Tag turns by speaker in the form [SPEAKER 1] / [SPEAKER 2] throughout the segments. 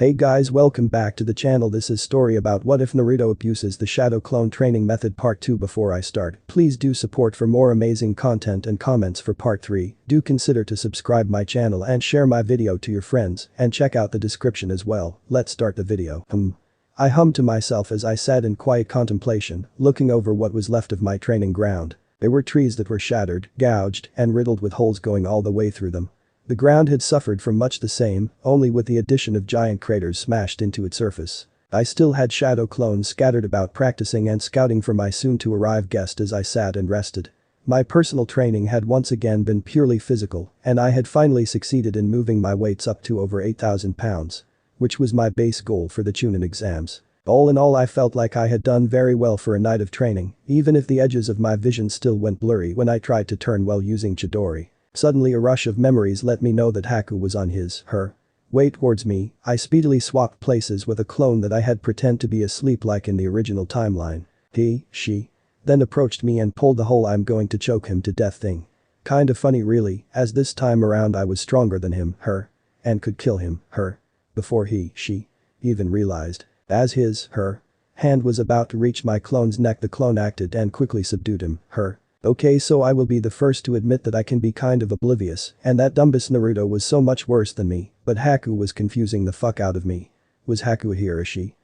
[SPEAKER 1] Hey guys, welcome back to the channel. This is story about what if Naruto abuses the shadow clone training method part 2. Before I start, please do support for more amazing content and comments for part 3. Do consider to subscribe my channel and share my video to your friends and check out the description as well. Let's start the video. I hummed to myself as I sat in quiet contemplation, looking over what was left of my training ground. There were trees that were shattered, gouged, and riddled with holes going all the way through them. The ground had suffered from much the same, only with the addition of giant craters smashed into its surface. I still had shadow clones scattered about practicing and scouting for my soon-to-arrive guest as I sat and rested. My personal training had once again been purely physical, and I had finally succeeded in moving my weights up to over 8,000 pounds, which was my base goal for the Chunin exams. All in all, I felt like I had done very well for a night of training, even if the edges of my vision still went blurry when I tried to turn while using Chidori. Suddenly a rush of memories let me know that Haku was on her way towards me. I speedily swapped places with a clone that I had pretend to be asleep like in the original timeline. She then approached me and pulled the whole "I'm going to choke him to death" thing. Kinda funny really, as this time around I was stronger than him, and could kill him, before she even realized. As her hand was about to reach my clone's neck, the clone acted and quickly subdued him, Okay, so I will be the first to admit that I can be kind of oblivious, and that dumbass Naruto was so much worse than me, but Haku was confusing the fuck out of me. Was Haku here or she?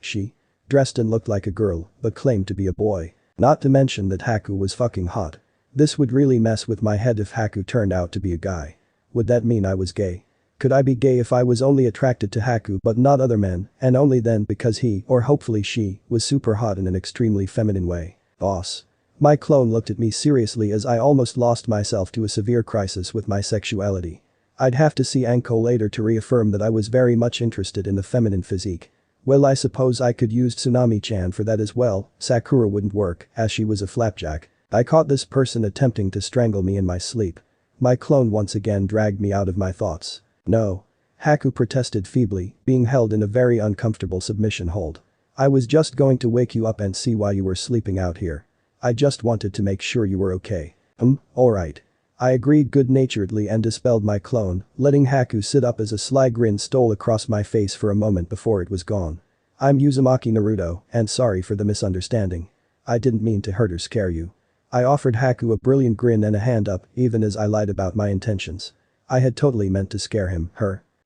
[SPEAKER 1] She dressed and looked like a girl, but claimed to be a boy. Not to mention that Haku was fucking hot. This would really mess with my head if Haku turned out to be a guy. Would that mean I was gay? Could I be gay if I was only attracted to Haku but not other men, and only then because he, or hopefully she, was super hot in an extremely feminine way? Boss. My clone looked at me seriously as I almost lost myself to a severe crisis with my sexuality. I'd have to see Anko later to reaffirm that I was very much interested in the feminine physique. Well, I suppose I could use Tsunami-chan for that as well. Sakura wouldn't work, as she was a flapjack. I caught this person attempting to strangle me in my sleep. My clone once again dragged me out of my thoughts. No. Haku protested feebly, being held in a very uncomfortable submission hold. I was just going to wake you up and see why you were sleeping out here. I just wanted to make sure you were okay. Alright. I agreed good-naturedly and dispelled my clone, letting Haku sit up as a sly grin stole across my face for a moment before it was gone. I'm Uzumaki Naruto, and sorry for the misunderstanding. I didn't mean to hurt or scare you. I offered Haku a brilliant grin and a hand up, even as I lied about my intentions. I had totally meant to scare him,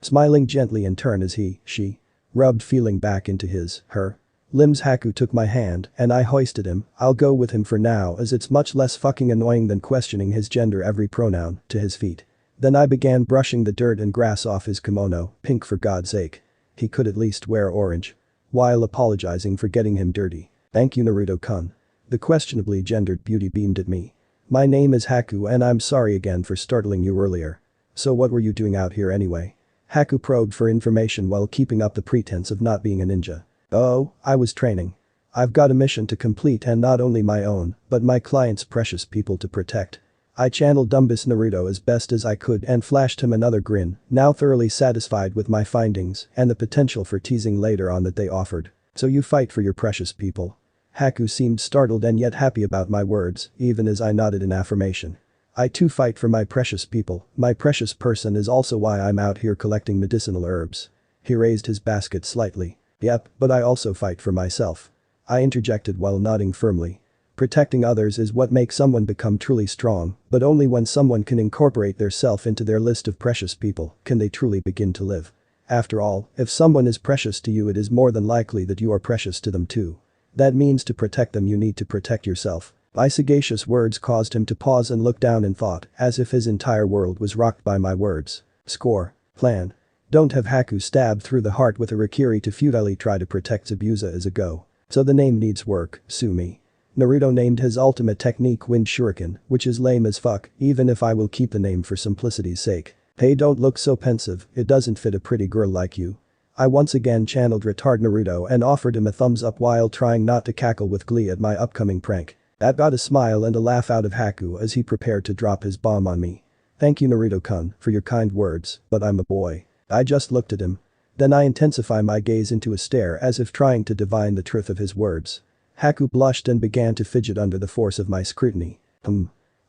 [SPEAKER 1] smiling gently in turn as she rubbed feeling back into her limbs. Haku took my hand and I hoisted him. I'll go with him for now as it's much less fucking annoying than questioning his gender every pronoun, to his feet. Then I began brushing the dirt and grass off his kimono, pink for God's sake. He could at least wear orange. While apologizing for getting him dirty. Thank you, Naruto-kun. The questionably gendered beauty beamed at me. My name is Haku and I'm sorry again for startling you earlier. So what were you doing out here anyway? Haku probed for information while keeping up the pretense of not being a ninja. Oh, I was training. I've got a mission to complete and not only my own, but my client's precious people to protect. I channeled dumbass Naruto as best as I could and flashed him another grin, now thoroughly satisfied with my findings and the potential for teasing later on that they offered. So you fight for your precious people. Haku seemed startled and yet happy about my words, even as I nodded in affirmation. I too fight for my precious people. My precious person is also why I'm out here collecting medicinal herbs. He raised his basket slightly. Yep, but I also fight for myself. I interjected while nodding firmly. Protecting others is what makes someone become truly strong, but only when someone can incorporate their self into their list of precious people can they truly begin to live. After all, if someone is precious to you, it is more than likely that you are precious to them too. That means to protect them you need to protect yourself. My sagacious words caused him to pause and look down in thought, as if his entire world was rocked by my words. Score. Plan. Don't have Haku stabbed through the heart with a Rikiri to futilely try to protect Zabuza as a go. So the name needs work, sue me. Naruto named his ultimate technique Wind Shuriken, which is lame as fuck, even if I will keep the name for simplicity's sake. Hey, don't look so pensive, it doesn't fit a pretty girl like you. I once again channeled retard Naruto and offered him a thumbs up while trying not to cackle with glee at my upcoming prank. That got a smile and a laugh out of Haku as he prepared to drop his bomb on me. Thank you, Naruto-kun, for your kind words, but I'm a boy. I just looked at him. Then I intensify my gaze into a stare as if trying to divine the truth of his words. Haku blushed and began to fidget under the force of my scrutiny.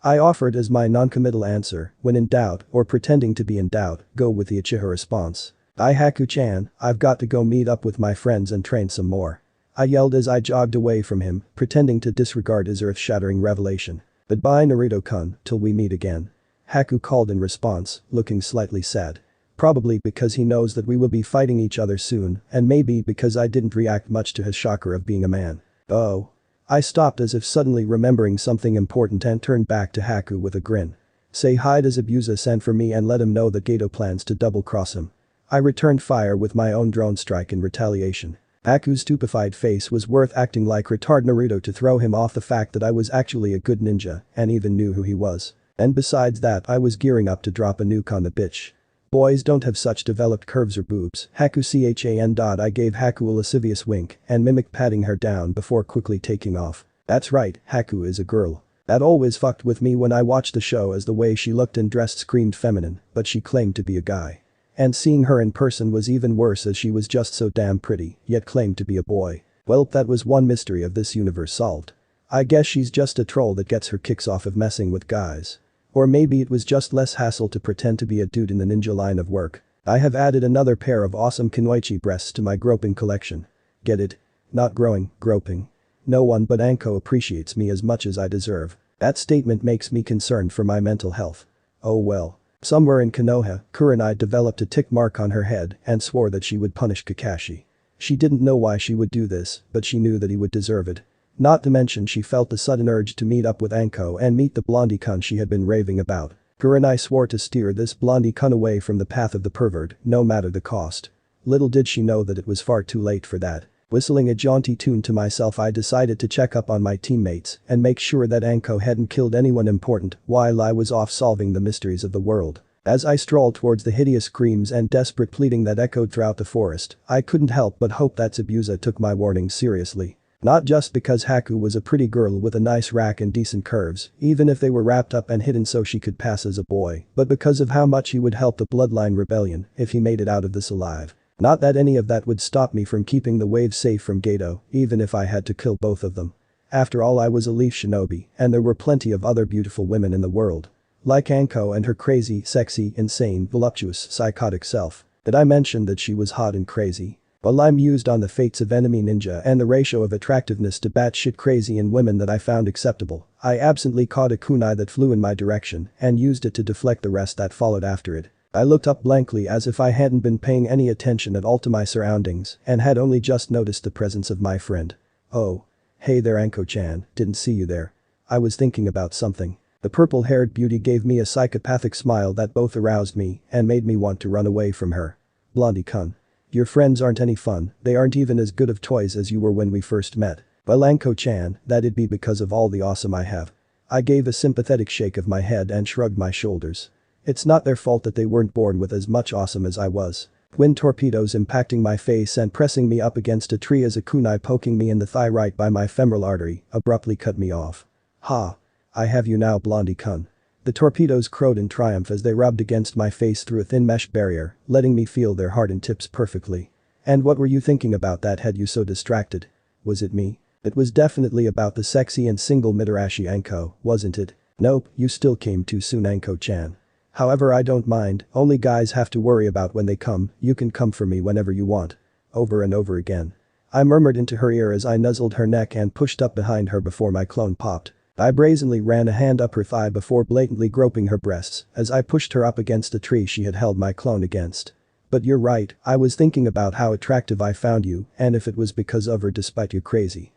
[SPEAKER 1] I offered as my non-committal answer, when in doubt or pretending to be in doubt, go with the Uchiha response. Haku-chan, I've got to go meet up with my friends and train some more. I yelled as I jogged away from him, pretending to disregard his earth-shattering revelation. But bye Naruto-kun, till we meet again. Haku called in response, looking slightly sad. Probably because he knows that we will be fighting each other soon, and maybe because I didn't react much to his shocker of being a man. Oh. I stopped as if suddenly remembering something important and turned back to Haku with a grin. Say hi to Zabuza-san for me and let him know that Gato plans to double-cross him. I returned fire with my own drone strike in retaliation. Haku's stupefied face was worth acting like retard Naruto to throw him off the fact that I was actually a good ninja and even knew who he was. And besides that I was gearing up to drop a nuke on the bitch. Boys don't have such developed curves or boobs. Haku-chan. I gave Haku a lascivious wink and mimicked patting her down before quickly taking off. That's right, Haku is a girl. That always fucked with me when I watched the show as the way she looked and dressed screamed feminine, but she claimed to be a guy. And seeing her in person was even worse as she was just so damn pretty, yet claimed to be a boy. Well, that was one mystery of this universe solved. I guess she's just a troll that gets her kicks off of messing with guys. Or maybe it was just less hassle to pretend to be a dude in the ninja line of work. I have added another pair of awesome kunoichi breasts to my groping collection. Get it? Not growing, groping. No one but Anko appreciates me as much as I deserve. That statement makes me concerned for my mental health. Oh well. Somewhere in Konoha, Kurenai developed a tick mark on her head and swore that she would punish Kakashi. She didn't know why she would do this, but she knew that he would deserve it. Not to mention she felt the sudden urge to meet up with Anko and meet the blondie-kun she had been raving about. Kurenai swore to steer this blondie-kun away from the path of the pervert, no matter the cost. Little did she know that it was far too late for that. Whistling a jaunty tune to myself I decided to check up on my teammates and make sure that Anko hadn't killed anyone important while I was off solving the mysteries of the world. As I strolled towards the hideous screams and desperate pleading that echoed throughout the forest, I couldn't help but hope that Zabuza took my warning seriously. Not just because Haku was a pretty girl with a nice rack and decent curves, even if they were wrapped up and hidden so she could pass as a boy, but because of how much he would help the bloodline rebellion if he made it out of this alive. Not that any of that would stop me from keeping the waves safe from Gato, even if I had to kill both of them. After all I was a leaf shinobi, and there were plenty of other beautiful women in the world. Like Anko and her crazy, sexy, insane, voluptuous, psychotic self. Did I mention that she was hot and crazy? Well, I'm mused on the fates of enemy ninja and the ratio of attractiveness to batshit crazy in women that I found acceptable. I absently caught a kunai that flew in my direction and used it to deflect the rest that followed after it. I looked up blankly as if I hadn't been paying any attention at all to my surroundings and had only just noticed the presence of my friend. Oh. Hey there Anko-chan, didn't see you there. I was thinking about something. The purple-haired beauty gave me a psychopathic smile that both aroused me and made me want to run away from her. Blondie-kun. Your friends aren't any fun, they aren't even as good of toys as you were when we first met. Well Anko-chan, that'd be because of all the awesome I have. I gave a sympathetic shake of my head and shrugged my shoulders. It's not their fault that they weren't born with as much awesome as I was. Wind torpedoes impacting my face and pressing me up against a tree as a kunai poking me in the thigh right by my femoral artery abruptly cut me off. Ha. I have you now Blondie-kun. The torpedoes crowed in triumph as they rubbed against my face through a thin mesh barrier, letting me feel their hardened tips perfectly. And what were you thinking about that had you so distracted? Was it me? It was definitely about the sexy and single Mitarashi Anko, wasn't it? Nope, you still came too soon Anko-chan. However I don't mind, only guys have to worry about when they come, you can come for me whenever you want. Over and over again. I murmured into her ear as I nuzzled her neck and pushed up behind her before my clone popped. I brazenly ran a hand up her thigh before blatantly groping her breasts as I pushed her up against the tree she had held my clone against. But you're right, I was thinking about how attractive I found you and if it was because of or despite you crazy.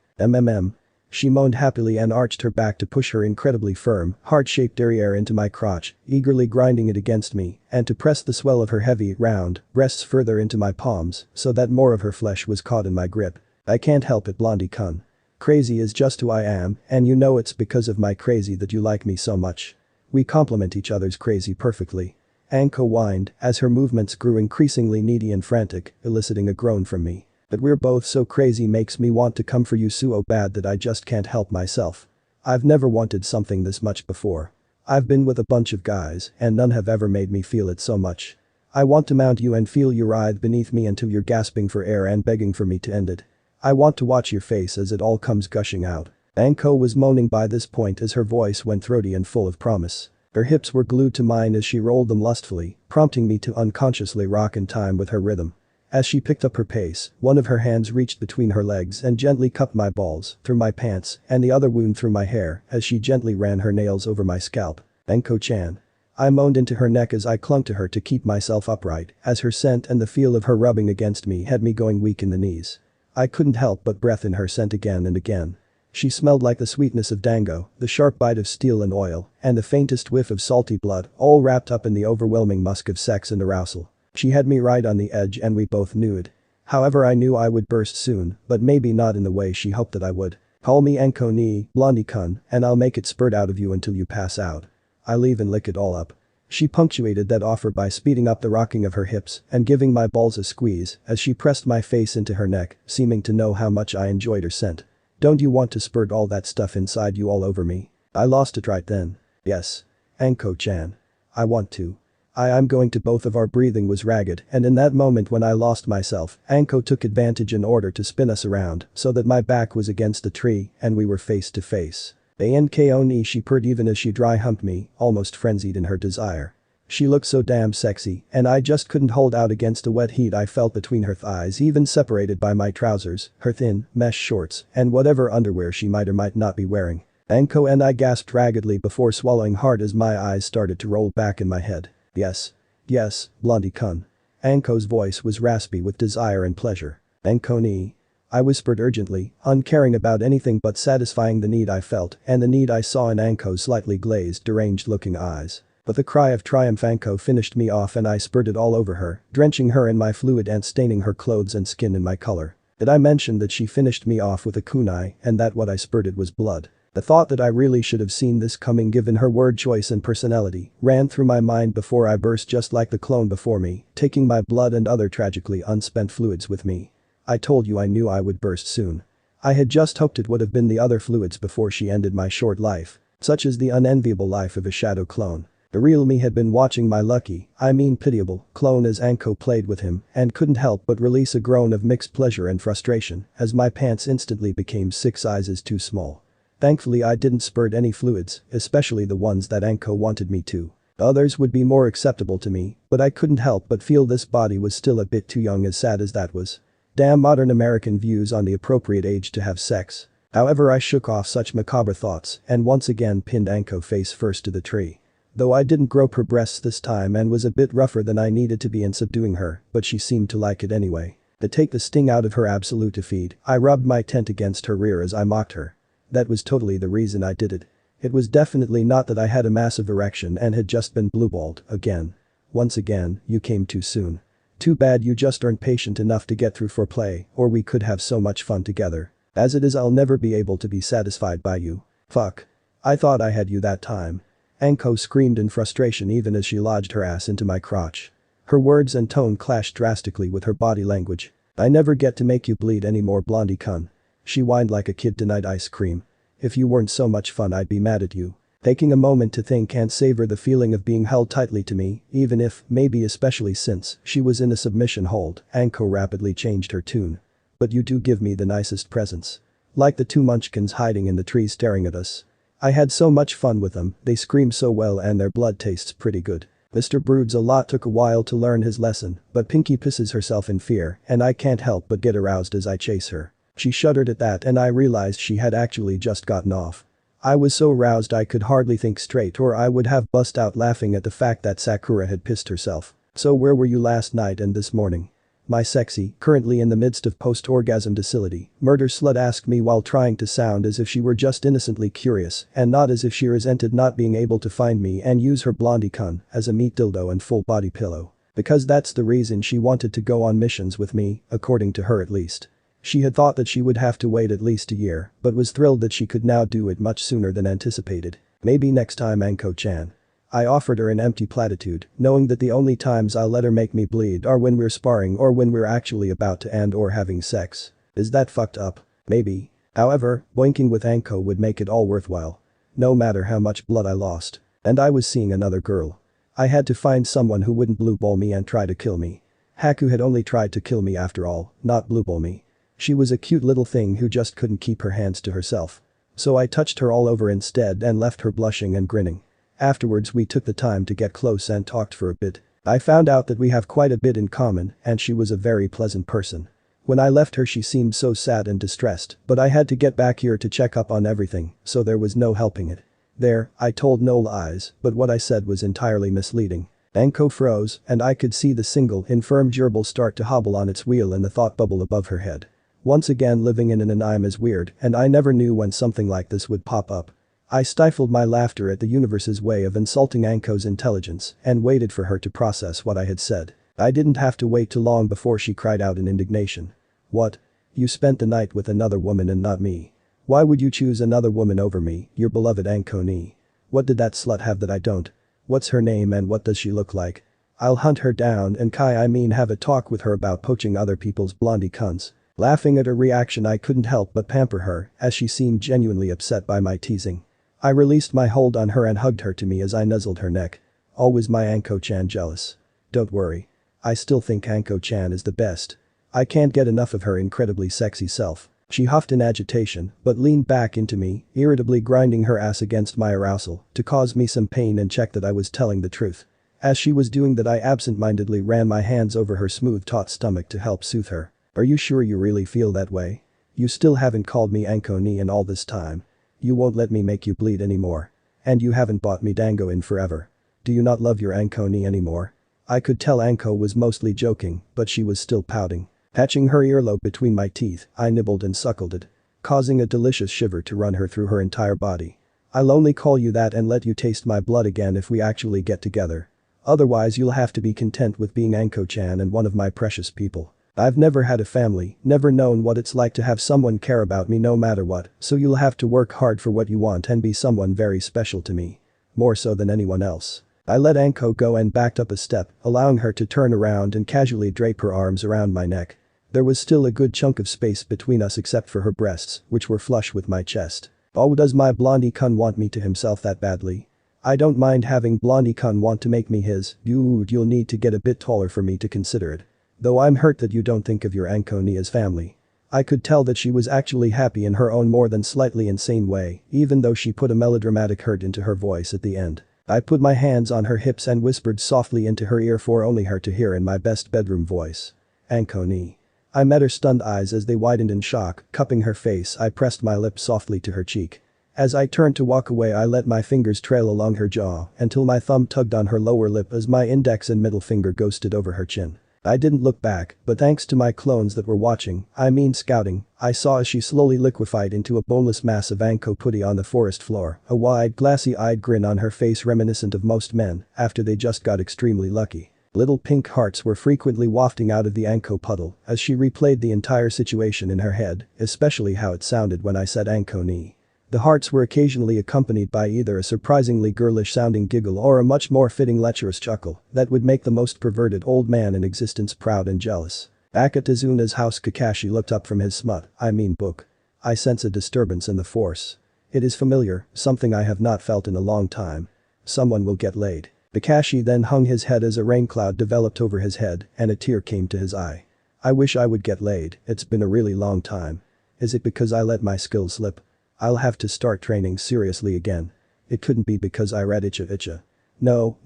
[SPEAKER 1] She moaned happily and arched her back to push her incredibly firm, heart-shaped derriere into my crotch, eagerly grinding it against me, and to press the swell of her heavy, round, breasts further into my palms so that more of her flesh was caught in my grip. I can't help it Blondie-kun. Crazy is just who I am, and you know it's because of my crazy that you like me so much. We complement each other's crazy perfectly. Anko whined as her movements grew increasingly needy and frantic, eliciting a groan from me. But we're both so crazy makes me want to come for you so bad that I just can't help myself. I've never wanted something this much before. I've been with a bunch of guys and none have ever made me feel it so much. I want to mount you and feel you writhe beneath me until you're gasping for air and begging for me to end it. I want to watch your face as it all comes gushing out. Anko was moaning by this point as her voice went throaty and full of promise. Her hips were glued to mine as she rolled them lustfully, prompting me to unconsciously rock in time with her rhythm. As she picked up her pace, one of her hands reached between her legs and gently cupped my balls, through my pants, and the other wound through my hair as she gently ran her nails over my scalp. "Enko-chan." I moaned into her neck as I clung to her to keep myself upright, as her scent and the feel of her rubbing against me had me going weak in the knees. I couldn't help but breath in her scent again and again. She smelled like the sweetness of dango, the sharp bite of steel and oil, and the faintest whiff of salty blood, all wrapped up in the overwhelming musk of sex and arousal. She had me right on the edge and we both knew it. However, I knew I would burst soon, but maybe not in the way she hoped that I would. "Call me Enko ni, Blondie-kun, and I'll make it spurt out of you until you pass out. I'll even lick it all up." She punctuated that offer by speeding up the rocking of her hips and giving my balls a squeeze as she pressed my face into her neck, seeming to know how much I enjoyed her scent. "Don't you want to spurt all that stuff inside you all over me?" I lost it right then. "Yes. Enko-chan. I want to. I'm going to." Both of our breathing was ragged, and in that moment when I lost myself, Anko took advantage in order to spin us around so that my back was against the tree and we were face to face. "Anko ni," she purred even as she dry humped me, almost frenzied in her desire. She looked so damn sexy, and I just couldn't hold out against the wet heat I felt between her thighs, even separated by my trousers, her thin, mesh shorts, and whatever underwear she might or might not be wearing. Anko and I gasped raggedly before swallowing hard as my eyes started to roll back in my head. "Yes. Yes, Blondie-kun." Anko's voice was raspy with desire and pleasure. "Enko ni." I whispered urgently, uncaring about anything but satisfying the need I felt and the need I saw in Anko's slightly glazed, deranged-looking eyes. With a cry of triumph, Anko finished me off and I spurted all over her, drenching her in my fluid and staining her clothes and skin in my color. Did I mention that she finished me off with a kunai and that what I spurted was blood? The thought that I really should have seen this coming given her word choice and personality ran through my mind before I burst just like the clone before me, taking my blood and other tragically unspent fluids with me. "I told you I knew I would burst soon. I had just hoped it would have been the other fluids before she ended my short life. Such is the unenviable life of a shadow clone. The real me had been watching my lucky, I mean pitiable, clone as Anko played with him and couldn't help but release a groan of mixed pleasure and frustration as my pants instantly became 6 sizes too small. Thankfully I didn't spurt any fluids, especially the ones that Anko wanted me to. Others would be more acceptable to me, but I couldn't help but feel this body was still a bit too young, as sad as that was. Damn modern American views on the appropriate age to have sex. However, I shook off such macabre thoughts and once again pinned Anko face first to the tree. Though I didn't grope her breasts this time and was a bit rougher than I needed to be in subduing her, but she seemed to like it anyway. To take the sting out of her absolute defeat, I rubbed my tent against her rear as I mocked her. That was totally the reason I did it. It was definitely not that I had a massive erection and had just been blueballed again. Once again, you came too soon. Too bad you just aren't patient enough to get through foreplay, or we could have so much fun together. As it is, I'll never be able to be satisfied by you. Fuck. I thought I had you that time." Anko screamed in frustration even as she lodged her ass into my crotch. Her words and tone clashed drastically with her body language. "I never get to make you bleed anymore, Blondie-kun." She whined like a kid denied ice cream. "If you weren't so much fun, I'd be mad at you." Taking a moment to think and savor the feeling of being held tightly to me, even if, maybe especially since, she was in a submission hold, Anko rapidly changed her tune. "But you do give me the nicest presents. Like the 2 munchkins hiding in the tree staring at us. I had so much fun with them, they scream so well and their blood tastes pretty good." Mr. Broods a lot took a while to learn his lesson, but Pinky pisses herself in fear and I can't help but get aroused as I chase her. She shuddered at that and I realized she had actually just gotten off. I was so roused I could hardly think straight, or I would have bust out laughing at the fact that Sakura had pissed herself. "So where were you last night and this morning?" My sexy, currently in the midst of post-orgasm docility, murder slut asked me while trying to sound as if she were just innocently curious and not as if she resented not being able to find me and use her Blondie-kun as a meat dildo and full body pillow. Because that's the reason she wanted to go on missions with me, according to her at least. She had thought that she would have to wait at least a year, but was thrilled that she could now do it much sooner than anticipated. "Maybe next time, Anko-chan." I offered her an empty platitude, knowing that the only times I'll let her make me bleed are when we're sparring or when we're actually about to and/or having sex. Is that fucked up? Maybe. However, boinking with Anko would make it all worthwhile. No matter how much blood I lost. And I was seeing another girl. I had to find someone who wouldn't blueball me and try to kill me. Haku had only tried to kill me after all, not blueball me. She was a cute little thing who just couldn't keep her hands to herself. So I touched her all over instead and left her blushing and grinning. Afterwards we took the time to get close and talked for a bit. I found out that we have quite a bit in common and she was a very pleasant person. When I left her she seemed so sad and distressed, but I had to get back here to check up on everything, so there was no helping it. There, I told no lies, but what I said was entirely misleading. Anko froze, and I could see the single, infirm gerbil start to hobble on its wheel in the thought bubble above her head. Once again living in an I'm is weird, and I never knew when something like this would pop up. I stifled my laughter at the universe's way of insulting Anko's intelligence and waited for her to process what I had said. I didn't have to wait too long before she cried out in indignation. What? You spent the night with another woman and not me. Why would you choose another woman over me, your beloved Anko ni? What did that slut have that I don't? What's her name and what does she look like? I'll hunt her down and have a talk with her about poaching other people's blondie cunts. Laughing at her reaction I couldn't help but pamper her as she seemed genuinely upset by my teasing. I released my hold on her and hugged her to me as I nuzzled her neck. Always my Anko-chan jealous. Don't worry. I still think Anko-chan is the best. I can't get enough of her incredibly sexy self. She huffed in agitation but leaned back into me, irritably grinding her ass against my arousal to cause me some pain and check that I was telling the truth. As she was doing that I absent-mindedly ran my hands over her smooth taut stomach to help soothe her. Are you sure you really feel that way? You still haven't called me Anko ni in all this time. You won't let me make you bleed anymore. And you haven't bought me dango in forever. Do you not love your Anko ni anymore? I could tell Anko was mostly joking, but she was still pouting. Patching her earlobe between my teeth, I nibbled and suckled it, causing a delicious shiver to run her through her entire body. I'll only call you that and let you taste my blood again if we actually get together. Otherwise you'll have to be content with being Anko-chan and one of my precious people. I've never had a family, never known what it's like to have someone care about me no matter what, so you'll have to work hard for what you want and be someone very special to me. More so than anyone else. I let Anko go and backed up a step, allowing her to turn around and casually drape her arms around my neck. There was still a good chunk of space between us except for her breasts, which were flush with my chest. Oh, does my blondie kun want me to himself that badly? I don't mind having blondie kun want to make me his, dude, you'll need to get a bit taller for me to consider it. Though I'm hurt that you don't think of your Anko ni as family. I could tell that she was actually happy in her own more than slightly insane way, even though she put a melodramatic hurt into her voice at the end. I put my hands on her hips and whispered softly into her ear for only her to hear in my best bedroom voice. Anko ni. I met her stunned eyes as they widened in shock, cupping her face I pressed my lips softly to her cheek. As I turned to walk away I let my fingers trail along her jaw until my thumb tugged on her lower lip as my index and middle finger ghosted over her chin. I didn't look back, but thanks to my clones that were watching, scouting, I saw as she slowly liquefied into a boneless mass of Anko putty on the forest floor, a wide glassy-eyed grin on her face reminiscent of most men after they just got extremely lucky. Little pink hearts were frequently wafting out of the Anko puddle as she replayed the entire situation in her head, especially how it sounded when I said Anko ni. The hearts were occasionally accompanied by either a surprisingly girlish-sounding giggle or a much more fitting lecherous chuckle that would make the most perverted old man in existence proud and jealous. Back at Tizuna's house Kakashi looked up from his book. I sense a disturbance in the force. It is familiar, something I have not felt in a long time. Someone will get laid. Kakashi then hung his head as a rain cloud developed over his head and a tear came to his eye. I wish I would get laid, it's been a really long time. Is it because I let my skills slip? I'll have to start training seriously again. It couldn't be because I read Icha. No,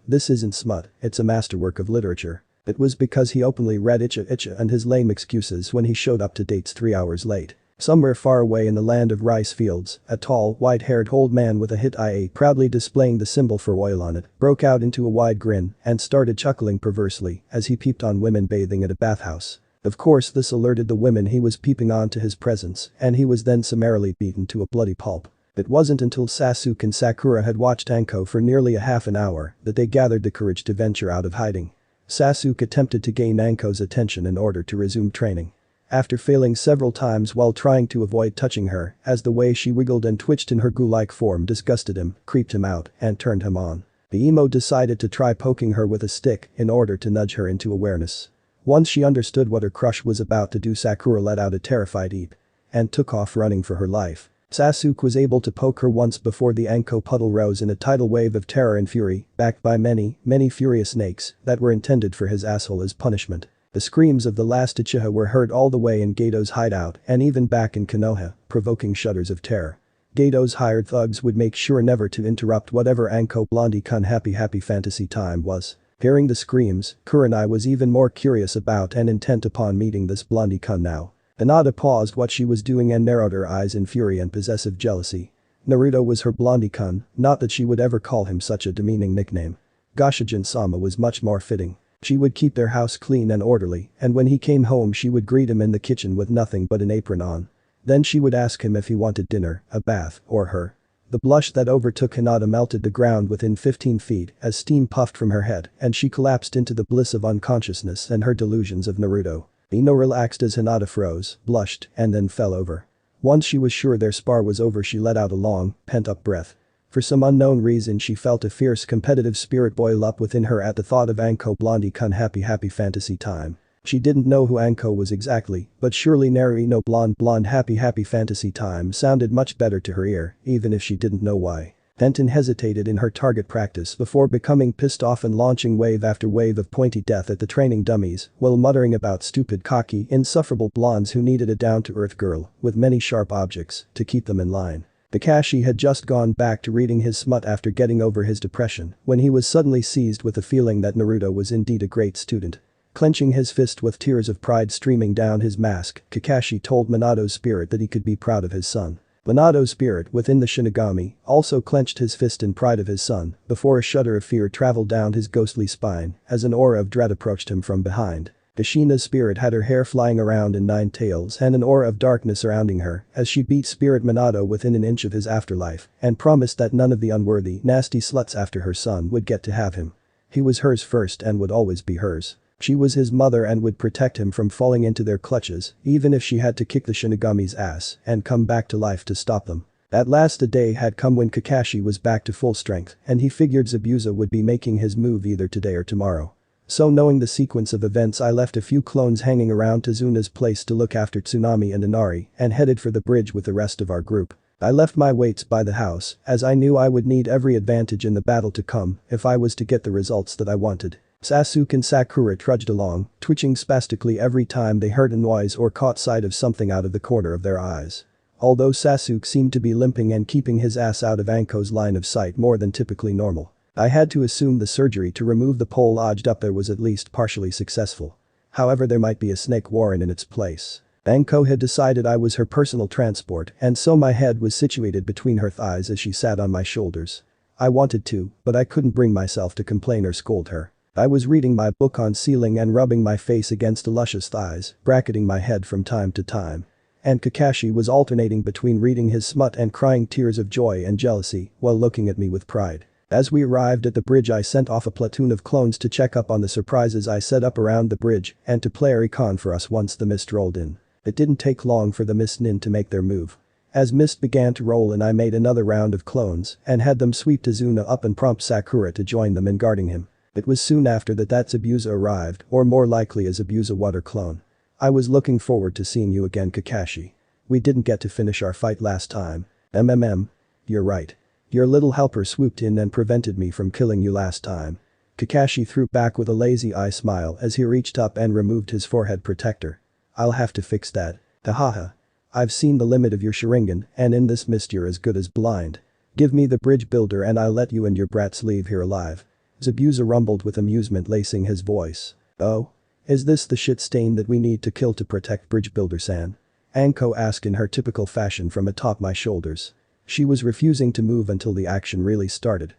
[SPEAKER 1] this isn't smut, it's a masterwork of literature. It was because he openly read Icha and his lame excuses when he showed up to dates 3 hours late. Somewhere far away in the land of rice fields, a tall, white-haired old man with a hit IA proudly displaying the symbol for oil on it, broke out into a wide grin and started chuckling perversely as he peeped on women bathing at a bathhouse. Of course this alerted the women he was peeping on to his presence and he was then summarily beaten to a bloody pulp. It wasn't until Sasuke and Sakura had watched Anko for nearly a half an hour that they gathered the courage to venture out of hiding. Sasuke attempted to gain Anko's attention in order to resume training. After failing several times while trying to avoid touching her, as the way she wiggled and twitched in her ghoul-like form disgusted him, creeped him out, and turned him on. The emo decided to try poking her with a stick in order to nudge her into awareness. Once she understood what her crush was about to do, Sakura let out a terrified eep and took off running for her life. Sasuke was able to poke her once before the Anko puddle rose in a tidal wave of terror and fury, backed by many furious snakes that were intended for his asshole as punishment. The screams of the last Uchiha were heard all the way in Gato's hideout and even back in Konoha, provoking shudders of terror. Gato's hired thugs would make sure never to interrupt whatever Anko Blondie-kun happy fantasy time was. Hearing the screams, Kurenai was even more curious about and intent upon meeting this Blondie-kun now. Hinata paused what she was doing and narrowed her eyes in fury and possessive jealousy. Naruto was her Blondie-kun, not that she would ever call him such a demeaning nickname. Goshijin-sama was much more fitting. She would keep their house clean and orderly, and when he came home she would greet him in the kitchen with nothing but an apron on. Then she would ask him if he wanted dinner, a bath, or her. The blush that overtook Hinata melted the ground within 15 feet as steam puffed from her head and she collapsed into the bliss of unconsciousness and her delusions of Naruto. Ino relaxed as Hinata froze, blushed, and then fell over. Once she was sure their spar was over she let out a long, pent-up breath. For some unknown reason she felt a fierce competitive spirit boil up within her at the thought of Anko Blondie-kun happy fantasy time. She didn't know who Anko was exactly, but surely Naru no blonde happy fantasy time sounded much better to her ear, even if she didn't know why. Denton hesitated in her target practice before becoming pissed off and launching wave after wave of pointy death at the training dummies while muttering about stupid cocky insufferable blondes who needed a down-to-earth girl with many sharp objects to keep them in line. Kakashi had just gone back to reading his smut after getting over his depression when he was suddenly seized with the feeling that Naruto was indeed a great student. Clenching his fist with tears of pride streaming down his mask, Kakashi told Minato's spirit that he could be proud of his son. Minato's spirit within the Shinigami also clenched his fist in pride of his son before a shudder of fear traveled down his ghostly spine as an aura of dread approached him from behind. Kushina's spirit had her hair flying around in 9 tails and an aura of darkness surrounding her as she beat Spirit Minato within an inch of his afterlife and promised that none of the unworthy, nasty sluts after her son would get to have him. He was hers first and would always be hers. She was his mother and would protect him from falling into their clutches, even if she had to kick the Shinigami's ass and come back to life to stop them. At last a day had come when Kakashi was back to full strength and he figured Zabuza would be making his move either today or tomorrow. So knowing the sequence of events I left a few clones hanging around Tazuna's place to look after Tsunami and Inari and headed for the bridge with the rest of our group. I left my weights by the house as I knew I would need every advantage in the battle to come if I was to get the results that I wanted. Sasuke and Sakura trudged along, twitching spastically every time they heard a noise or caught sight of something out of the corner of their eyes. Although Sasuke seemed to be limping and keeping his ass out of Anko's line of sight more than typically normal. I had to assume the surgery to remove the pole lodged up there was at least partially successful. However, there might be a snake warren in its place. Anko had decided I was her personal transport and so my head was situated between her thighs as she sat on my shoulders. I wanted to, but I couldn't bring myself to complain or scold her. I was reading my book on sealing and rubbing my face against the luscious thighs, bracketing my head from time to time. And Kakashi was alternating between reading his smut and crying tears of joy and jealousy while looking at me with pride. As we arrived at the bridge I sent off a platoon of clones to check up on the surprises I set up around the bridge and to play a recon for us once the mist rolled in. It didn't take long for the mist nin to make their move. As mist began to roll in I made another round of clones and had them sweep Tazuna up and prompt Sakura to join them in guarding him. It was soon after that Zabuza arrived, or more likely a Zabuza water clone. I was looking forward to seeing you again Kakashi. We didn't get to finish our fight last time. You're right. Your little helper swooped in and prevented me from killing you last time. Kakashi threw back with a lazy eye smile as he reached up and removed his forehead protector. I'll have to fix that. Hahaha. I've seen the limit of your Sharingan and in this mist you're as good as blind. Give me the bridge builder and I'll let you and your brats leave here alive. Zabuza rumbled with amusement lacing his voice. Oh? Is this the shit stain that we need to kill to protect Bridge Builder-san? Anko asked in her typical fashion from atop my shoulders. She was refusing to move until the action really started.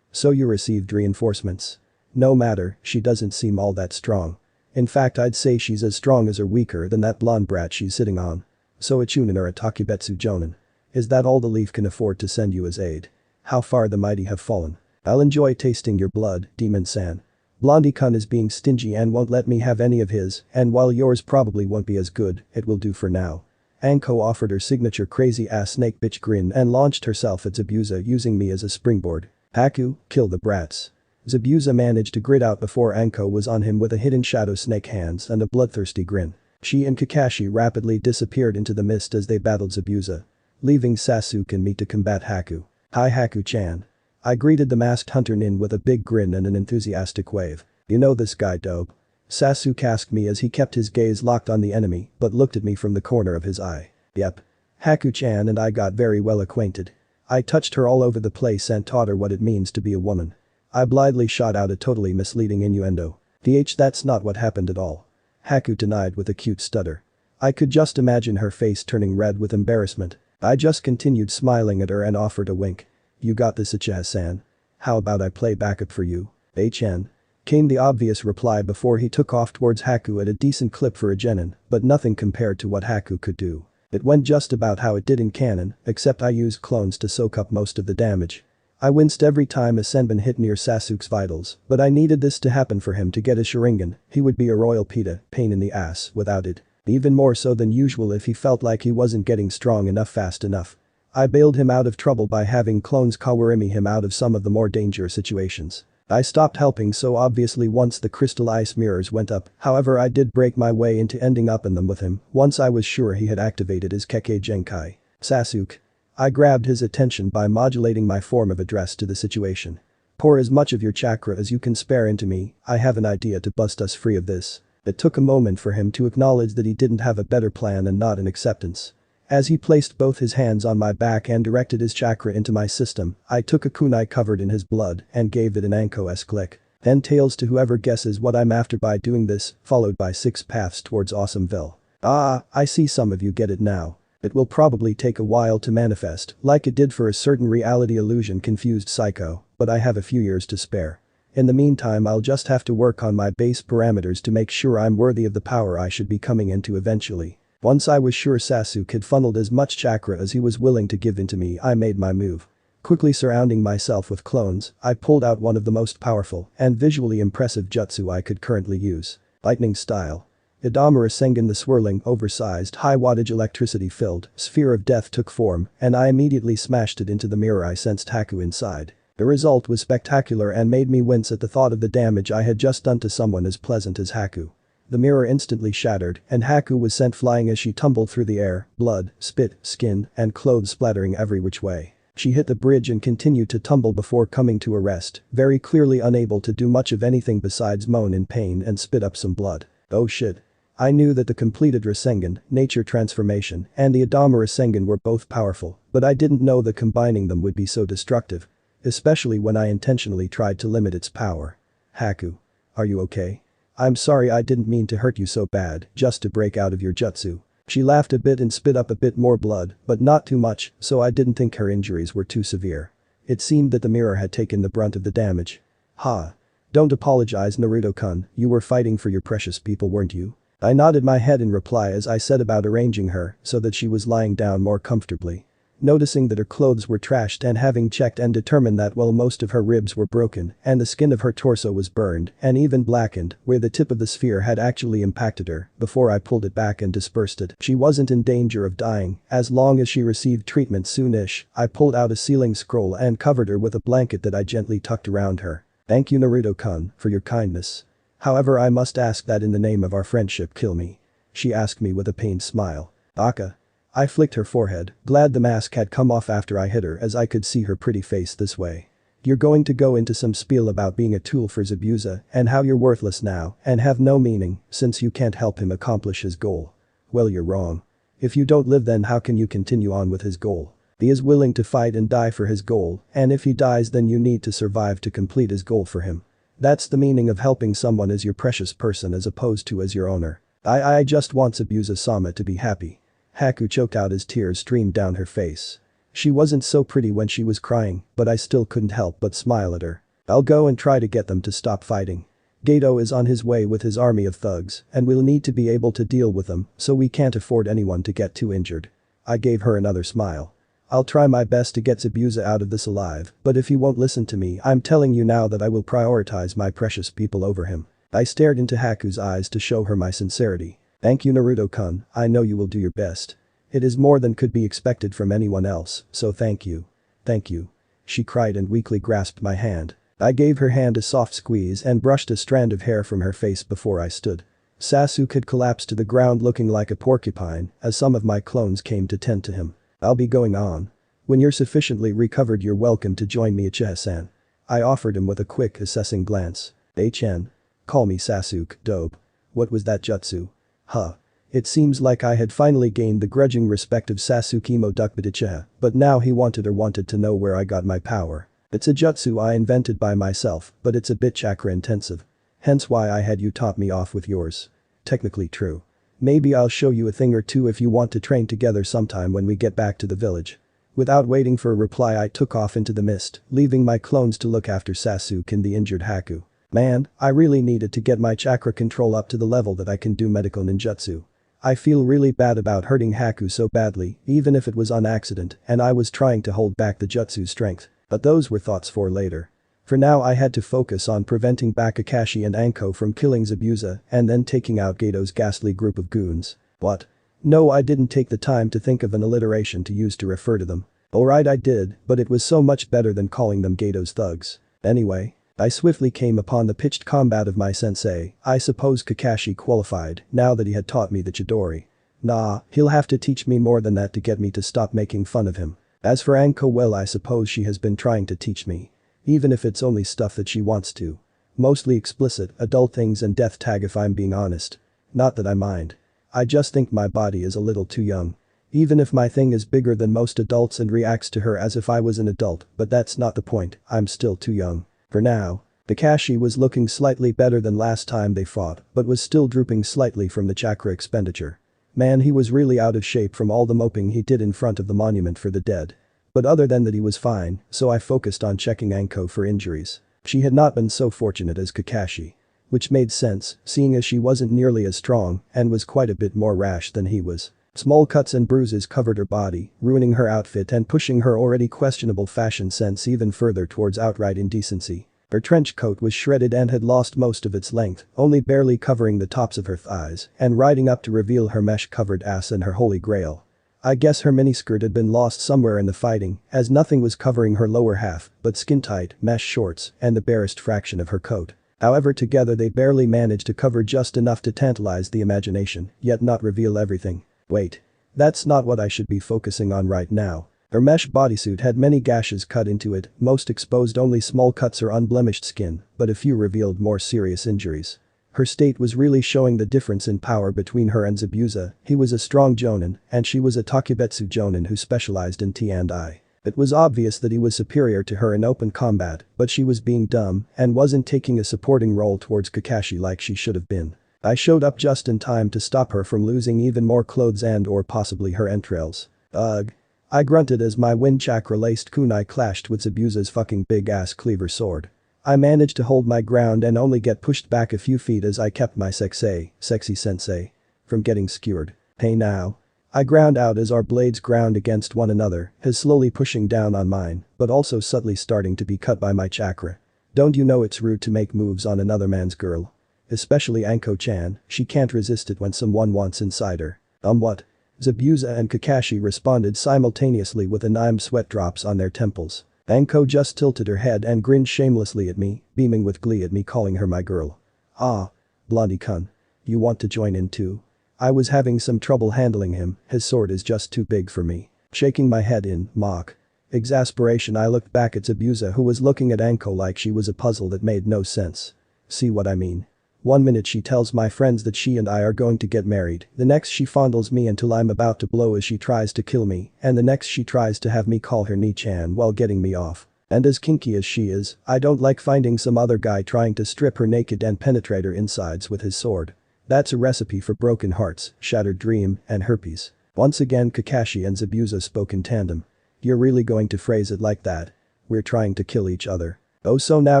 [SPEAKER 1] So you received reinforcements? No matter, she doesn't seem all that strong. In fact I'd say she's as strong as or weaker than that blonde brat she's sitting on. So a Chunin or a Takibetsu Jonin. Is that all the Leaf can afford to send you as aid? How far the mighty have fallen. I'll enjoy tasting your blood, Demon-san. Blondie-kun is being stingy and won't let me have any of his, and while yours probably won't be as good, it will do for now. Anko offered her signature crazy-ass snake bitch grin and launched herself at Zabuza using me as a springboard. Haku, kill the brats. Zabuza managed to grit out before Anko was on him with a hidden shadow snake hands and a bloodthirsty grin. She and Kakashi rapidly disappeared into the mist as they battled Zabuza, leaving Sasuke and me to combat Haku. Hi Haku-chan. I greeted the masked hunter nin with a big grin and an enthusiastic wave. You know this guy dope? Sasuke asked me as he kept his gaze locked on the enemy but looked at me from the corner of his eye. Yep. Haku-chan and I got very well acquainted. I touched her all over the place and taught her what it means to be a woman. I blithely shot out a totally misleading innuendo. That's not what happened at all. Haku denied with a cute stutter. I could just imagine her face turning red with embarrassment. I just continued smiling at her and offered a wink. You got this, Uchiha-san. How about I play backup for you? HN. Came the obvious reply before he took off towards Haku at a decent clip for a genin, but nothing compared to what Haku could do. It went just about how it did in canon, except I used clones to soak up most of the damage. I winced every time a Senbon hit near Sasuke's vitals, but I needed this to happen for him to get a Sharingan. He would be a royal Pita, pain in the ass, without it. Even more so than usual if he felt like he wasn't getting strong enough fast enough. I bailed him out of trouble by having clones Kawurimi him out of some of the more dangerous situations. I stopped helping so obviously once the crystal ice mirrors went up, however I did break my way into ending up in them with him once I was sure he had activated his Kekkei Genkai. Sasuke. I grabbed his attention by modulating my form of address to the situation. Pour as much of your chakra as you can spare into me, I have an idea to bust us free of this. It took a moment for him to acknowledge that he didn't have a better plan and nod in acceptance. As he placed both his hands on my back and directed his chakra into my system, I took a kunai covered in his blood and gave it an Anko-esque lick. Then tails to whoever guesses what I'm after by doing this, followed by 6 paths towards Awesomeville. Ah, I see some of you get it now. It will probably take a while to manifest, like it did for a certain reality illusion confused psycho, but I have a few years to spare. In the meantime I'll just have to work on my base parameters to make sure I'm worthy of the power I should be coming into eventually. Once I was sure Sasuke had funneled as much chakra as he was willing to give into me, I made my move. Quickly surrounding myself with clones, I pulled out one of the most powerful and visually impressive jutsu I could currently use. Lightning style. Idama Rasengan. The swirling, oversized, high-wattage electricity-filled sphere of death took form, and I immediately smashed it into the mirror I sensed Haku inside. The result was spectacular and made me wince at the thought of the damage I had just done to someone as pleasant as Haku. The mirror instantly shattered, and Haku was sent flying as she tumbled through the air, blood, spit, skin, and clothes splattering every which way. She hit the bridge and continued to tumble before coming to a rest, very clearly unable to do much of anything besides moan in pain and spit up some blood. Oh shit. I knew that the completed Rasengan, nature transformation, and the Idama Rasengan were both powerful, but I didn't know that combining them would be so destructive. Especially when I intentionally tried to limit its power. Haku. Are you okay? I'm sorry, I didn't mean to hurt you so bad, just to break out of your jutsu. She laughed a bit and spit up a bit more blood, but not too much, so I didn't think her injuries were too severe. It seemed that the mirror had taken the brunt of the damage. Ha. Don't apologize, Naruto-kun, you were fighting for your precious people, weren't you? I nodded my head in reply as I set about arranging her so that she was lying down more comfortably. Noticing that her clothes were trashed and having checked and determined that while most of her ribs were broken and the skin of her torso was burned and even blackened where the tip of the sphere had actually impacted her before I pulled it back and dispersed it, she wasn't in danger of dying as long as she received treatment soonish. I pulled out a sealing scroll and covered her with a blanket that I gently tucked around her. Thank you, Naruto-kun, for your kindness. However, I must ask that in the name of our friendship kill me. She asked me with a pained smile. Aka. I flicked her forehead, glad the mask had come off after I hit her as I could see her pretty face this way. You're going to go into some spiel about being a tool for Zabuza and how you're worthless now and have no meaning since you can't help him accomplish his goal. Well, you're wrong. If you don't live, then how can you continue on with his goal? He is willing to fight and die for his goal, and if he dies then you need to survive to complete his goal for him. That's the meaning of helping someone as your precious person as opposed to as your owner. I just want Zabuza-sama to be happy. Haku choked out as tears streamed down her face. She wasn't so pretty when she was crying, but I still couldn't help but smile at her. I'll go and try to get them to stop fighting. Gato is on his way with his army of thugs, and we'll need to be able to deal with them, so we can't afford anyone to get too injured. I gave her another smile. I'll try my best to get Zabuza out of this alive, but if he won't listen to me, I'm telling you now that I will prioritize my precious people over him. I stared into Haku's eyes to show her my sincerity. Thank you, Naruto-kun, I know you will do your best. It is more than could be expected from anyone else, so thank you. Thank you. She cried and weakly grasped my hand. I gave her hand a soft squeeze and brushed a strand of hair from her face before I stood. Sasuke had collapsed to the ground looking like a porcupine as some of my clones came to tend to him. I'll be going on. When you're sufficiently recovered, you're welcome to join me, Uchiha-san. I offered him with a quick assessing glance. HN. Call me Sasuke, dope. What was that jutsu? Huh. It seems like I had finally gained the grudging respect of Sasukimo Dukbaticha, but now he wanted to know where I got my power. It's a jutsu I invented by myself, but it's a bit chakra intensive. Hence why I had you top me off with yours. Technically true. Maybe I'll show you a thing or two if you want to train together sometime when we get back to the village. Without waiting for a reply I took off into the mist, leaving my clones to look after Sasuke and the injured Haku. Man, I really needed to get my chakra control up to the level that I can do medical ninjutsu. I feel really bad about hurting Haku so badly, even if it was on accident and I was trying to hold back the jutsu's strength. But those were thoughts for later. For now I had to focus on preventing Kakashi and Anko from killing Zabuza and then taking out Gato's ghastly group of goons. What? No, I didn't take the time to think of an alliteration to use to refer to them. Alright, I did, but it was so much better than calling them Gato's thugs. Anyway. I swiftly came upon the pitched combat of my sensei. I suppose Kakashi qualified now that he had taught me the Chidori. Nah, he'll have to teach me more than that to get me to stop making fun of him. As for Anko, well, I suppose she has been trying to teach me. Even if it's only stuff that she wants to. Mostly explicit, adult things and death tag if I'm being honest. Not that I mind. I just think my body is a little too young. Even if my thing is bigger than most adults and reacts to her as if I was an adult, but that's not the point, I'm still too young. For now. Kakashi was looking slightly better than last time they fought, but was still drooping slightly from the chakra expenditure. Man, he was really out of shape from all the moping he did in front of the monument for the dead. But other than that he was fine, so I focused on checking Anko for injuries. She had not been so fortunate as Kakashi. Which made sense, seeing as she wasn't nearly as strong and was quite a bit more rash than he was. Small cuts and bruises covered her body, ruining her outfit and pushing her already questionable fashion sense even further towards outright indecency. Her trench coat was shredded and had lost most of its length, only barely covering the tops of her thighs and riding up to reveal her mesh-covered ass and her holy grail. I guess her miniskirt had been lost somewhere in the fighting, as nothing was covering her lower half but skin-tight mesh shorts and the barest fraction of her coat. However, together they barely managed to cover just enough to tantalize the imagination, yet not reveal everything. Wait. That's not what I should be focusing on right now. Her mesh bodysuit had many gashes cut into it, most exposed only small cuts or unblemished skin, but a few revealed more serious injuries. Her state was really showing the difference in power between her and Zabuza. He was a strong jonin, and she was a Takebetsu jonin who specialized in T&I. It was obvious that he was superior to her in open combat, but she was being dumb and wasn't taking a supporting role towards Kakashi like she should have been. I showed up just in time to stop her from losing even more clothes and or possibly her entrails. Ugh. I grunted as my wind chakra-laced kunai clashed with Zabuza's fucking big-ass cleaver sword. I managed to hold my ground and only get pushed back a few feet as I kept my sexy sensei from getting skewered. Hey now. I ground out as our blades ground against one another, his slowly pushing down on mine, but also subtly starting to be cut by my chakra. Don't you know it's rude to make moves on another man's girl? Especially Anko-chan, she can't resist it when someone wants inside her. What? Zabuza and Kakashi responded simultaneously with anime sweat drops on their temples. Anko just tilted her head and grinned shamelessly at me, beaming with glee at me calling her my girl. Ah. Blondie-kun. You want to join in too? I was having some trouble handling him, his sword is just too big for me. Shaking my head in mock exasperation I looked back at Zabuza who was looking at Anko like she was a puzzle that made no sense. See what I mean? One minute she tells my friends that she and I are going to get married, the next she fondles me until I'm about to blow as she tries to kill me, and the next she tries to have me call her Ni-chan while getting me off. And as kinky as she is, I don't like finding some other guy trying to strip her naked and penetrate her insides with his sword. That's a recipe for broken hearts, shattered dream, and herpes. Once again Kakashi and Zabuza spoke in tandem. You're really going to phrase it like that? We're trying to kill each other. Oh, so now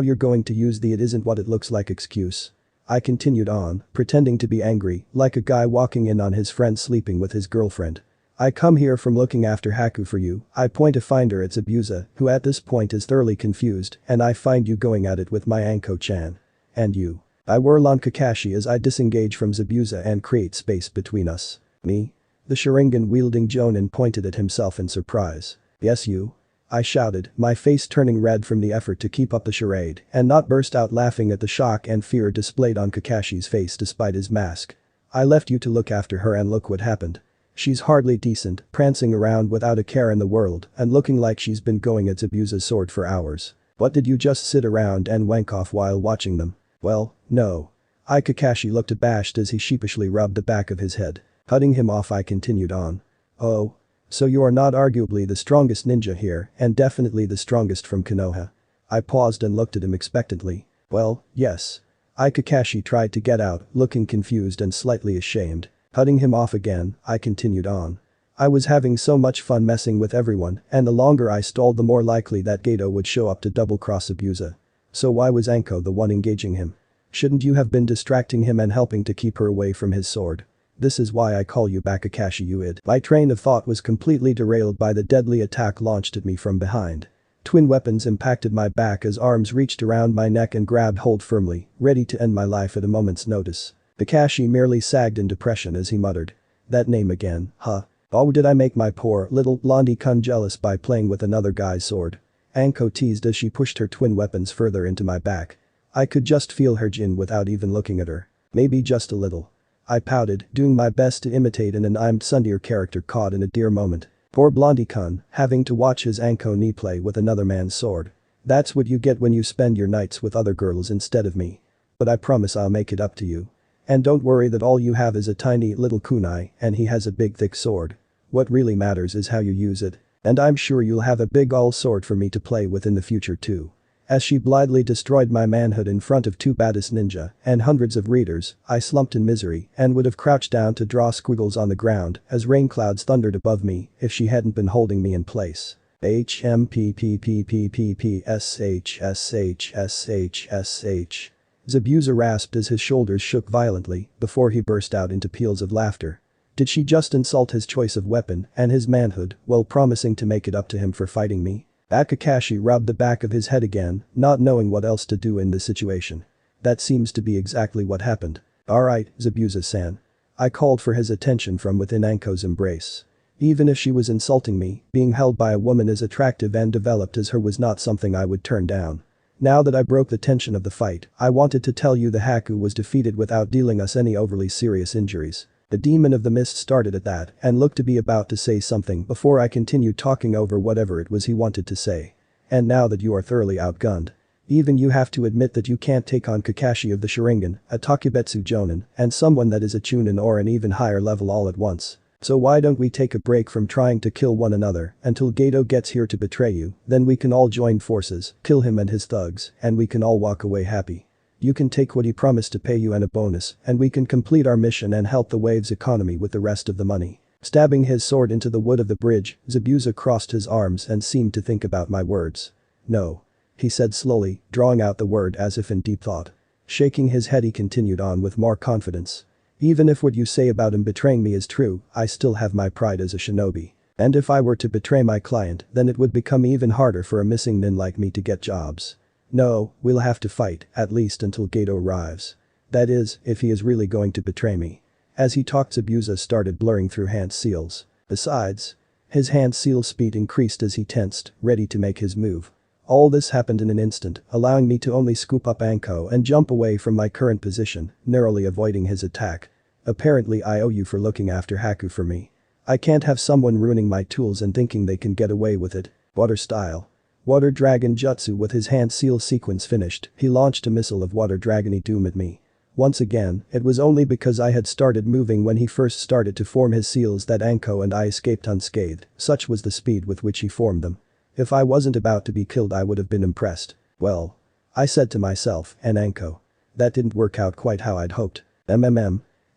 [SPEAKER 1] you're going to use the "it isn't what it looks like" excuse. I continued on, pretending to be angry, like a guy walking in on his friend sleeping with his girlfriend. I come here from looking after Haku for you. I point a finder at Zabuza, who at this point is thoroughly confused, and I find you going at it with my Anko-chan. And you. I whirl on Kakashi as I disengage from Zabuza and create space between us. Me? The Sharingan-wielding jonin pointed at himself in surprise. Yes, you? I shouted, my face turning red from the effort to keep up the charade and not burst out laughing at the shock and fear displayed on Kakashi's face despite his mask. I left you to look after her and look what happened. She's hardly decent, prancing around without a care in the world and looking like she's been going at Zabuza's sword for hours. What, did you just sit around and wank off while watching them? Well, no. Kakashi looked abashed as he sheepishly rubbed the back of his head. Cutting him off I continued on. Oh. So you are not arguably the strongest ninja here and definitely the strongest from Konoha. I paused and looked at him expectantly. Well, yes. Kakashi tried to get out, looking confused and slightly ashamed. Cutting him off again, I continued on. I was having so much fun messing with everyone, and the longer I stalled the more likely that Gato would show up to double-cross Abusa. So why was Anko the one engaging him? Shouldn't you have been distracting him and helping to keep her away from his sword? This is why I call you back Kakashi you id. My train of thought was completely derailed by the deadly attack launched at me from behind. Twin weapons impacted my back as arms reached around my neck and grabbed hold firmly, ready to end my life at a moment's notice. Kakashi merely sagged in depression as he muttered. That name again, huh? Oh, did I make my poor little blondie-kun jealous by playing with another guy's sword? Anko teased as she pushed her twin weapons further into my back. I could just feel her chin without even looking at her. Maybe just a little. I pouted, doing my best to imitate an I'm Sundeer character caught in a dear moment. Poor blondie-kun, having to watch his Anko knee play with another man's sword. That's what you get when you spend your nights with other girls instead of me. But I promise I'll make it up to you. And don't worry that all you have is a tiny little kunai and he has a big thick sword. What really matters is how you use it. And I'm sure you'll have a big ol' sword for me to play with in the future too. As she blithely destroyed my manhood in front of two baddest ninja and hundreds of readers, I slumped in misery and would have crouched down to draw squiggles on the ground as rain clouds thundered above me if she hadn't been holding me in place. HMPPPPPPSHSHSHSH. Zabuza rasped as his shoulders shook violently before he burst out into peals of laughter. Did she just insult his choice of weapon and his manhood while promising to make it up to him for fighting me? Kakashi rubbed the back of his head again, not knowing what else to do in this situation. That seems to be exactly what happened. Alright, Zabuza-san. I called for his attention from within Anko's embrace. Even if she was insulting me, being held by a woman as attractive and developed as her was not something I would turn down. Now that I broke the tension of the fight, I wanted to tell you the Haku was defeated without dealing us any overly serious injuries. The demon of the mist started at that and looked to be about to say something before I continued talking over whatever it was he wanted to say. And now that you are thoroughly outgunned. Even you have to admit that you can't take on Kakashi of the Sharingan, a Takebetsu Jonin, and someone that is a Chunin or an even higher level all at once. So why don't we take a break from trying to kill one another until Gato gets here to betray you, then we can all join forces, kill him and his thugs, and we can all walk away happy. You can take what he promised to pay you and a bonus, and we can complete our mission and help the wave's economy with the rest of the money. Stabbing his sword into the wood of the bridge, Zabuza crossed his arms and seemed to think about my words. No. He said slowly, drawing out the word as if in deep thought. Shaking his head he continued on with more confidence. Even if what you say about him betraying me is true, I still have my pride as a shinobi. And if I were to betray my client, then it would become even harder for a missing nin like me to get jobs. No, we'll have to fight, at least until Gato arrives. That is, if he is really going to betray me. As he talked Zabuza started blurring through hand seals. Besides, his hand seal speed increased as he tensed, ready to make his move. All this happened in an instant, allowing me to only scoop up Anko and jump away from my current position, narrowly avoiding his attack. Apparently I owe you for looking after Haku for me. I can't have someone ruining my tools and thinking they can get away with it. Water style. Water Dragon Jutsu. With his hand seal sequence finished, he launched a missile of Water Dragony Doom at me. Once again, it was only because I had started moving when he first started to form his seals that Anko and I escaped unscathed, such was the speed with which he formed them. If I wasn't about to be killed I would have been impressed. Well. I said to myself, and Anko. That didn't work out quite how I'd hoped.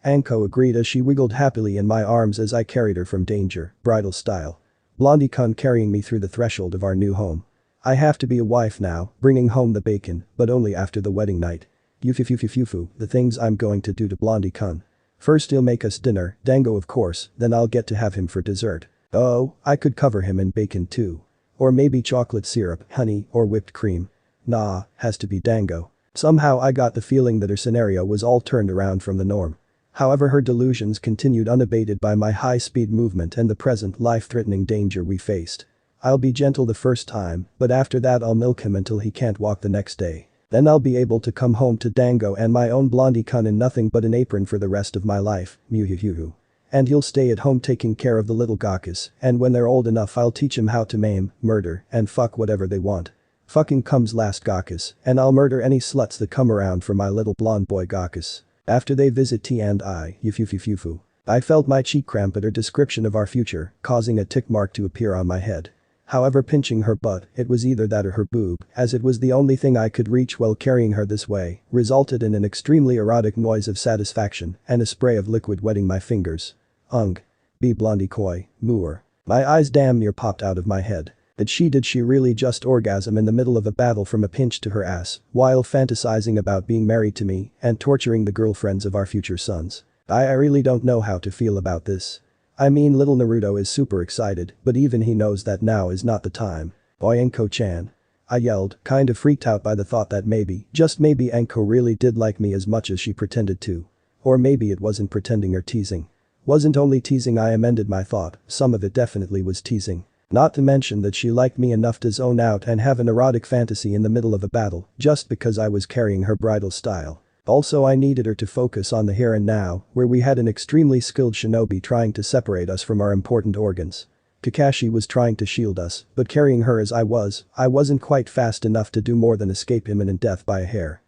[SPEAKER 1] Anko agreed as she wiggled happily in my arms as I carried her from danger, bridal style. Blondie-kun carrying me through the threshold of our new home. I have to be a wife now, bringing home the bacon, but only after the wedding night. Yufufufufufu, the things I'm going to do to Blondie-kun. First he'll make us dinner, dango of course, then I'll get to have him for dessert. Oh, I could cover him in bacon too. Or maybe chocolate syrup, honey, or whipped cream. Nah, has to be dango. Somehow I got the feeling that her scenario was all turned around from the norm. However, her delusions continued unabated by my high-speed movement and the present life-threatening danger we faced. I'll be gentle the first time, but after that I'll milk him until he can't walk the next day. Then I'll be able to come home to dango and my own Blondie-kun in nothing but an apron for the rest of my life, muhuhuhu. And he'll stay at home taking care of the little gakkas, and when they're old enough I'll teach him how to maim, murder, and fuck whatever they want. Fucking comes last gakkas, and I'll murder any sluts that come around for my little blonde boy gakkas. After they visit T and I, yufufufufu. I felt my cheek cramp at her description of our future, causing a tick mark to appear on my head. However, pinching her butt, it was either that or her boob, as it was the only thing I could reach while carrying her this way, resulted in an extremely erotic noise of satisfaction and a spray of liquid wetting my fingers. Ung. B blondie koi, moor. My eyes damn near popped out of my head. Did she really just orgasm in the middle of a battle from a pinch to her ass, while fantasizing about being married to me and torturing the girlfriends of our future sons? I really don't know how to feel about this. I mean, little Naruto is super excited, but even he knows that now is not the time. Oi Enko-chan. I yelled, kind of freaked out by the thought that maybe, just maybe Enko really did like me as much as she pretended to. Or maybe it wasn't pretending or teasing. Wasn't only teasing, I amended my thought, some of it definitely was teasing. Not to mention that she liked me enough to zone out and have an erotic fantasy in the middle of a battle, just because I was carrying her bridal style. Also, I needed her to focus on the here and now, where we had an extremely skilled shinobi trying to separate us from our important organs. Kakashi was trying to shield us, but carrying her as I wasn't quite fast enough to do more than escape imminent death by a hair.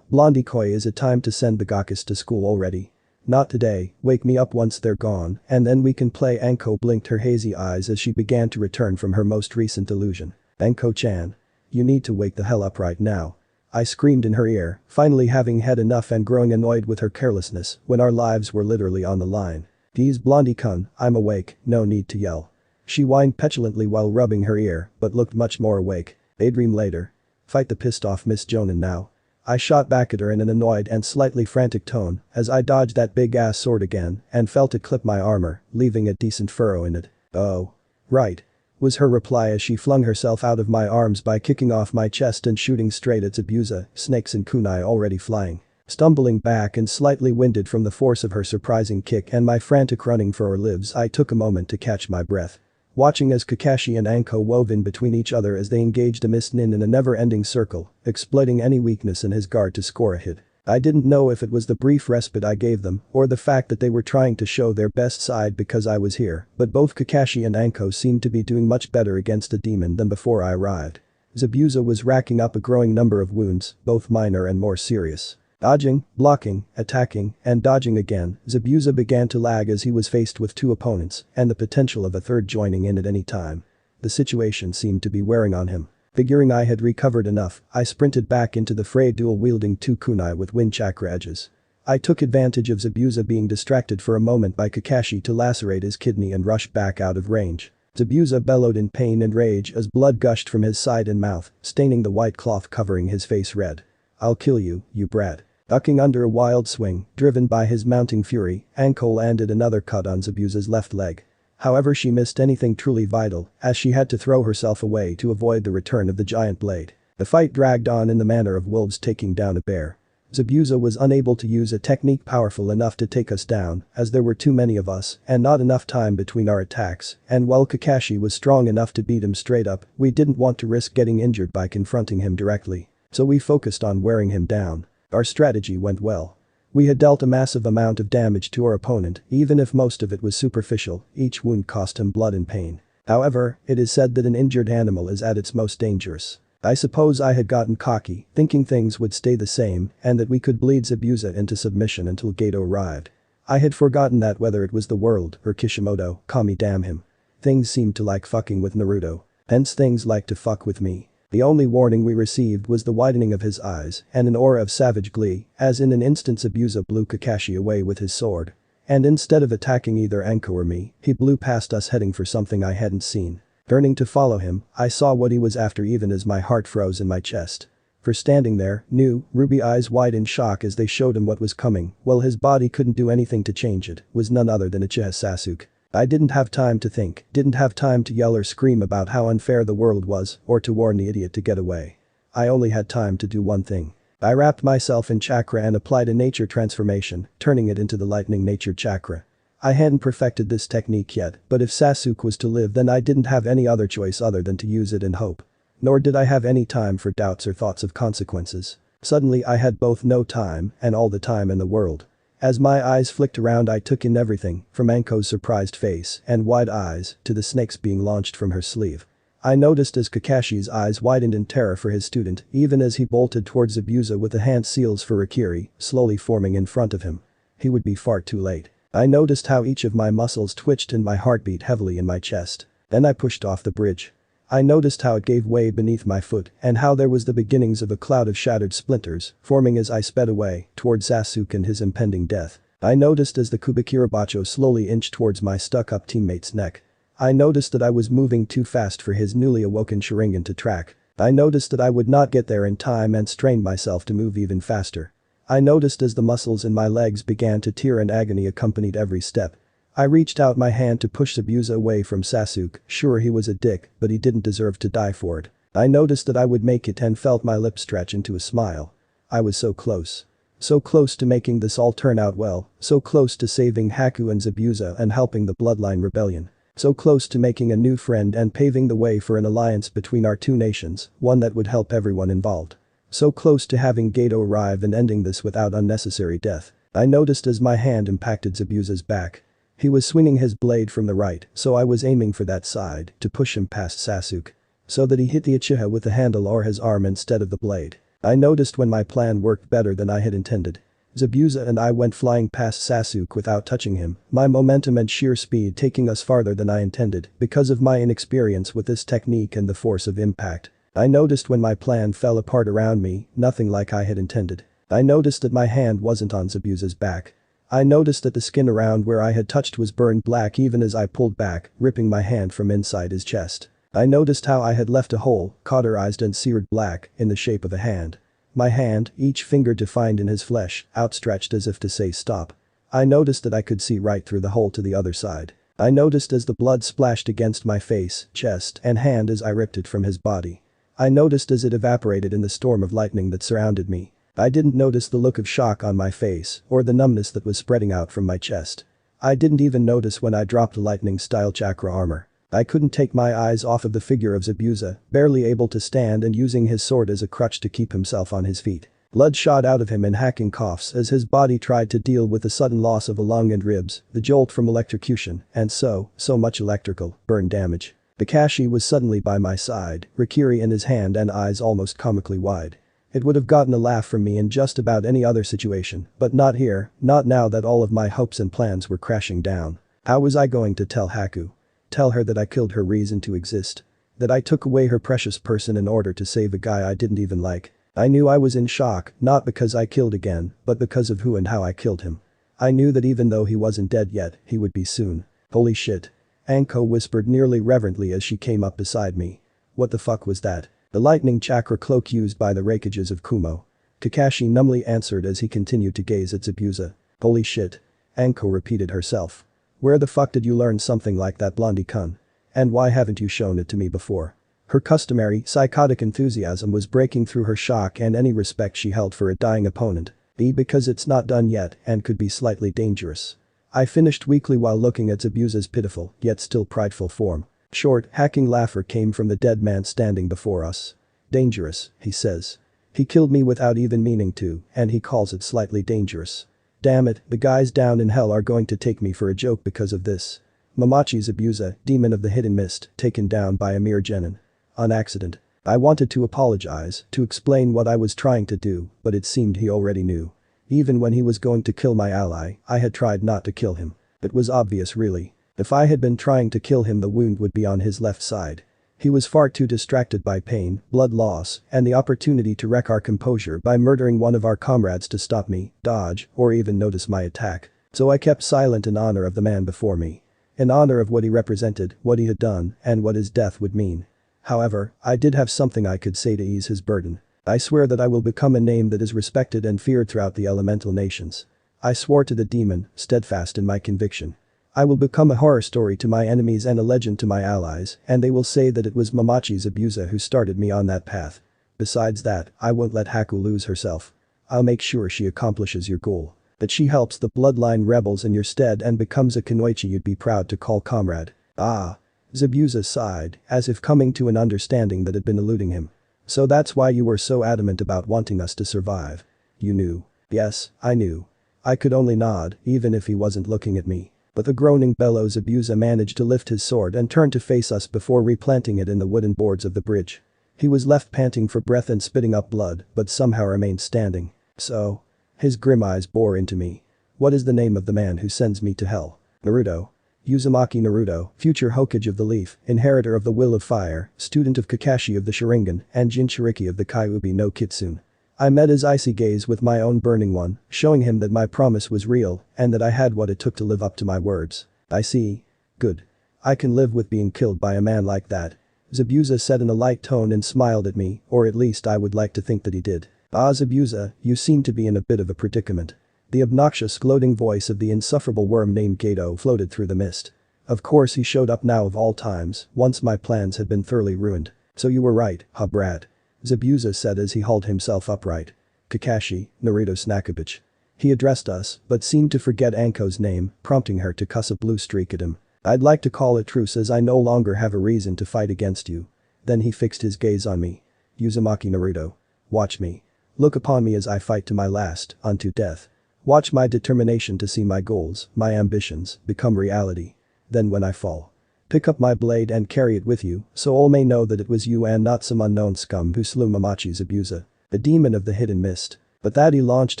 [SPEAKER 1] Blondie koi, is it time to send the Gakkus to school already? Not today, wake me up once they're gone, and then we can play. Anko blinked her hazy eyes as she began to return from her most recent delusion. Anko-chan. You need to wake the hell up right now. I screamed in her ear, finally having had enough and growing annoyed with her carelessness when our lives were literally on the line. Geez blondie-kun, I'm awake, no need to yell. She whined petulantly while rubbing her ear, but looked much more awake. Daydream later. Fight the pissed off Miss Jonan now. I shot back at her in an annoyed and slightly frantic tone as I dodged that big ass sword again and felt it clip my armor, leaving a decent furrow in it. Oh. Right. Was her reply as she flung herself out of my arms by kicking off my chest and shooting straight at Zabuza, snakes and kunai already flying. Stumbling back and slightly winded from the force of her surprising kick and my frantic running for our lives, I took a moment to catch my breath. Watching as Kakashi and Anko wove in between each other as they engaged a Miss Nin in a never-ending circle, exploiting any weakness in his guard to score a hit. I didn't know if it was the brief respite I gave them or the fact that they were trying to show their best side because I was here, but both Kakashi and Anko seemed to be doing much better against a demon than before I arrived. Zabuza was racking up a growing number of wounds, both minor and more serious. Dodging, blocking, attacking, and dodging again, Zabuza began to lag as he was faced with two opponents and the potential of a third joining in at any time. The situation seemed to be wearing on him. Figuring I had recovered enough, I sprinted back into the fray, dual-wielding two kunai with wind chakra edges. I took advantage of Zabuza being distracted for a moment by Kakashi to lacerate his kidney and rush back out of range. Zabuza bellowed in pain and rage as blood gushed from his side and mouth, staining the white cloth covering his face red. I'll kill you, you brat. Ducking under a wild swing, driven by his mounting fury, Anko landed another cut on Zabuza's left leg. However, she missed anything truly vital, as she had to throw herself away to avoid the return of the giant blade. The fight dragged on in the manner of wolves taking down a bear. Zabuza was unable to use a technique powerful enough to take us down, as there were too many of us and not enough time between our attacks, and while Kakashi was strong enough to beat him straight up, we didn't want to risk getting injured by confronting him directly. So we focused on wearing him down. Our strategy went well. We had dealt a massive amount of damage to our opponent, even if most of it was superficial. Each wound cost him blood and pain. However, it is said that an injured animal is at its most dangerous. I suppose I had gotten cocky, thinking things would stay the same and that we could bleed Zabuza into submission until Gato arrived. I had forgotten that whether it was the world or Kishimoto, Kami damn him. Things seemed to like fucking with Naruto. Hence things like to fuck with me. The only warning we received was the widening of his eyes and an aura of savage glee, as in an instant Zabuza blew Kakashi away with his sword. And instead of attacking either Anko or me, he blew past us heading for something I hadn't seen. Turning to follow him, I saw what he was after even as my heart froze in my chest. For standing there, new, ruby eyes wide in shock as they showed him what was coming, while his body couldn't do anything to change it, was none other than Uchiha Sasuke. I didn't have time to think, didn't have time to yell or scream about how unfair the world was or to warn the idiot to get away. I only had time to do one thing. I wrapped myself in chakra and applied a nature transformation, turning it into the lightning nature chakra. I hadn't perfected this technique yet, but if Sasuke was to live then I didn't have any other choice other than to use it and hope. Nor did I have any time for doubts or thoughts of consequences. Suddenly I had both no time and all the time in the world. As my eyes flicked around I took in everything, from Anko's surprised face and wide eyes to the snakes being launched from her sleeve. I noticed as Kakashi's eyes widened in terror for his student even as he bolted towards Zabuza with the hand seals for Rikiri slowly forming in front of him. He would be far too late. I noticed how each of my muscles twitched and my heart beat heavily in my chest. Then I pushed off the bridge. I noticed how it gave way beneath my foot and how there was the beginnings of a cloud of shattered splinters forming as I sped away toward Sasuke and his impending death. I noticed as the Kubikirabacho slowly inched towards my stuck-up teammate's neck. I noticed that I was moving too fast for his newly awoken Sharingan to track. I noticed that I would not get there in time and strained myself to move even faster. I noticed as the muscles in my legs began to tear and agony accompanied every step. I reached out my hand to push Zabuza away from Sasuke, sure he was a dick, but he didn't deserve to die for it. I noticed that I would make it and felt my lips stretch into a smile. I was so close. So close to making this all turn out well, so close to saving Haku and Zabuza and helping the Bloodline Rebellion. So close to making a new friend and paving the way for an alliance between our two nations, one that would help everyone involved. So close to having Gato arrive and ending this without unnecessary death. I noticed as my hand impacted Zabuza's back. He was swinging his blade from the right, so I was aiming for that side to push him past Sasuke. So that he hit the Uchiha with the handle or his arm instead of the blade. I noticed when my plan worked better than I had intended. Zabuza and I went flying past Sasuke without touching him, my momentum and sheer speed taking us farther than I intended because of my inexperience with this technique and the force of impact. I noticed when my plan fell apart around me, nothing like I had intended. I noticed that my hand wasn't on Zabuza's back. I noticed that the skin around where I had touched was burned black even as I pulled back, ripping my hand from inside his chest. I noticed how I had left a hole, cauterized and seared black, in the shape of a hand. My hand, each finger defined in his flesh, outstretched as if to say stop. I noticed that I could see right through the hole to the other side. I noticed as the blood splashed against my face, chest, and hand as I ripped it from his body. I noticed as it evaporated in the storm of lightning that surrounded me. I didn't notice the look of shock on my face or the numbness that was spreading out from my chest. I didn't even notice when I dropped the lightning-style chakra armor. I couldn't take my eyes off of the figure of Zabuza, barely able to stand and using his sword as a crutch to keep himself on his feet. Blood shot out of him in hacking coughs as his body tried to deal with the sudden loss of a lung and ribs, the jolt from electrocution, and so much electrical burn damage. Kakashi was suddenly by my side, Rikiri in his hand and eyes almost comically wide. It would have gotten a laugh from me in just about any other situation, but not here, not now that all of my hopes and plans were crashing down. How was I going to tell Haku? Tell her that I killed her reason to exist. That I took away her precious person in order to save a guy I didn't even like. I knew I was in shock, not because I killed again, but because of who and how I killed him. I knew that even though he wasn't dead yet, he would be soon. Holy shit. Anko whispered nearly reverently as she came up beside me. What the fuck was that? The lightning chakra cloak used by the Raikages of Kumo. Kakashi numbly answered as he continued to gaze at Zabuza. Holy shit. Anko repeated herself. Where the fuck did you learn something like that, blondie-kun? And why haven't you shown it to me before? Her customary, psychotic enthusiasm was breaking through her shock and any respect she held for a dying opponent. Because it's not done yet and could be slightly dangerous. I finished weakly while looking at Zabuza's pitiful, yet still prideful form. Short, hacking laughter came from the dead man standing before us. Dangerous, he says. He killed me without even meaning to, and he calls it slightly dangerous. Damn it, the guys down in hell are going to take me for a joke because of this. Mamachi Zabuza, demon of the hidden mist, taken down by a mere genin. On accident. I wanted to apologize, to explain what I was trying to do, but it seemed he already knew. Even when he was going to kill my ally, I had tried not to kill him. It was obvious really. If I had been trying to kill him, the wound would be on his left side. He was far too distracted by pain, blood loss, and the opportunity to wreck our composure by murdering one of our comrades to stop me, dodge, or even notice my attack. So I kept silent in honor of the man before me. In honor of what he represented, what he had done, and what his death would mean. However, I did have something I could say to ease his burden. I swear that I will become a name that is respected and feared throughout the elemental nations. I swore to the demon, steadfast in my conviction. I will become a horror story to my enemies and a legend to my allies, and they will say that it was Mamachi Zabuza who started me on that path. Besides that, I won't let Haku lose herself. I'll make sure she accomplishes your goal. That she helps the bloodline rebels in your stead and becomes a Kunoichi you'd be proud to call comrade. Ah. Zabuza sighed, as if coming to an understanding that had been eluding him. So that's why you were so adamant about wanting us to survive. You knew. Yes, I knew. I could only nod, even if he wasn't looking at me. But the groaning bellow Zabuza managed to lift his sword and turn to face us before replanting it in the wooden boards of the bridge. He was left panting for breath and spitting up blood, but somehow remained standing. So. His grim eyes bore into me. What is the name of the man who sends me to hell? Naruto. Uzumaki Naruto, future Hokage of the Leaf, inheritor of the Will of Fire, student of Kakashi of the Sharingan, and Jinchuriki of the Kyuubi no Kitsune. I met his icy gaze with my own burning one, showing him that my promise was real and that I had what it took to live up to my words. I see. Good. I can live with being killed by a man like that. Zabuza said in a light tone and smiled at me, or at least I would like to think that he did. Ah Zabuza, you seem to be in a bit of a predicament. The obnoxious gloating voice of the insufferable worm named Gato floated through the mist. Of course he showed up now of all times, once my plans had been thoroughly ruined. So you were right, huh brat? Zabuza said as he hauled himself upright. Kakashi, Naruto Snakabich. He addressed us, but seemed to forget Anko's name, prompting her to cuss a blue streak at him. I'd like to call a truce as I no longer have a reason to fight against you. Then he fixed his gaze on me. Uzumaki Naruto. Watch me. Look upon me as I fight to my last, unto death. Watch my determination to see my goals, my ambitions, become reality. Then when I fall, pick up my blade and carry it with you, so all may know that it was you and not some unknown scum who slew Mamachi Zabuza, the demon of the hidden mist. But that he launched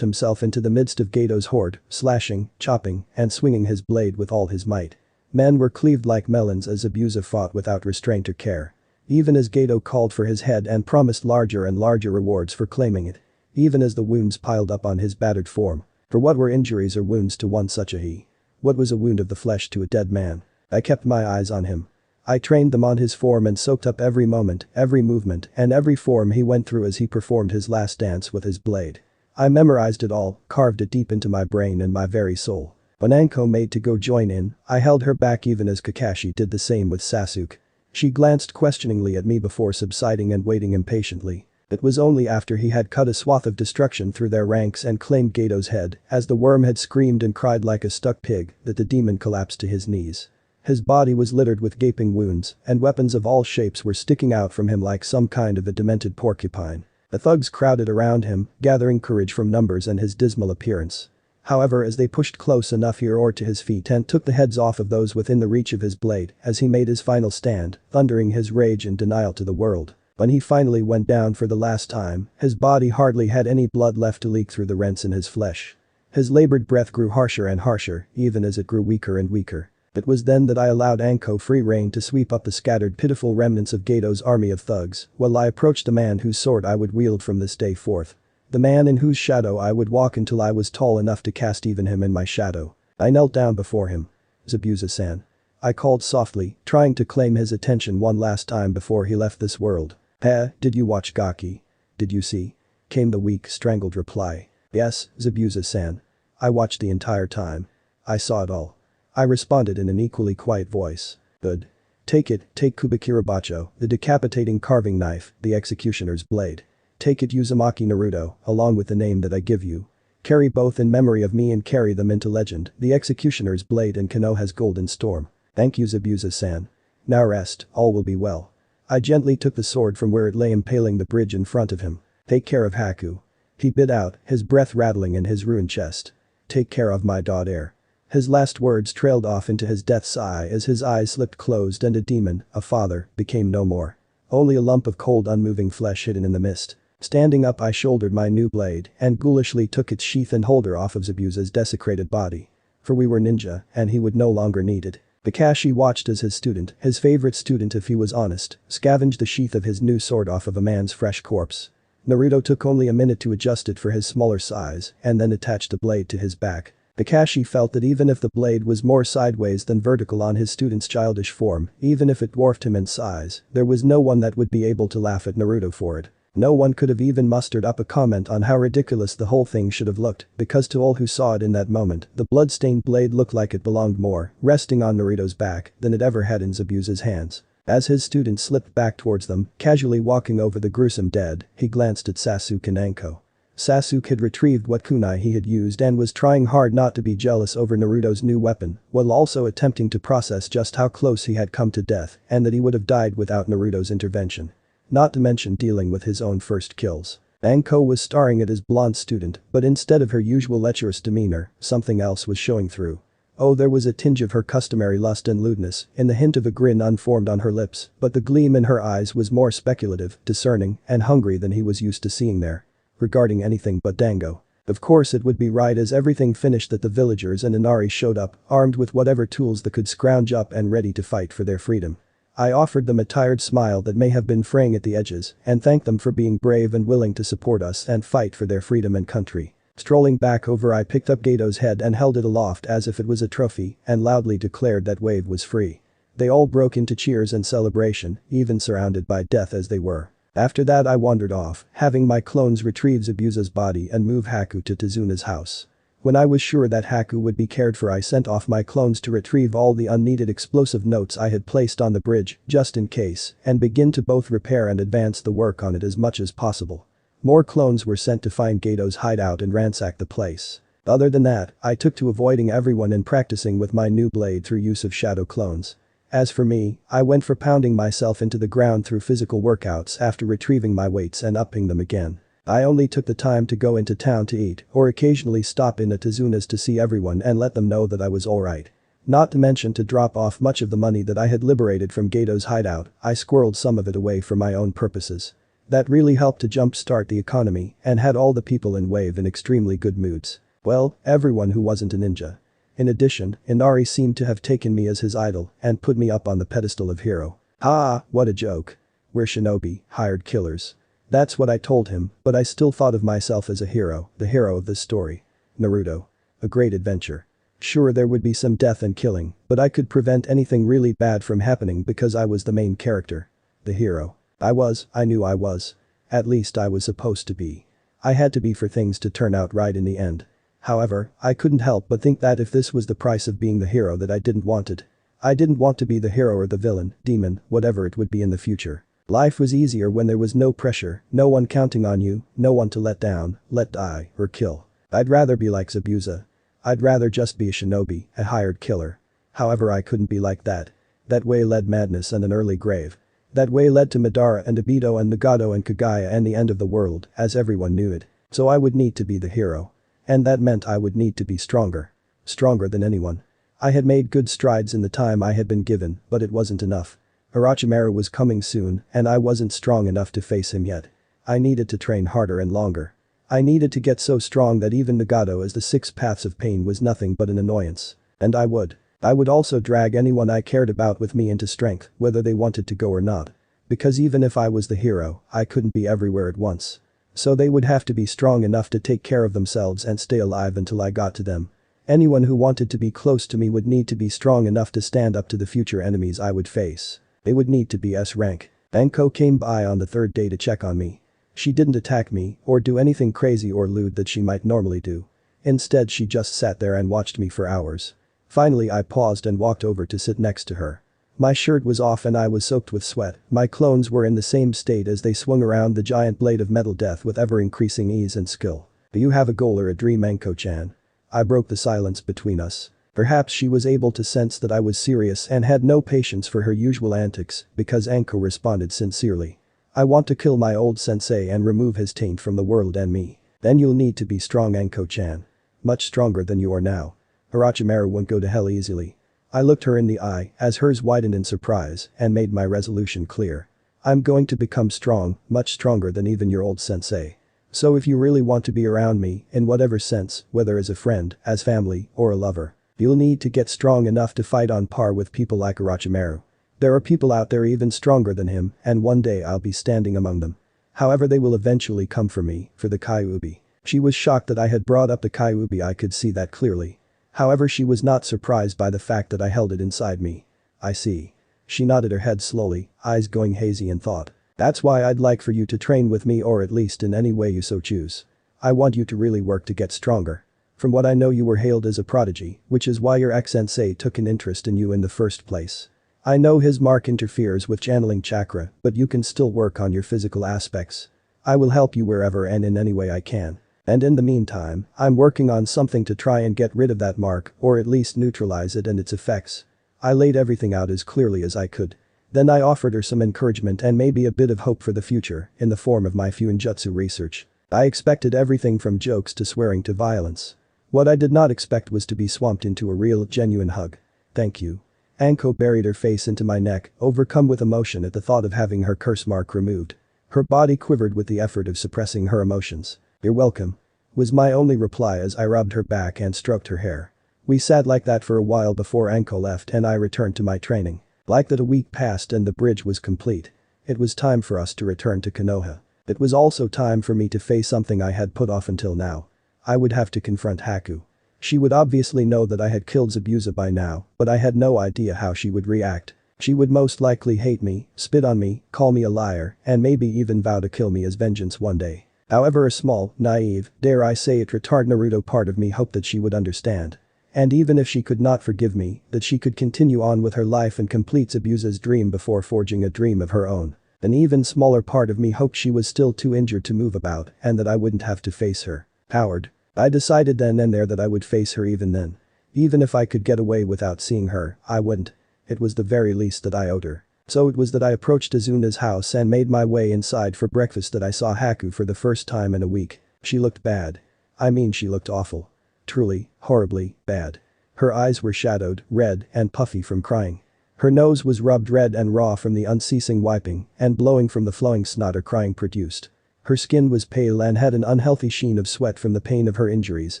[SPEAKER 1] himself into the midst of Gato's horde, slashing, chopping, and swinging his blade with all his might. Men were cleaved like melons as Zabuza fought without restraint or care. Even as Gato called for his head and promised larger and larger rewards for claiming it. Even as the wounds piled up on his battered form. For what were injuries or wounds to one such a he? What was a wound of the flesh to a dead man? I kept my eyes on him. I trained them on his form and soaked up every moment, every movement, and every form he went through as he performed his last dance with his blade. I memorized it all, carved it deep into my brain and my very soul. When Anko made to go join in, I held her back even as Kakashi did the same with Sasuke. She glanced questioningly at me before subsiding and waiting impatiently. It was only after he had cut a swath of destruction through their ranks and claimed Gato's head, as the worm had screamed and cried like a stuck pig, that the demon collapsed to his knees. His body was littered with gaping wounds, and weapons of all shapes were sticking out from him like some kind of a demented porcupine. The thugs crowded around him, gathering courage from numbers and his dismal appearance. However, as they pushed close enough he roared to his feet and took the heads off of those within the reach of his blade as he made his final stand, thundering his rage and denial to the world. When he finally went down for the last time, his body hardly had any blood left to leak through the rents in his flesh. His labored breath grew harsher and harsher, even as it grew weaker and weaker. It was then that I allowed Anko free rein to sweep up the scattered pitiful remnants of Gato's army of thugs, while I approached the man whose sword I would wield from this day forth. The man in whose shadow I would walk until I was tall enough to cast even him in my shadow. I knelt down before him. Zabuza-san. I called softly, trying to claim his attention one last time before he left this world. Did you watch Gaki? Did you see? Came the weak, strangled reply. Yes, Zabuza-san. I watched the entire time. I saw it all. I responded in an equally quiet voice. Good. Take it, take Kubikirabacho, the decapitating carving knife, the executioner's blade. Take it Uzumaki Naruto, along with the name that I give you. Carry both in memory of me and carry them into legend, the executioner's blade and Konoha's golden storm. Thank you Zabuza-san. Now rest, all will be well. I gently took the sword from where it lay impaling the bridge in front of him. Take care of Haku. He bit out, his breath rattling in his ruined chest. Take care of my daughter. His last words trailed off into his death sigh as his eyes slipped closed and a demon, a father, became no more. Only a lump of cold unmoving flesh hidden in the mist. Standing up I shouldered my new blade and ghoulishly took its sheath and holder off of Zabuza's desecrated body. For we were ninja and he would no longer need it. Kakashi watched as his student, his favorite student if he was honest, scavenged the sheath of his new sword off of a man's fresh corpse. Naruto took only a minute to adjust it for his smaller size and then attached the blade to his back. Kakashi felt that even if the blade was more sideways than vertical on his student's childish form, even if it dwarfed him in size, there was no one that would be able to laugh at Naruto for it. No one could have even mustered up a comment on how ridiculous the whole thing should have looked, because to all who saw it in that moment, the blood-stained blade looked like it belonged more, resting on Naruto's back, than it ever had in Zabuza's hands. As his student slipped back towards them, casually walking over the gruesome dead, he glanced at Sasuke and Anko. Sasuke had retrieved what kunai he had used and was trying hard not to be jealous over Naruto's new weapon, while also attempting to process just how close he had come to death and that he would have died without Naruto's intervention. Not to mention dealing with his own first kills. Anko was staring at his blonde student, but instead of her usual lecherous demeanor, something else was showing through. Oh, there was a tinge of her customary lust and lewdness, in the hint of a grin unformed on her lips, but the gleam in her eyes was more speculative, discerning, and hungry than he was used to seeing there. Regarding anything but Dango. Of course it would be right as everything finished that the villagers and Inari showed up, armed with whatever tools they could scrounge up and ready to fight for their freedom. I offered them a tired smile that may have been fraying at the edges and thanked them for being brave and willing to support us and fight for their freedom and country. Strolling back over, I picked up Gato's head and held it aloft as if it was a trophy and loudly declared that Wave was free. They all broke into cheers and celebration, even surrounded by death as they were. After that I wandered off, having my clones retrieve Zabuza's body and move Haku to Tezuna's house. When I was sure that Haku would be cared for, I sent off my clones to retrieve all the unneeded explosive notes I had placed on the bridge, just in case, and begin to both repair and advance the work on it as much as possible. More clones were sent to find Gato's hideout and ransack the place. Other than that, I took to avoiding everyone and practicing with my new blade through use of shadow clones. As for me, I went for pounding myself into the ground through physical workouts after retrieving my weights and upping them again. I only took the time to go into town to eat or occasionally stop in at Tezuna's to see everyone and let them know that I was alright. Not to mention to drop off much of the money that I had liberated from Gato's hideout, I squirreled some of it away for my own purposes. That really helped to jumpstart the economy and had all the people in Wave in extremely good moods. Well, everyone who wasn't a ninja. In addition, Inari seemed to have taken me as his idol and put me up on the pedestal of hero. Ha, what a joke. We're shinobi, hired killers. That's what I told him, but I still thought of myself as a hero, the hero of this story. Naruto. A great adventure. Sure, there would be some death and killing, but I could prevent anything really bad from happening because I was the main character. The hero. I knew I was. At least I was supposed to be. I had to be for things to turn out right in the end. However, I couldn't help but think that if this was the price of being the hero that I didn't want it. I didn't want to be the hero or the villain, demon, whatever it would be in the future. Life was easier when there was no pressure, no one counting on you, no one to let down, let die, or kill. I'd rather be like Zabuza. I'd rather just be a shinobi, a hired killer. However, I couldn't be like that. That way led madness and an early grave. That way led to Madara and Obito and Nagato and Kagaya and the end of the world, as everyone knew it. So I would need to be the hero. And that meant I would need to be stronger. Stronger than anyone. I had made good strides in the time I had been given, but it wasn't enough. Orochimaru was coming soon, and I wasn't strong enough to face him yet. I needed to train harder and longer. I needed to get so strong that even Nagato as the 6 paths of pain was nothing but an annoyance. And I would. I would also drag anyone I cared about with me into strength, whether they wanted to go or not. Because even if I was the hero, I couldn't be everywhere at once. So they would have to be strong enough to take care of themselves and stay alive until I got to them. Anyone who wanted to be close to me would need to be strong enough to stand up to the future enemies I would face. They would need to be S rank. Anko came by on the 3rd day to check on me. She didn't attack me or do anything crazy or lewd that she might normally do. Instead, she just sat there and watched me for hours. Finally, I paused and walked over to sit next to her. My shirt was off and I was soaked with sweat. My clones were in the same state as they swung around the giant blade of metal death with ever-increasing ease and skill. Do you have a goal or a dream, Anko-chan? I broke the silence between us. Perhaps she was able to sense that I was serious and had no patience for her usual antics because Anko responded sincerely. I want to kill my old sensei and remove his taint from the world and me. Then you'll need to be strong, Anko-chan. Much stronger than you are now. Orochimaru won't go to hell easily. I looked her in the eye as hers widened in surprise and made my resolution clear. I'm going to become strong, much stronger than even your old sensei. So if you really want to be around me, in whatever sense, whether as a friend, as family, or a lover, you'll need to get strong enough to fight on par with people like Orochimaru. There are people out there even stronger than him, and one day I'll be standing among them. However, they will eventually come for me, for the Kyuubi. She was shocked that I had brought up the Kyuubi. I could see that clearly. However, she was not surprised by the fact that I held it inside me. I see. She nodded her head slowly, eyes going hazy in thought. That's why I'd like for you to train with me, or at least in any way you so choose. I want you to really work to get stronger. From what I know, you were hailed as a prodigy, which is why your ex-sensei took an interest in you in the first place. I know his mark interferes with channeling chakra, but you can still work on your physical aspects. I will help you wherever and in any way I can. And in the meantime, I'm working on something to try and get rid of that mark, or at least neutralize it and its effects. I laid everything out as clearly as I could. Then I offered her some encouragement and maybe a bit of hope for the future, in the form of my Fuinjutsu research. I expected everything from jokes to swearing to violence. What I did not expect was to be swamped into a real, genuine hug. Thank you. Anko buried her face into my neck, overcome with emotion at the thought of having her curse mark removed. Her body quivered with the effort of suppressing her emotions. You're welcome. was my only reply as I rubbed her back and stroked her hair. We sat like that for a while before Anko left and I returned to my training. Like that a week passed and the bridge was complete. It was time for us to return to Konoha. It was also time for me to face something I had put off until now. I would have to confront Haku. She would obviously know that I had killed Zabuza by now, but I had no idea how she would react. She would most likely hate me, spit on me, call me a liar, and maybe even vow to kill me as vengeance one day. However, a small, naive, dare I say it, retard Naruto part of me hoped that she would understand. And even if she could not forgive me, that she could continue on with her life and complete Zabuza's dream before forging a dream of her own. An even smaller part of me hoped she was still too injured to move about and that I wouldn't have to face her. Coward. I decided then and there that I would face her even then. Even if I could get away without seeing her, I wouldn't. It was the very least that I owed her. So it was that I approached Azuna's house and made my way inside for breakfast that I saw Haku for the first time in a week. She looked bad. I mean, she looked awful. Truly, horribly, bad. Her eyes were shadowed, red, and puffy from crying. Her nose was rubbed red and raw from the unceasing wiping and blowing from the flowing snot her crying produced. Her skin was pale and had an unhealthy sheen of sweat from the pain of her injuries,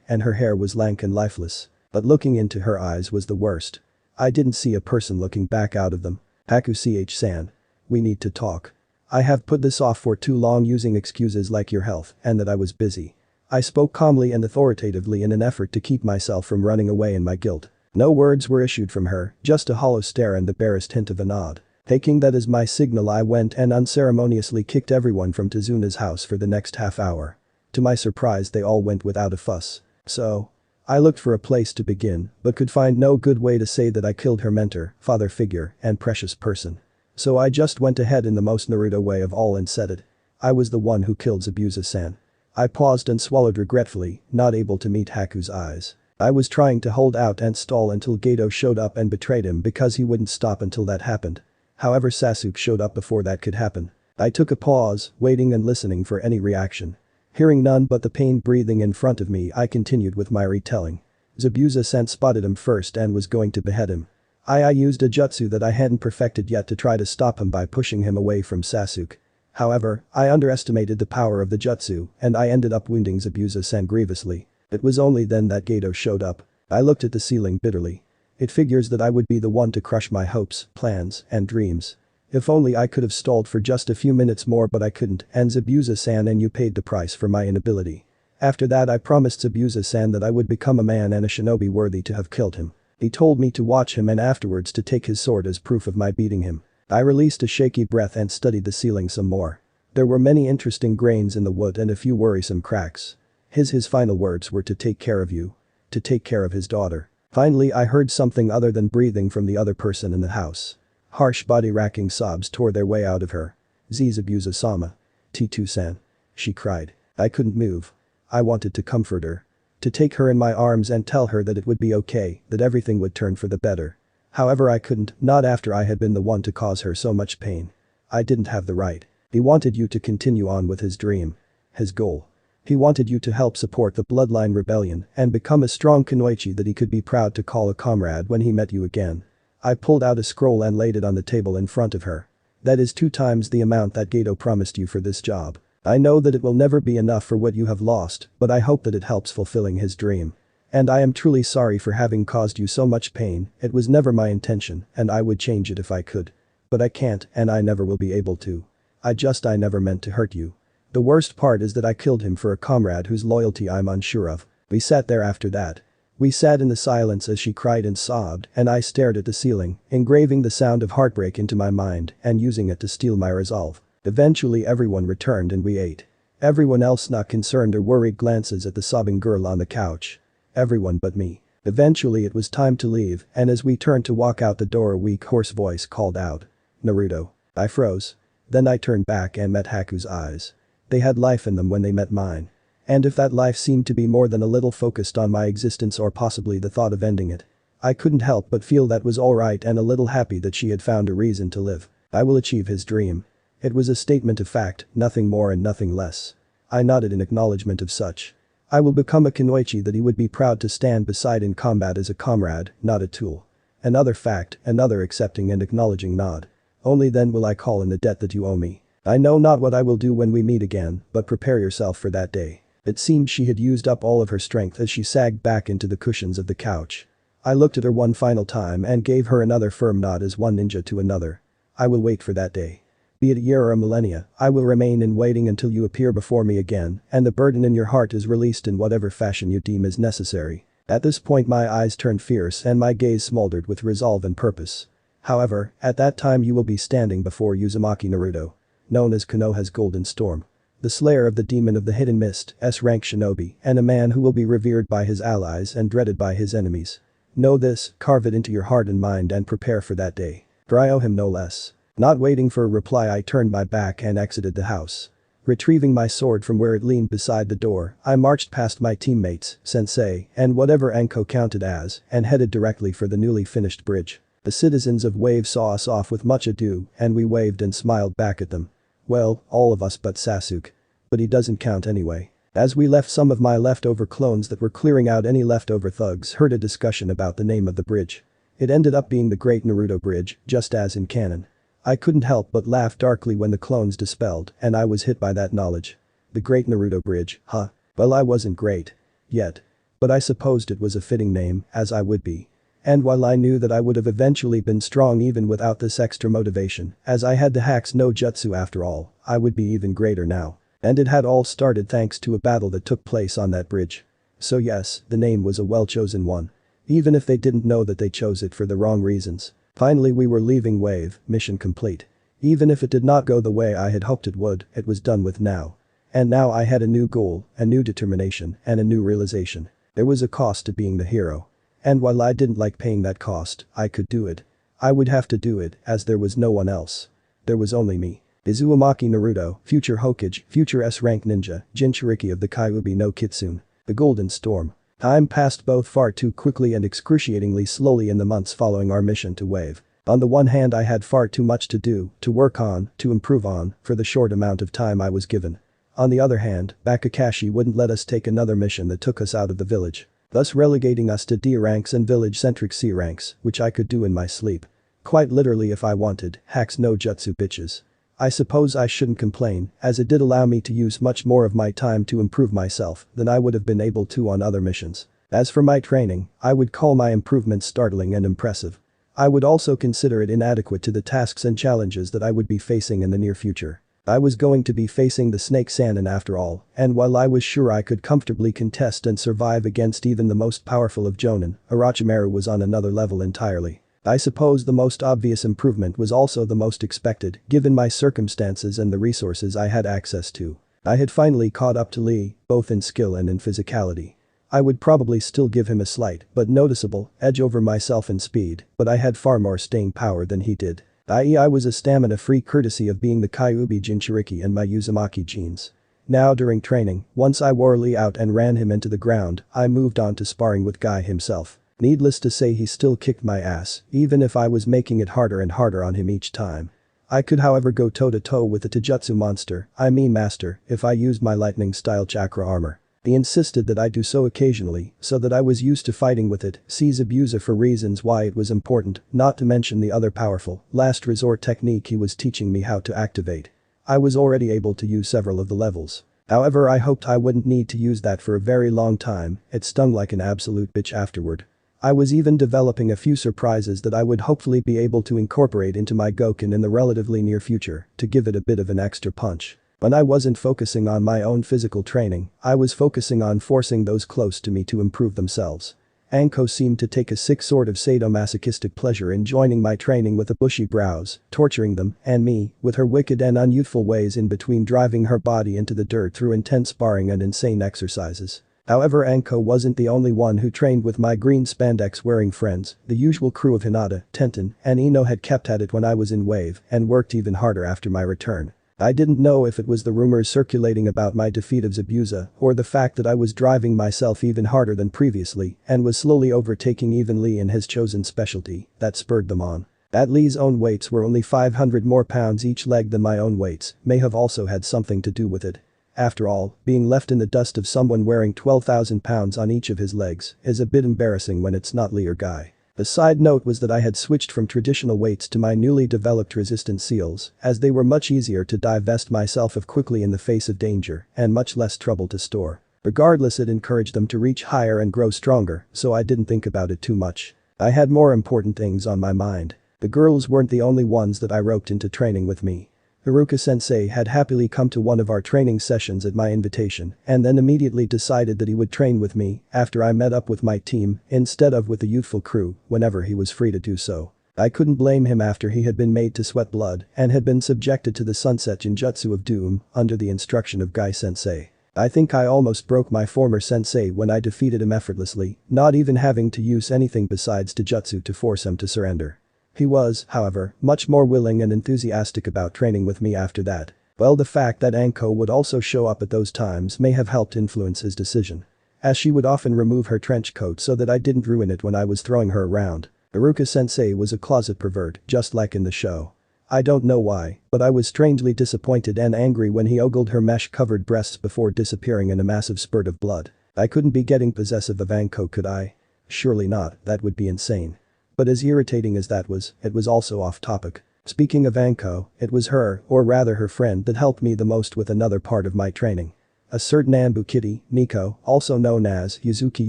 [SPEAKER 1] and her hair was lank and lifeless. But looking into her eyes was the worst. I didn't see a person looking back out of them. Haku-san. We need to talk. I have put this off for too long using excuses like your health and that I was busy. I spoke calmly and authoritatively in an effort to keep myself from running away in my guilt. No words were issued from her, just a hollow stare and the barest hint of a nod. Taking that as my signal, I went and unceremoniously kicked everyone from Tazuna's house for the next half hour. To my surprise, they all went without a fuss. So, I looked for a place to begin, but could find no good way to say that I killed her mentor, father figure, and precious person. So I just went ahead in the most Naruto way of all and said it. I was the one who killed Zabuza-san. I paused and swallowed regretfully, not able to meet Haku's eyes. I was trying to hold out and stall until Geto showed up and betrayed him because he wouldn't stop until that happened. However, Sasuke showed up before that could happen. I took a pause, waiting and listening for any reaction. Hearing none but the pain breathing in front of me, I continued with my retelling. Zabuza-san spotted him first and was going to behead him. I used a jutsu that I hadn't perfected yet to try to stop him by pushing him away from Sasuke. However, I underestimated the power of the jutsu and I ended up wounding Zabuza-san grievously. It was only then that Geto showed up. I looked at the ceiling bitterly. It figures that I would be the one to crush my hopes, plans, and dreams. If only I could have stalled for just a few minutes more, but I couldn't, and Zabuza-san and you paid the price for my inability. After that, I promised Zabuza-san that I would become a man and a shinobi worthy to have killed him. He told me to watch him and afterwards to take his sword as proof of my beating him. I released a shaky breath and studied the ceiling some more. There were many interesting grains in the wood and a few worrisome cracks. His final words were to take care of you. To take care of his daughter. Finally, I heard something other than breathing from the other person in the house. Harsh body-racking sobs tore their way out of her. Zabuza-sama. T2-san. She cried. I couldn't move. I wanted to comfort her. To take her in my arms and tell her that it would be okay, that everything would turn for the better. However, I couldn't, not after I had been the one to cause her so much pain. I didn't have the right. He wanted you to continue on with his dream. His goal. He wanted you to help support the bloodline rebellion and become a strong kunoichi that he could be proud to call a comrade when he met you again. I pulled out a scroll and laid it on the table in front of her. That is 2 times the amount that Geto promised you for this job. I know that it will never be enough for what you have lost, but I hope that it helps fulfilling his dream. And I am truly sorry for having caused you so much pain. It was never my intention and I would change it if I could. But I can't and I never will be able to. I never meant to hurt you. The worst part is that I killed him for a comrade whose loyalty I'm unsure of. We sat there after that. We sat in the silence as she cried and sobbed and I stared at the ceiling, engraving the sound of heartbreak into my mind and using it to steel my resolve. Eventually everyone returned and we ate. Everyone else not concerned or worried glances at the sobbing girl on the couch. Everyone but me. Eventually it was time to leave and as we turned to walk out the door, a weak hoarse voice called out. Naruto. I froze. Then I turned back and met Haku's eyes. They had life in them when they met mine. And if that life seemed to be more than a little focused on my existence or possibly the thought of ending it, I couldn't help but feel that was alright and a little happy that she had found a reason to live. I will achieve his dream. It was a statement of fact, nothing more and nothing less. I nodded in acknowledgement of such. I will become a kunoichi that he would be proud to stand beside in combat as a comrade, not a tool. Another fact, another accepting and acknowledging nod. Only then will I call in the debt that you owe me. I know not what I will do when we meet again, but prepare yourself for that day. It seemed she had used up all of her strength as she sagged back into the cushions of the couch. I looked at her one final time and gave her another firm nod as one ninja to another. I will wait for that day. Be it a year or a millennia, I will remain in waiting until you appear before me again and the burden in your heart is released in whatever fashion you deem is necessary. At this point my eyes turned fierce and my gaze smoldered with resolve and purpose. However, at that time you will be standing before Uzumaki Naruto, known as Konoha's Golden Storm. The slayer of the demon of the hidden mist, S-rank shinobi, and a man who will be revered by his allies and dreaded by his enemies. Know this, carve it into your heart and mind and prepare for that day. For I owe him no less. Not waiting for a reply I turned my back and exited the house. Retrieving my sword from where it leaned beside the door, I marched past my teammates, sensei, and whatever Anko counted as, and headed directly for the newly finished bridge. The citizens of Wave saw us off with much ado, and we waved and smiled back at them. Well, all of us but Sasuke. But he doesn't count anyway. As we left, some of my leftover clones that were clearing out any leftover thugs heard a discussion about the name of the bridge. It ended up being the Great Naruto Bridge, just as in canon. I couldn't help but laugh darkly when the clones dispelled and I was hit by that knowledge. The Great Naruto Bridge, huh? Well, I wasn't great. Yet. But I supposed it was a fitting name, as I would be. And while I knew that I would have eventually been strong even without this extra motivation, as I had the Hacks no Jutsu after all, I would be even greater now. And it had all started thanks to a battle that took place on that bridge. So yes, the name was a well-chosen one. Even if they didn't know that they chose it for the wrong reasons. Finally we were leaving Wave, mission complete. Even if it did not go the way I had hoped it would, it was done with now. And now I had a new goal, a new determination, and a new realization. There was a cost to being the hero. And while I didn't like paying that cost, I could do it. I would have to do it, as there was no one else. There was only me. Uzumaki Naruto, future Hokage, future S-rank ninja, Jinchuriki of the Kyuubi no Kitsune. The Golden Storm. Time passed both far too quickly and excruciatingly slowly in the months following our mission to Wave. On the one hand I had far too much to do, to work on, to improve on, for the short amount of time I was given. On the other hand, Kakashi wouldn't let us take another mission that took us out of the village. Thus relegating us to D ranks and village-centric C ranks, which I could do in my sleep. Quite literally if I wanted, hacks no jutsu bitches. I suppose I shouldn't complain, as it did allow me to use much more of my time to improve myself than I would have been able to on other missions. As for my training, I would call my improvements startling and impressive. I would also consider it inadequate to the tasks and challenges that I would be facing in the near future. I was going to be facing the Snake Sannin after all, and while I was sure I could comfortably contest and survive against even the most powerful of Jonin, Orochimaru was on another level entirely. I suppose the most obvious improvement was also the most expected, given my circumstances and the resources I had access to. I had finally caught up to Lee, both in skill and in physicality. I would probably still give him a slight, but noticeable, edge over myself in speed, but I had far more staying power than he did. I.e. I was a stamina-free courtesy of being the Kyuubi Jinchuriki and my Uzumaki genes. Now during training, once I wore Lee out and ran him into the ground, I moved on to sparring with Guy himself. Needless to say he still kicked my ass, even if I was making it harder and harder on him each time. I could however go toe-to-toe with the Taijutsu monster, I mean master, if I used my lightning-style chakra armor. He insisted that I do so occasionally, so that I was used to fighting with it, sees abuser for reasons why it was important, not to mention the other powerful, last resort technique he was teaching me how to activate. I was already able to use several of the levels. However, I hoped I wouldn't need to use that for a very long time, it stung like an absolute bitch afterward. I was even developing a few surprises that I would hopefully be able to incorporate into my Goken in the relatively near future, to give it a bit of an extra punch. When I wasn't focusing on my own physical training, I was focusing on forcing those close to me to improve themselves. Anko seemed to take a sick sort of sadomasochistic pleasure in joining my training with the bushy brows, torturing them, and me, with her wicked and unyouthful ways in between driving her body into the dirt through intense sparring and insane exercises. However, Anko wasn't the only one who trained with my green spandex wearing friends, the usual crew of Hinata, Tenten, and Ino had kept at it when I was in Wave and worked even harder after my return. I didn't know if it was the rumors circulating about my defeat of Zabuza or the fact that I was driving myself even harder than previously and was slowly overtaking even Lee in his chosen specialty that spurred them on. That Lee's own weights were only 500 more pounds each leg than my own weights may have also had something to do with it. After all, being left in the dust of someone wearing 12,000 pounds on each of his legs is a bit embarrassing when it's not Lee or Guy. The side note was that I had switched from traditional weights to my newly developed resistant seals, as they were much easier to divest myself of quickly in the face of danger and much less trouble to store. Regardless, it encouraged them to reach higher and grow stronger, so I didn't think about it too much. I had more important things on my mind. The girls weren't the only ones that I roped into training with me. Haruka-sensei had happily come to one of our training sessions at my invitation and then immediately decided that he would train with me after I met up with my team instead of with the youthful crew whenever he was free to do so. I couldn't blame him after he had been made to sweat blood and had been subjected to the sunset Jinjutsu of Doom under the instruction of Gai-sensei. I think I almost broke my former sensei when I defeated him effortlessly, not even having to use anything besides Taijutsu to force him to surrender. He was, however, much more willing and enthusiastic about training with me after that. Well, the fact that Anko would also show up at those times may have helped influence his decision, as she would often remove her trench coat so that I didn't ruin it when I was throwing her around. Haruka-sensei was a closet pervert, just like in the show. I don't know why, but I was strangely disappointed and angry when he ogled her mesh-covered breasts before disappearing in a massive spurt of blood. I couldn't be getting possessive of Anko, could I? Surely not, that would be insane. But as irritating as that was, it was also off topic. Speaking of Anko, it was her, or rather her friend, that helped me the most with another part of my training. A certain Anbu Kitty, Nico, also known as Yuzuki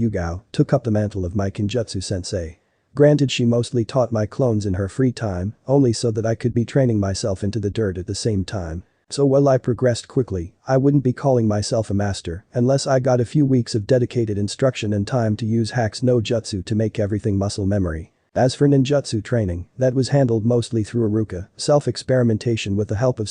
[SPEAKER 1] Yugao, took up the mantle of my Kinjutsu sensei. Granted, she mostly taught my clones in her free time, only so that I could be training myself into the dirt at the same time. So while I progressed quickly, I wouldn't be calling myself a master unless I got a few weeks of dedicated instruction and time to use hacks no jutsu to make everything muscle memory. As for ninjutsu training, that was handled mostly through Haruka, self-experimentation with the help of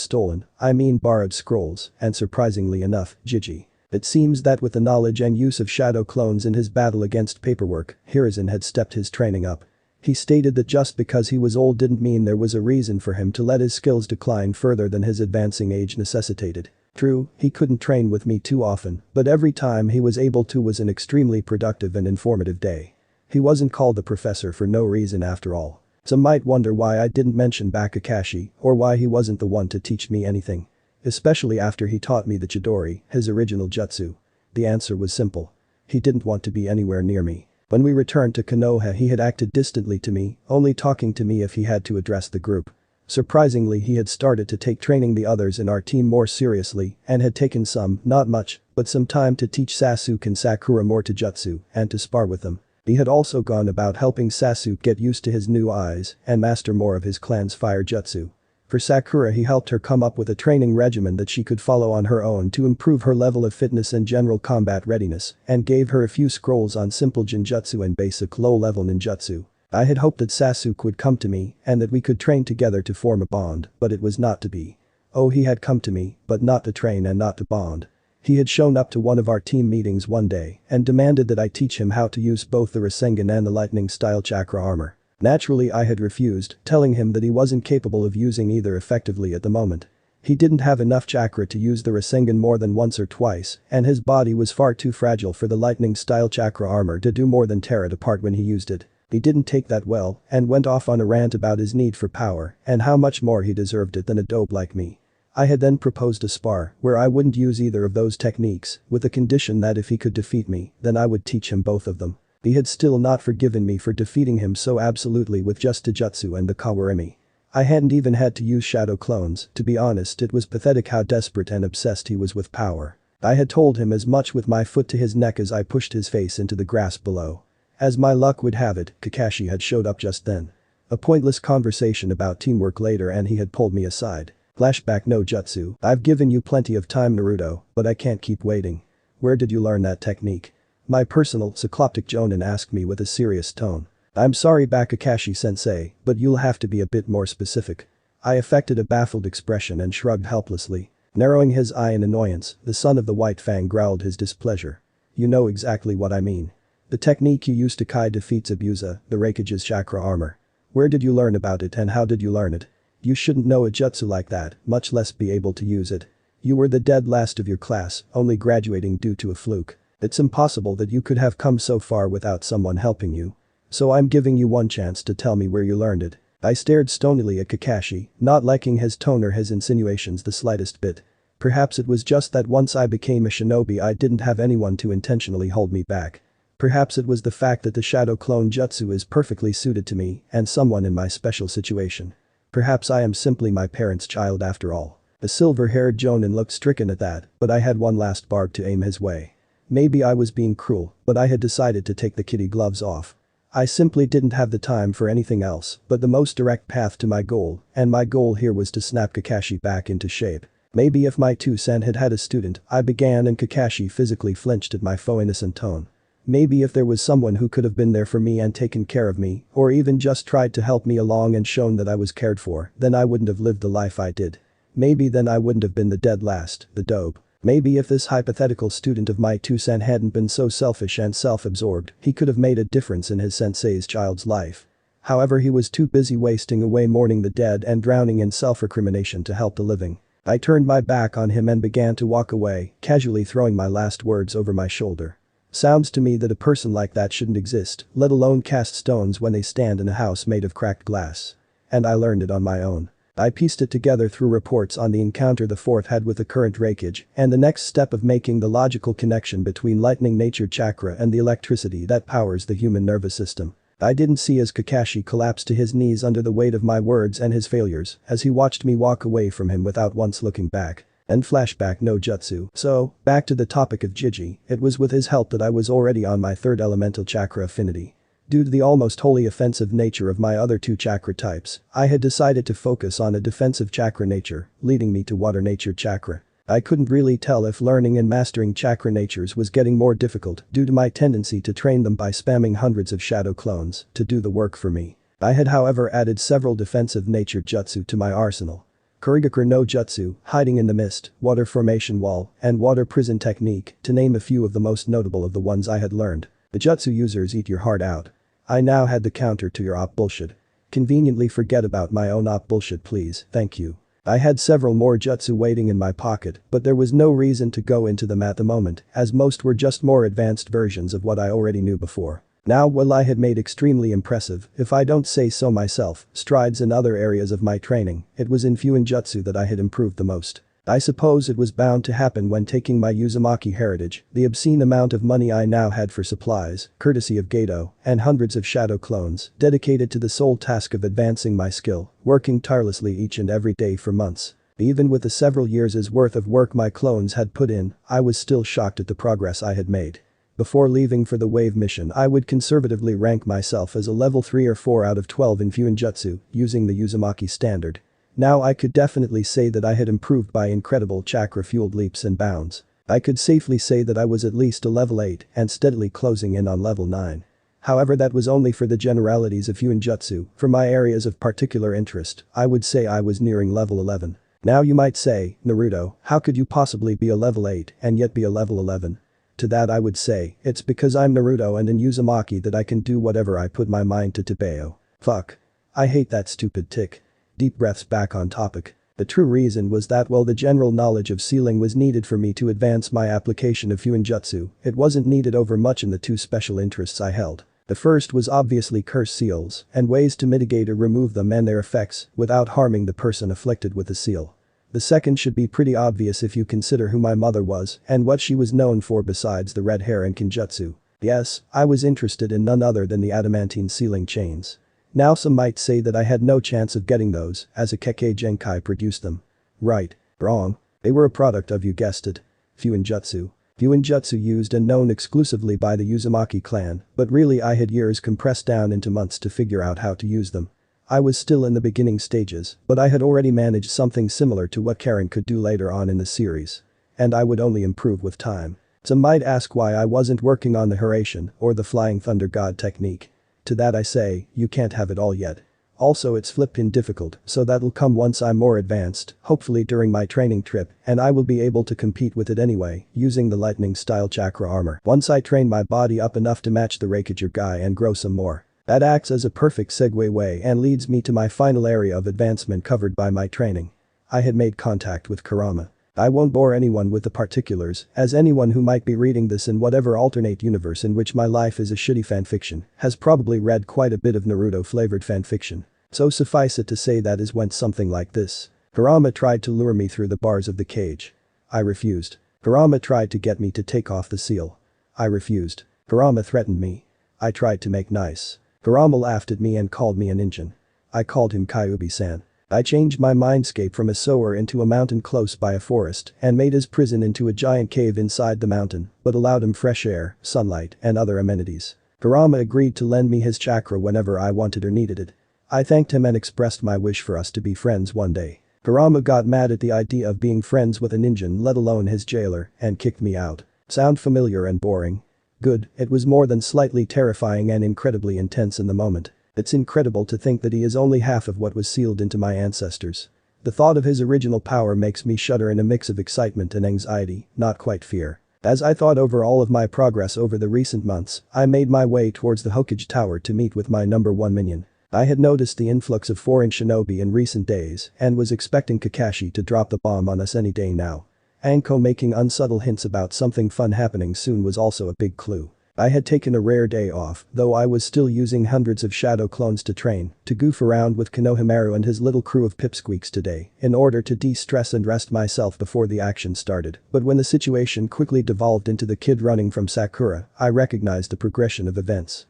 [SPEAKER 1] borrowed scrolls, and surprisingly enough, Jiji. It seems that with the knowledge and use of shadow clones in his battle against paperwork, Hiruzen had stepped his training up. He stated that just because he was old didn't mean there was a reason for him to let his skills decline further than his advancing age necessitated. True, he couldn't train with me too often, but every time he was able to was an extremely productive and informative day. He wasn't called the professor for no reason after all. Some might wonder why I didn't mention Bakakashi or why he wasn't the one to teach me anything. Especially after he taught me the Chidori, his original jutsu. The answer was simple. He didn't want to be anywhere near me. When we returned to Konoha, he had acted distantly to me, only talking to me if he had to address the group. Surprisingly, he had started to take training the others in our team more seriously and had taken some, not much, but some time to teach Sasuke and Sakura more Taijutsu and to spar with them. He had also gone about helping Sasuke get used to his new eyes and master more of his clan's fire jutsu. For Sakura, he helped her come up with a training regimen that she could follow on her own to improve her level of fitness and general combat readiness, and gave her a few scrolls on simple Jinjutsu and basic low-level ninjutsu. I had hoped that Sasuke would come to me and that we could train together to form a bond, but it was not to be. Oh, he had come to me, but not to train and not to bond. He had shown up to one of our team meetings one day and demanded that I teach him how to use both the Rasengan and the lightning-style chakra armor. Naturally, I had refused, telling him that he wasn't capable of using either effectively at the moment. He didn't have enough chakra to use the Rasengan more than once or twice, and his body was far too fragile for the lightning-style chakra armor to do more than tear it apart when he used it. He didn't take that well and went off on a rant about his need for power and how much more he deserved it than a dope like me. I had then proposed a spar where I wouldn't use either of those techniques, with the condition that if he could defeat me, then I would teach him both of them. He had still not forgiven me for defeating him so absolutely with just Taijutsu and the Kawarimi. I hadn't even had to use shadow clones, to be honest. It was pathetic how desperate and obsessed he was with power. I had told him as much with my foot to his neck as I pushed his face into the grass below. As my luck would have it, Kakashi had showed up just then. A pointless conversation about teamwork later and he had pulled me aside. Flashback: no jutsu. I've given you plenty of time, Naruto, but I can't keep waiting. Where did you learn that technique? My personal cycloptic Jonin asked me with a serious tone. I'm sorry, Bakakashi-sensei, but you'll have to be a bit more specific. I affected a baffled expression and shrugged helplessly. Narrowing his eye in annoyance, the son of the White Fang growled his displeasure. You know exactly what I mean. The technique you used to Kai defeats Abusa, the Raikage's chakra armor. Where did you learn about it and how did you learn it? You shouldn't know a jutsu like that, much less be able to use it. You were the dead last of your class, only graduating due to a fluke. It's impossible that you could have come so far without someone helping you. So I'm giving you one chance to tell me where you learned it. I stared stonily at Kakashi, not liking his tone or his insinuations the slightest bit. Perhaps it was just that once I became a shinobi I didn't have anyone to intentionally hold me back. Perhaps it was the fact that the shadow clone jutsu is perfectly suited to me and someone in my special situation. Perhaps I am simply my parents' child after all. The silver-haired Jonin looked stricken at that, but I had one last barb to aim his way. Maybe I was being cruel, but I had decided to take the kitty gloves off. I simply didn't have the time for anything else but the most direct path to my goal, and my goal here was to snap Kakashi back into shape. Maybe if my 2 cent had had a student, I began and Kakashi physically flinched at my faux innocent tone. Maybe if there was someone who could have been there for me and taken care of me, or even just tried to help me along and shown that I was cared for, then I wouldn't have lived the life I did. Maybe then I wouldn't have been the dead last, the dope. Maybe if this hypothetical student of my 2 cent hadn't been so selfish and self-absorbed, he could have made a difference in his sensei's child's life. However, he was too busy wasting away mourning the dead and drowning in self-recrimination to help the living. I turned my back on him and began to walk away, casually throwing my last words over my shoulder. Sounds to me that a person like that shouldn't exist, let alone cast stones when they stand in a house made of cracked glass. And I learned it on my own. I pieced it together through reports on the encounter the fourth had with the current breakage and the next step of making the logical connection between lightning nature chakra and the electricity that powers the human nervous system. I didn't see as Kakashi collapsed to his knees under the weight of my words and his failures as he watched me walk away from him without once looking back. And flashback no jutsu. So, back to the topic of Jiji, it was with his help that I was already on my third elemental chakra affinity. Due to the almost wholly offensive nature of my other 2 chakra types, I had decided to focus on a defensive chakra nature, leading me to water nature chakra. I couldn't really tell if learning and mastering chakra natures was getting more difficult due to my tendency to train them by spamming hundreds of shadow clones to do the work for me. I had however added several defensive nature jutsu to my arsenal. Kurigakure no Jutsu, hiding in the mist, water formation wall, and water prison technique, to name a few of the most notable of the ones I had learned. The jutsu users eat your heart out. I now had the counter to your op bullshit. Conveniently forget about my own op bullshit please, thank you. I had several more jutsu waiting in my pocket, but there was no reason to go into them at the moment, as most were just more advanced versions of what I already knew before. Now while I had made extremely impressive, if I don't say so myself, strides in other areas of my training, it was in Fuinjutsu that I had improved the most. I suppose it was bound to happen when taking my Uzumaki heritage, the obscene amount of money I now had for supplies, courtesy of Gato, and hundreds of shadow clones, dedicated to the sole task of advancing my skill, working tirelessly each and every day for months. Even with the several years' worth of work my clones had put in, I was still shocked at the progress I had made. Before leaving for the wave mission I would conservatively rank myself as a level 3 or 4 out of 12 in Fuinjutsu, using the Uzumaki standard. Now I could definitely say that I had improved by incredible chakra-fueled leaps and bounds. I could safely say that I was at least a level 8 and steadily closing in on level 9. However, that was only for the generalities of Fuinjutsu. For my areas of particular interest, I would say I was nearing level 11. Now you might say, Naruto, how could you possibly be a level 8 and yet be a level 11? To that I would say, it's because I'm Naruto and in Uzumaki that I can do whatever I put my mind to Tebeo. Fuck. I hate that stupid tick. Deep breaths back on topic. The true reason was that while the general knowledge of sealing was needed for me to advance my application of Fuinjutsu, it wasn't needed over much in the 2 special interests I held. The first was obviously curse seals and ways to mitigate or remove them and their effects without harming the person afflicted with the seal. The second should be pretty obvious if you consider who my mother was and what she was known for besides the red hair and kinjutsu. Yes, I was interested in none other than the adamantine sealing chains. Now some might say that I had no chance of getting those, as a Kekkei Genkai produced them. Right. Wrong. They were a product of, you guessed it, Fuinjutsu. Fuinjutsu used and known exclusively by the Uzumaki clan, but really I had years compressed down into months to figure out how to use them. I was still in the beginning stages, but I had already managed something similar to what Karen could do later on in the series. And I would only improve with time. Some might ask why I wasn't working on the Hiraishin or the Flying Thunder God technique. To that I say, you can't have it all yet. Also it's flippin' difficult, so that'll come once I'm more advanced, hopefully during my training trip, and I will be able to compete with it anyway, using the lightning style chakra armor. Once I train my body up enough to match the Raikager guy and grow some more. That acts as a perfect segue way and leads me to my final area of advancement covered by my training. I had made contact with Kurama. I won't bore anyone with the particulars, as anyone who might be reading this in whatever alternate universe in which my life is a shitty fanfiction has probably read quite a bit of Naruto-flavored fanfiction. So suffice it to say that is went something like this. Kurama tried to lure me through the bars of the cage. I refused. Kurama tried to get me to take off the seal. I refused. Kurama threatened me. I tried to make nice. Kurama laughed at me and called me an Injin. I called him Kyuubi-san. I changed my mindscape from a sewer into a mountain close by a forest and made his prison into a giant cave inside the mountain, but allowed him fresh air, sunlight, and other amenities. Kurama agreed to lend me his chakra whenever I wanted or needed it. I thanked him and expressed my wish for us to be friends one day. Kurama got mad at the idea of being friends with a ninja, let alone his jailer, and kicked me out. Sound familiar and boring? Good, it was more than slightly terrifying and incredibly intense in the moment. It's incredible to think that he is only half of what was sealed into my ancestors. The thought of his original power makes me shudder in a mix of excitement and anxiety, not quite fear. As I thought over all of my progress over the recent months, I made my way towards the Hokage Tower to meet with my number 1 minion. I had noticed the influx of foreign shinobi in recent days and was expecting Kakashi to drop the bomb on us any day now. Anko making unsubtle hints about something fun happening soon was also a big clue. I had taken a rare day off, though I was still using hundreds of shadow clones to train, to goof around with Konohamaru and his little crew of pipsqueaks today, in order to de-stress and rest myself before the action started. But when the situation quickly devolved into the kid running from Sakura, I recognized the progression of events.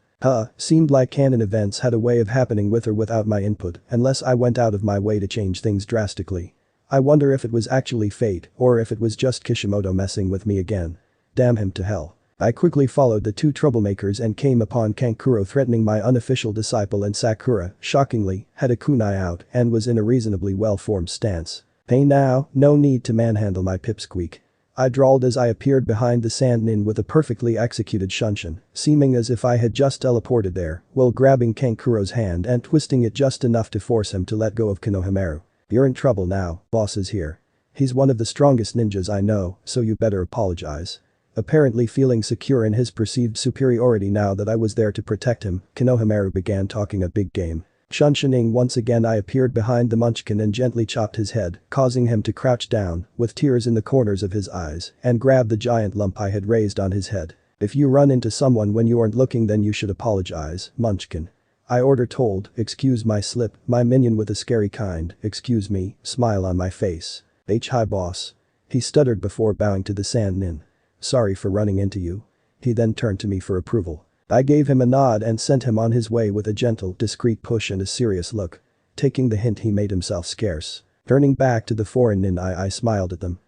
[SPEAKER 1] Seemed like canon events had a way of happening with or without my input, unless I went out of my way to change things drastically. I wonder if it was actually fate, or if it was just Kishimoto messing with me again. Damn him to hell. I quickly followed the two troublemakers and came upon Kankuro threatening my unofficial disciple, and Sakura, shockingly, had a kunai out and was in a reasonably well-formed stance. Hey now, no need to manhandle my pipsqueak. I drawled as I appeared behind the sand nin with a perfectly executed shunshin, seeming as if I had just teleported there, while grabbing Kankuro's hand and twisting it just enough to force him to let go of Konohamaru. You're in trouble now, boss is here. He's one of the strongest ninjas I know, so you better apologize. Apparently feeling secure in his perceived superiority now that I was there to protect him, Konohamaru began talking a big game. Shunshining once again, I appeared behind the munchkin and gently chopped his head, causing him to crouch down, with tears in the corners of his eyes, and grab the giant lump I had raised on his head. If you run into someone when you aren't looking, then you should apologize, munchkin. I told, excuse my slip, my minion with a scary kind, excuse me, smile on my face. Hi boss. He stuttered before bowing to the sand nin. Sorry for running into you. He then turned to me for approval. I gave him a nod and sent him on his way with a gentle, discreet push and a serious look. Taking the hint, he made himself scarce. Turning back to the foreign nin, I smiled at them.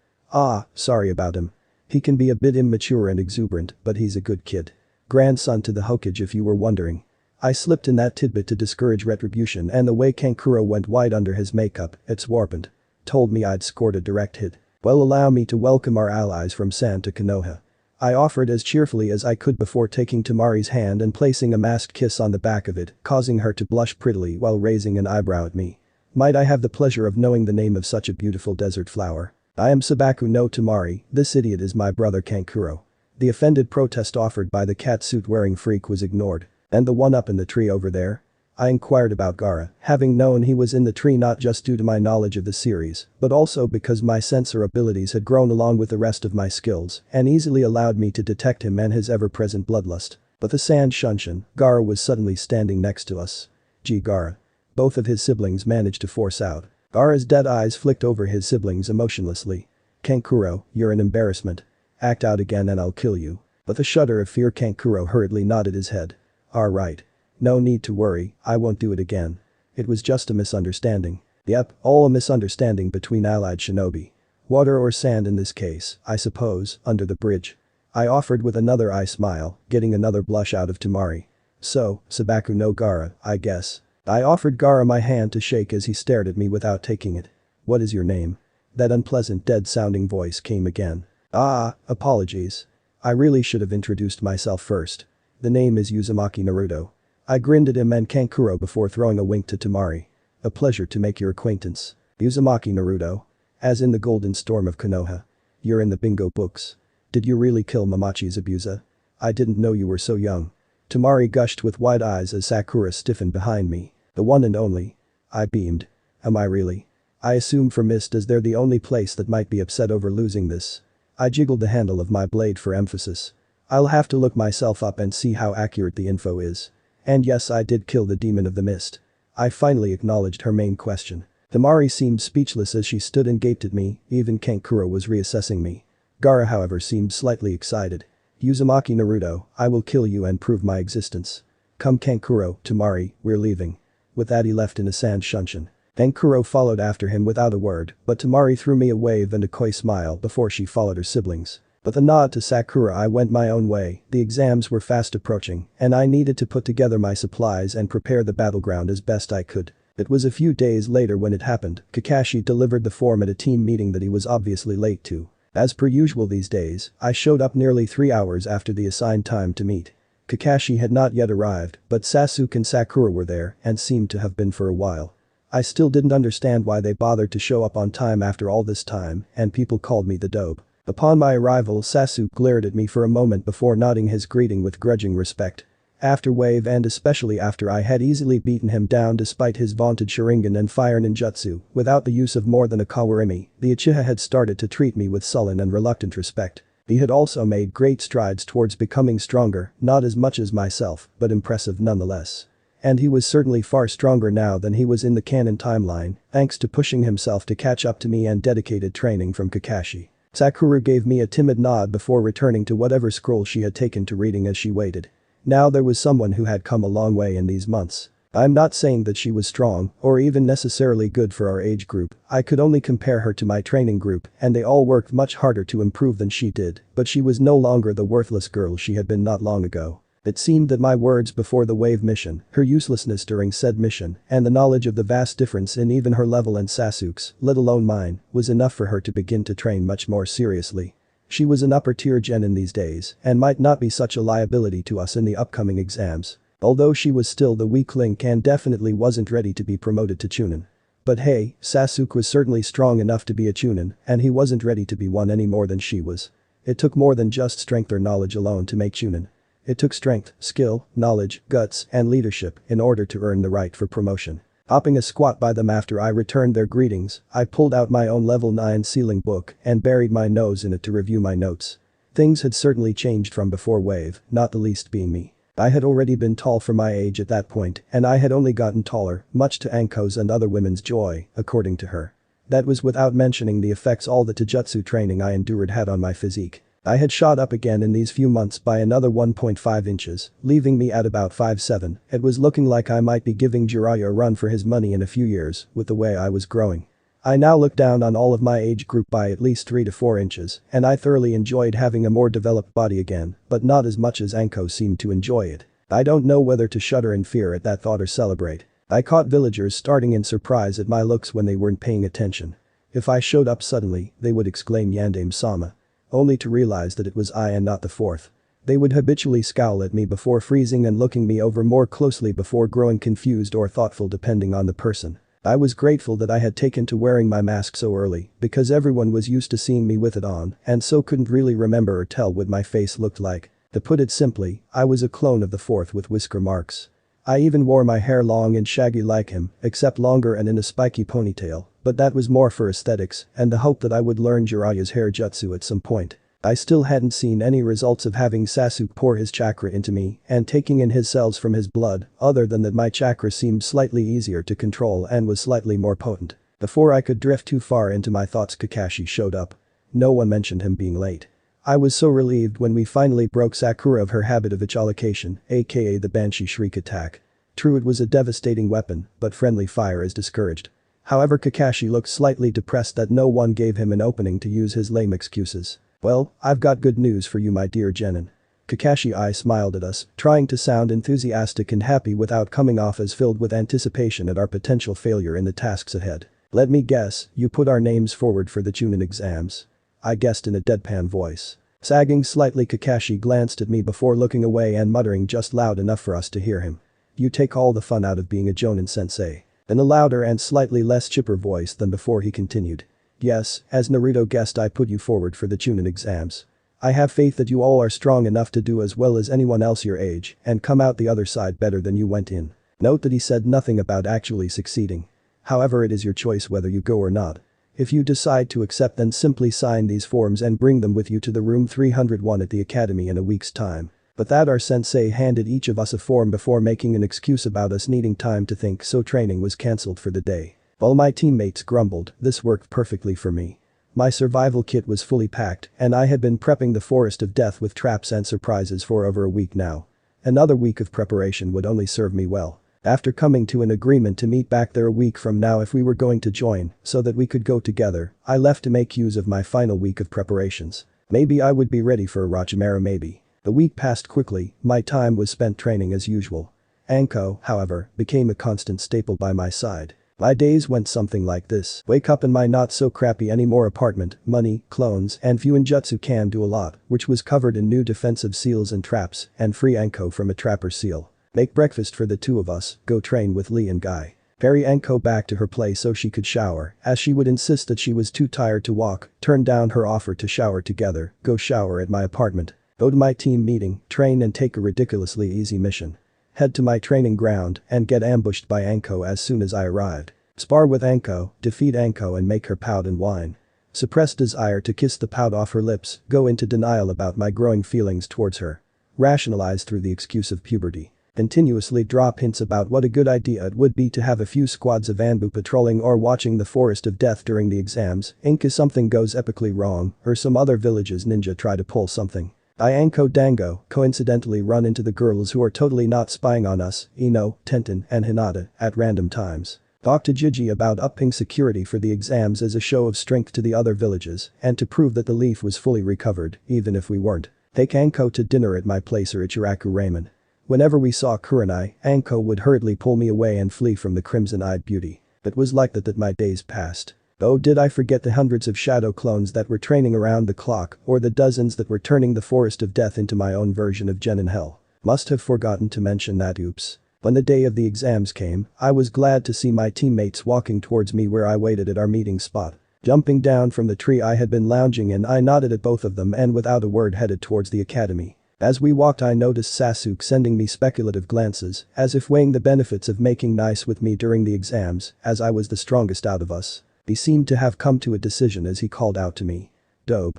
[SPEAKER 1] Sorry about him. He can be a bit immature and exuberant, but he's a good kid. Grandson to the Hokage, if you were wondering. I slipped in that tidbit to discourage retribution, and the way Kankuro went wide under his makeup, it's warped. Told me I'd scored a direct hit. Well, allow me to welcome our allies from Sand to Konoha. I offered as cheerfully as I could before taking Tamari's hand and placing a masked kiss on the back of it, causing her to blush prettily while raising an eyebrow at me. Might I have the pleasure of knowing the name of such a beautiful desert flower? I am Sabaku no Tamari, this idiot is my brother Kankuro. The offended protest offered by the catsuit-wearing freak was ignored. And the one up in the tree over there? I inquired about Gaara, having known he was in the tree not just due to my knowledge of the series, but also because my sensor abilities had grown along with the rest of my skills and easily allowed me to detect him and his ever-present bloodlust. But the sand shunshin, Gaara, was suddenly standing next to us. Gee, Gaara. Both of his siblings managed to force out. Gaara's dead eyes flicked over his siblings emotionlessly. Kankuro, you're an embarrassment. Act out again and I'll kill you. With a shudder of fear, Kankuro hurriedly nodded his head. Alright. No need to worry, I won't do it again. It was just a misunderstanding. Yep, all a misunderstanding between allied shinobi. Water or sand in this case, I suppose, under the bridge. I offered with another eye smile, getting another blush out of Tamari. So, Sabaku no Gaara, I guess. I offered Gaara my hand to shake as he stared at me without taking it. What is your name? That unpleasant dead-sounding voice came again. Apologies. I really should have introduced myself first. The name is Uzumaki Naruto. I grinned at him and Kankuro before throwing a wink to Tamari. A pleasure to make your acquaintance. Uzumaki Naruto. As in the Golden Storm of Konoha. You're in the bingo books. Did you really kill Mamachi's abuser? I didn't know you were so young. Tamari gushed with wide eyes as Sakura stiffened behind me. The one and only. I beamed. Am I really? I assume for Mist as they're the only place that might be upset over losing this. I jiggled the handle of my blade for emphasis. I'll have to look myself up and see how accurate the info is. And yes, I did kill the demon of the mist. I finally acknowledged her main question. Tamari seemed speechless as she stood and gaped at me, even Kankuro was reassessing me. Gaara, however, seemed slightly excited. Uzumaki Naruto, I will kill you and prove my existence. Come Kankuro, Tamari, we're leaving. With that he left in a sand shunshin. Kuro followed after him without a word, but Tamari threw me a wave and a coy smile before she followed her siblings. With a nod to Sakura I went my own way, the exams were fast approaching, and I needed to put together my supplies and prepare the battleground as best I could. It was a few days later when it happened. Kakashi delivered the form at a team meeting that he was obviously late to. As per usual these days, I showed up nearly 3 hours after the assigned time to meet. Kakashi had not yet arrived, but Sasuke and Sakura were there and seemed to have been for a while. I still didn't understand why they bothered to show up on time after all this time, and people called me the dope. Upon my arrival, Sasuke glared at me for a moment before nodding his greeting with grudging respect. After wave and especially after I had easily beaten him down despite his vaunted Sharingan and fire ninjutsu, without the use of more than a Kawarimi, the Uchiha had started to treat me with sullen and reluctant respect. He had also made great strides towards becoming stronger, not as much as myself, but impressive nonetheless. And he was certainly far stronger now than he was in the canon timeline, thanks to pushing himself to catch up to me and dedicated training from Kakashi. Sakura gave me a timid nod before returning to whatever scroll she had taken to reading as she waited. Now there was someone who had come a long way in these months. I'm not saying that she was strong, or even necessarily good for our age group, I could only compare her to my training group and they all worked much harder to improve than she did, but she was no longer the worthless girl she had been not long ago. It seemed that my words before the wave mission, her uselessness during said mission, and the knowledge of the vast difference in even her level and Sasuke's, let alone mine, was enough for her to begin to train much more seriously. She was an upper tier genin these days and might not be such a liability to us in the upcoming exams. Although she was still the weak link and definitely wasn't ready to be promoted to Chunin. But hey, Sasuke was certainly strong enough to be a Chunin and he wasn't ready to be one any more than she was. It took more than just strength or knowledge alone to make Chunin. It took strength, skill, knowledge, guts, and leadership in order to earn the right for promotion. Hopping a squat by them after I returned their greetings, I pulled out my own level 9 sealing book and buried my nose in it to review my notes. Things had certainly changed from before wave, not the least being me. I had already been tall for my age at that point and I had only gotten taller, much to Anko's and other women's joy, according to her. That was without mentioning the effects all the taijutsu training I endured had on my physique. I had shot up again in these few months by another 1.5 inches, leaving me at about 5'7". It was looking like I might be giving Jiraiya a run for his money in a few years, with the way I was growing. I now looked down on all of my age group by at least 3 to 4 inches, and I thoroughly enjoyed having a more developed body again, but not as much as Anko seemed to enjoy it. I don't know whether to shudder in fear at that thought or celebrate. I caught villagers starting in surprise at my looks when they weren't paying attention. If I showed up suddenly, they would exclaim Yandame-sama. Only to realize that it was I and not the fourth. They would habitually scowl at me before freezing and looking me over more closely before growing confused or thoughtful depending on the person. I was grateful that I had taken to wearing my mask so early because everyone was used to seeing me with it on and so couldn't really remember or tell what my face looked like. To put it simply, I was a clone of the fourth with whisker marks. I even wore my hair long and shaggy like him, except longer and in a spiky ponytail, but that was more for aesthetics and the hope that I would learn Jiraiya's hair jutsu at some point. I still hadn't seen any results of having Sasuke pour his chakra into me and taking in his cells from his blood, other than that my chakra seemed slightly easier to control and was slightly more potent. Before I could drift too far into my thoughts, Kakashi showed up. No one mentioned him being late. I was so relieved when we finally broke Sakura of her habit of echolocation, aka the Banshee Shriek attack. True, it was a devastating weapon, but friendly fire is discouraged. However, Kakashi looked slightly depressed that no one gave him an opening to use his lame excuses. Well, I've got good news for you, my dear genin. Kakashi I smiled at us, trying to sound enthusiastic and happy without coming off as filled with anticipation at our potential failure in the tasks ahead. Let me guess, you put our names forward for the Chunin exams. I guessed in a deadpan voice. Sagging slightly, Kakashi glanced at me before looking away and muttering just loud enough for us to hear him. You take all the fun out of being a Jonin sensei. In a louder and slightly less chipper voice than before he continued. Yes, as Naruto guessed, I put you forward for the Chunin exams. I have faith that you all are strong enough to do as well as anyone else your age and come out the other side better than you went in. Note that he said nothing about actually succeeding. However, it is your choice whether you go or not. If you decide to accept, then simply sign these forms and bring them with you to the room 301 at the academy in a week's time. But that our sensei handed each of us a form before making an excuse about us needing time to think, so training was cancelled for the day. While my teammates grumbled, this worked perfectly for me. My survival kit was fully packed and I had been prepping the forest of death with traps and surprises for over a week now. Another week of preparation would only serve me well. After coming to an agreement to meet back there a week from now if we were going to join, so that we could go together, I left to make use of my final week of preparations. Maybe I would be ready for Orochimaru maybe. The week passed quickly, my time was spent training as usual. Anko, however, became a constant staple by my side. My days went something like this: wake up in my not so crappy anymore apartment, money, clones, and Fuinjutsu can do a lot, which was covered in new defensive seals and traps, and free Anko from a trapper seal. Make breakfast for the two of us, go train with Lee and Guy. Ferry Anko back to her place so she could shower, as she would insist that she was too tired to walk, turn down her offer to shower together, go shower at my apartment. Go to my team meeting, train and take a ridiculously easy mission. Head to my training ground and get ambushed by Anko as soon as I arrived. Spar with Anko, defeat Anko and make her pout and whine. Suppress desire to kiss the pout off her lips, go into denial about my growing feelings towards her. Rationalize through the excuse of puberty. Continuously drop hints about what a good idea it would be to have a few squads of Anbu patrolling or watching the Forest of Death during the exams in case something goes epically wrong or some other village's ninja try to pull something. I Anko Dango coincidentally run into the girls who are totally not spying on us, Ino, Tenten and Hinata, at random times. Talk to Gigi about upping security for the exams as a show of strength to the other villages and to prove that the leaf was fully recovered, even if we weren't. Take Anko to dinner at my place or Ichiraku Ramen. Whenever we saw Kurenai, Anko would hurriedly pull me away and flee from the crimson-eyed beauty. It was like that my days passed. Oh, did I forget the hundreds of shadow clones that were training around the clock or the dozens that were turning the Forest of Death into my own version of Genin Hell. Must have forgotten to mention that, oops. When the day of the exams came, I was glad to see my teammates walking towards me where I waited at our meeting spot. Jumping down from the tree I had been lounging in, I nodded at both of them and without a word headed towards the academy. As we walked I noticed Sasuke sending me speculative glances, as if weighing the benefits of making nice with me during the exams, as I was the strongest out of us. He seemed to have come to a decision as he called out to me. Dope.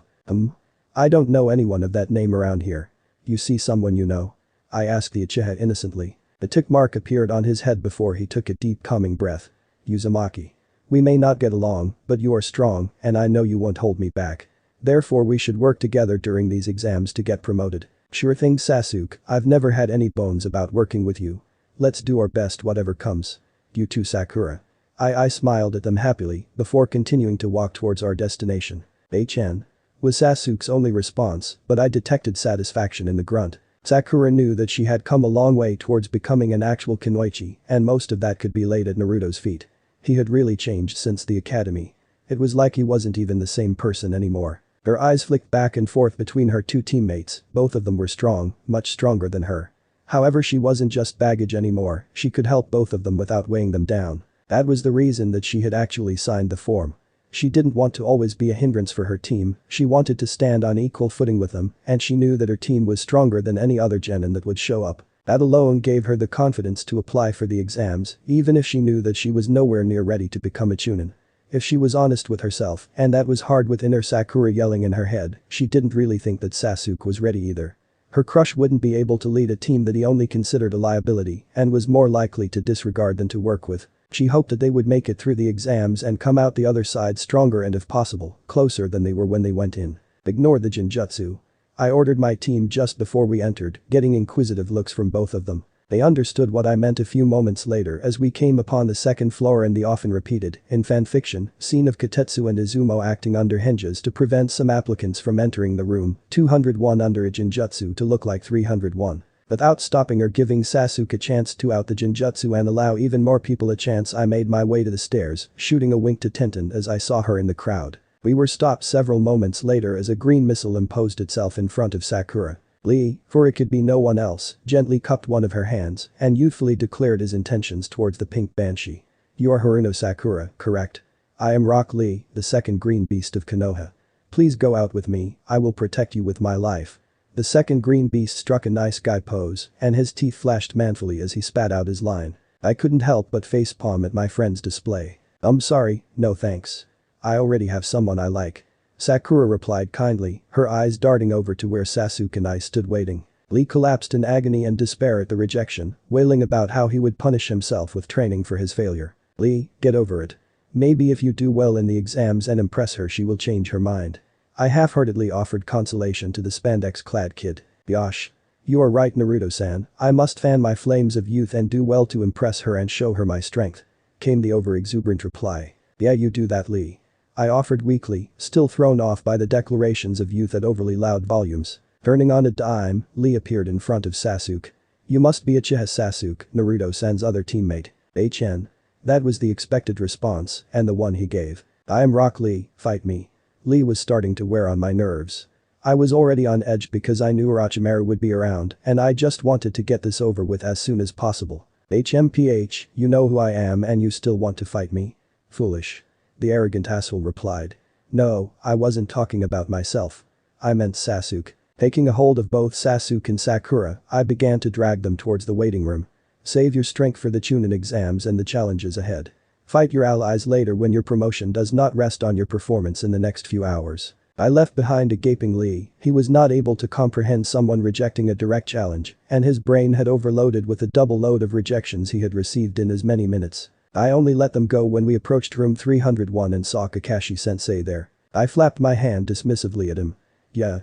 [SPEAKER 1] I don't know anyone of that name around here. You see someone you know? I asked the Uchiha innocently. A tick mark appeared on his head before he took a deep calming breath. Uzumaki. We may not get along, but you are strong, and I know you won't hold me back. Therefore we should work together during these exams to get promoted. Sure thing Sasuke, I've never had any bones about working with you. Let's do our best whatever comes. You too Sakura. I smiled at them happily before continuing to walk towards our destination. HN. Was Sasuke's only response, but I detected satisfaction in the grunt. Sakura knew that she had come a long way towards becoming an actual kunoichi, and most of that could be laid at Naruto's feet. He had really changed since the academy. It was like he wasn't even the same person anymore. Her eyes flicked back and forth between her two teammates, both of them were strong, much stronger than her. However, she wasn't just baggage anymore, she could help both of them without weighing them down. That was the reason that she had actually signed the form. She didn't want to always be a hindrance for her team, she wanted to stand on equal footing with them, and she knew that her team was stronger than any other genin that would show up. That alone gave her the confidence to apply for the exams, even if she knew that she was nowhere near ready to become a chunin. If she was honest with herself, and that was hard with inner Sakura yelling in her head, she didn't really think that Sasuke was ready either. Her crush wouldn't be able to lead a team that he only considered a liability and was more likely to disregard than to work with. She hoped that they would make it through the exams and come out the other side stronger and if possible, closer than they were when they went in. Ignore the Jinjutsu. I ordered my team just before we entered, getting inquisitive looks from both of them. They understood what I meant a few moments later as we came upon the second floor and the often repeated, in fanfiction, scene of Kotetsu and Izumo acting under hinges to prevent some applicants from entering the room, 201 under a Jinjutsu to look like 301. Without stopping or giving Sasuke a chance to out the Jinjutsu and allow even more people a chance, I made my way to the stairs, shooting a wink to Tenten as I saw her in the crowd. We were stopped several moments later as a green missile imposed itself in front of Sakura. Lee, for it could be no one else, gently cupped one of her hands and youthfully declared his intentions towards the pink banshee. You are Haruno Sakura, correct? I am Rock Lee, the second green beast of Konoha. Please go out with me, I will protect you with my life. The second green beast struck a nice guy pose and his teeth flashed manfully as he spat out his line. I couldn't help but facepalm at my friend's display. Sorry, no thanks. I already have someone I like. Sakura replied kindly, her eyes darting over to where Sasuke and I stood waiting. Lee collapsed in agony and despair at the rejection, wailing about how he would punish himself with training for his failure. Lee, get over it. Maybe if you do well in the exams and impress her she will change her mind. I half-heartedly offered consolation to the spandex-clad kid. Yosh. You are right, Naruto-san, I must fan my flames of youth and do well to impress her and show her my strength. Came the over-exuberant reply. Yeah, you do that, Lee. I offered weakly, still thrown off by the declarations of youth at overly loud volumes. Turning on a dime, Lee appeared in front of Sasuke. You must be Uchiha Sasuke, Naruto-san's other teammate. HN. That was the expected response, and the one he gave. I am Rock Lee, fight me. Lee was starting to wear on my nerves. I was already on edge because I knew Orochimaru would be around, and I just wanted to get this over with as soon as possible. HMPH, you know who I am and you still want to fight me? Foolish. The arrogant asshole replied. No, I wasn't talking about myself. I meant Sasuke. Taking a hold of both Sasuke and Sakura, I began to drag them towards the waiting room. Save your strength for the Chunin exams and the challenges ahead. Fight your allies later when your promotion does not rest on your performance in the next few hours. I left behind a gaping Lee. He was not able to comprehend someone rejecting a direct challenge, and his brain had overloaded with the double load of rejections he had received in as many minutes. I only let them go when we approached room 301 and saw Kakashi-sensei there. I flapped my hand dismissively at him. Yeah.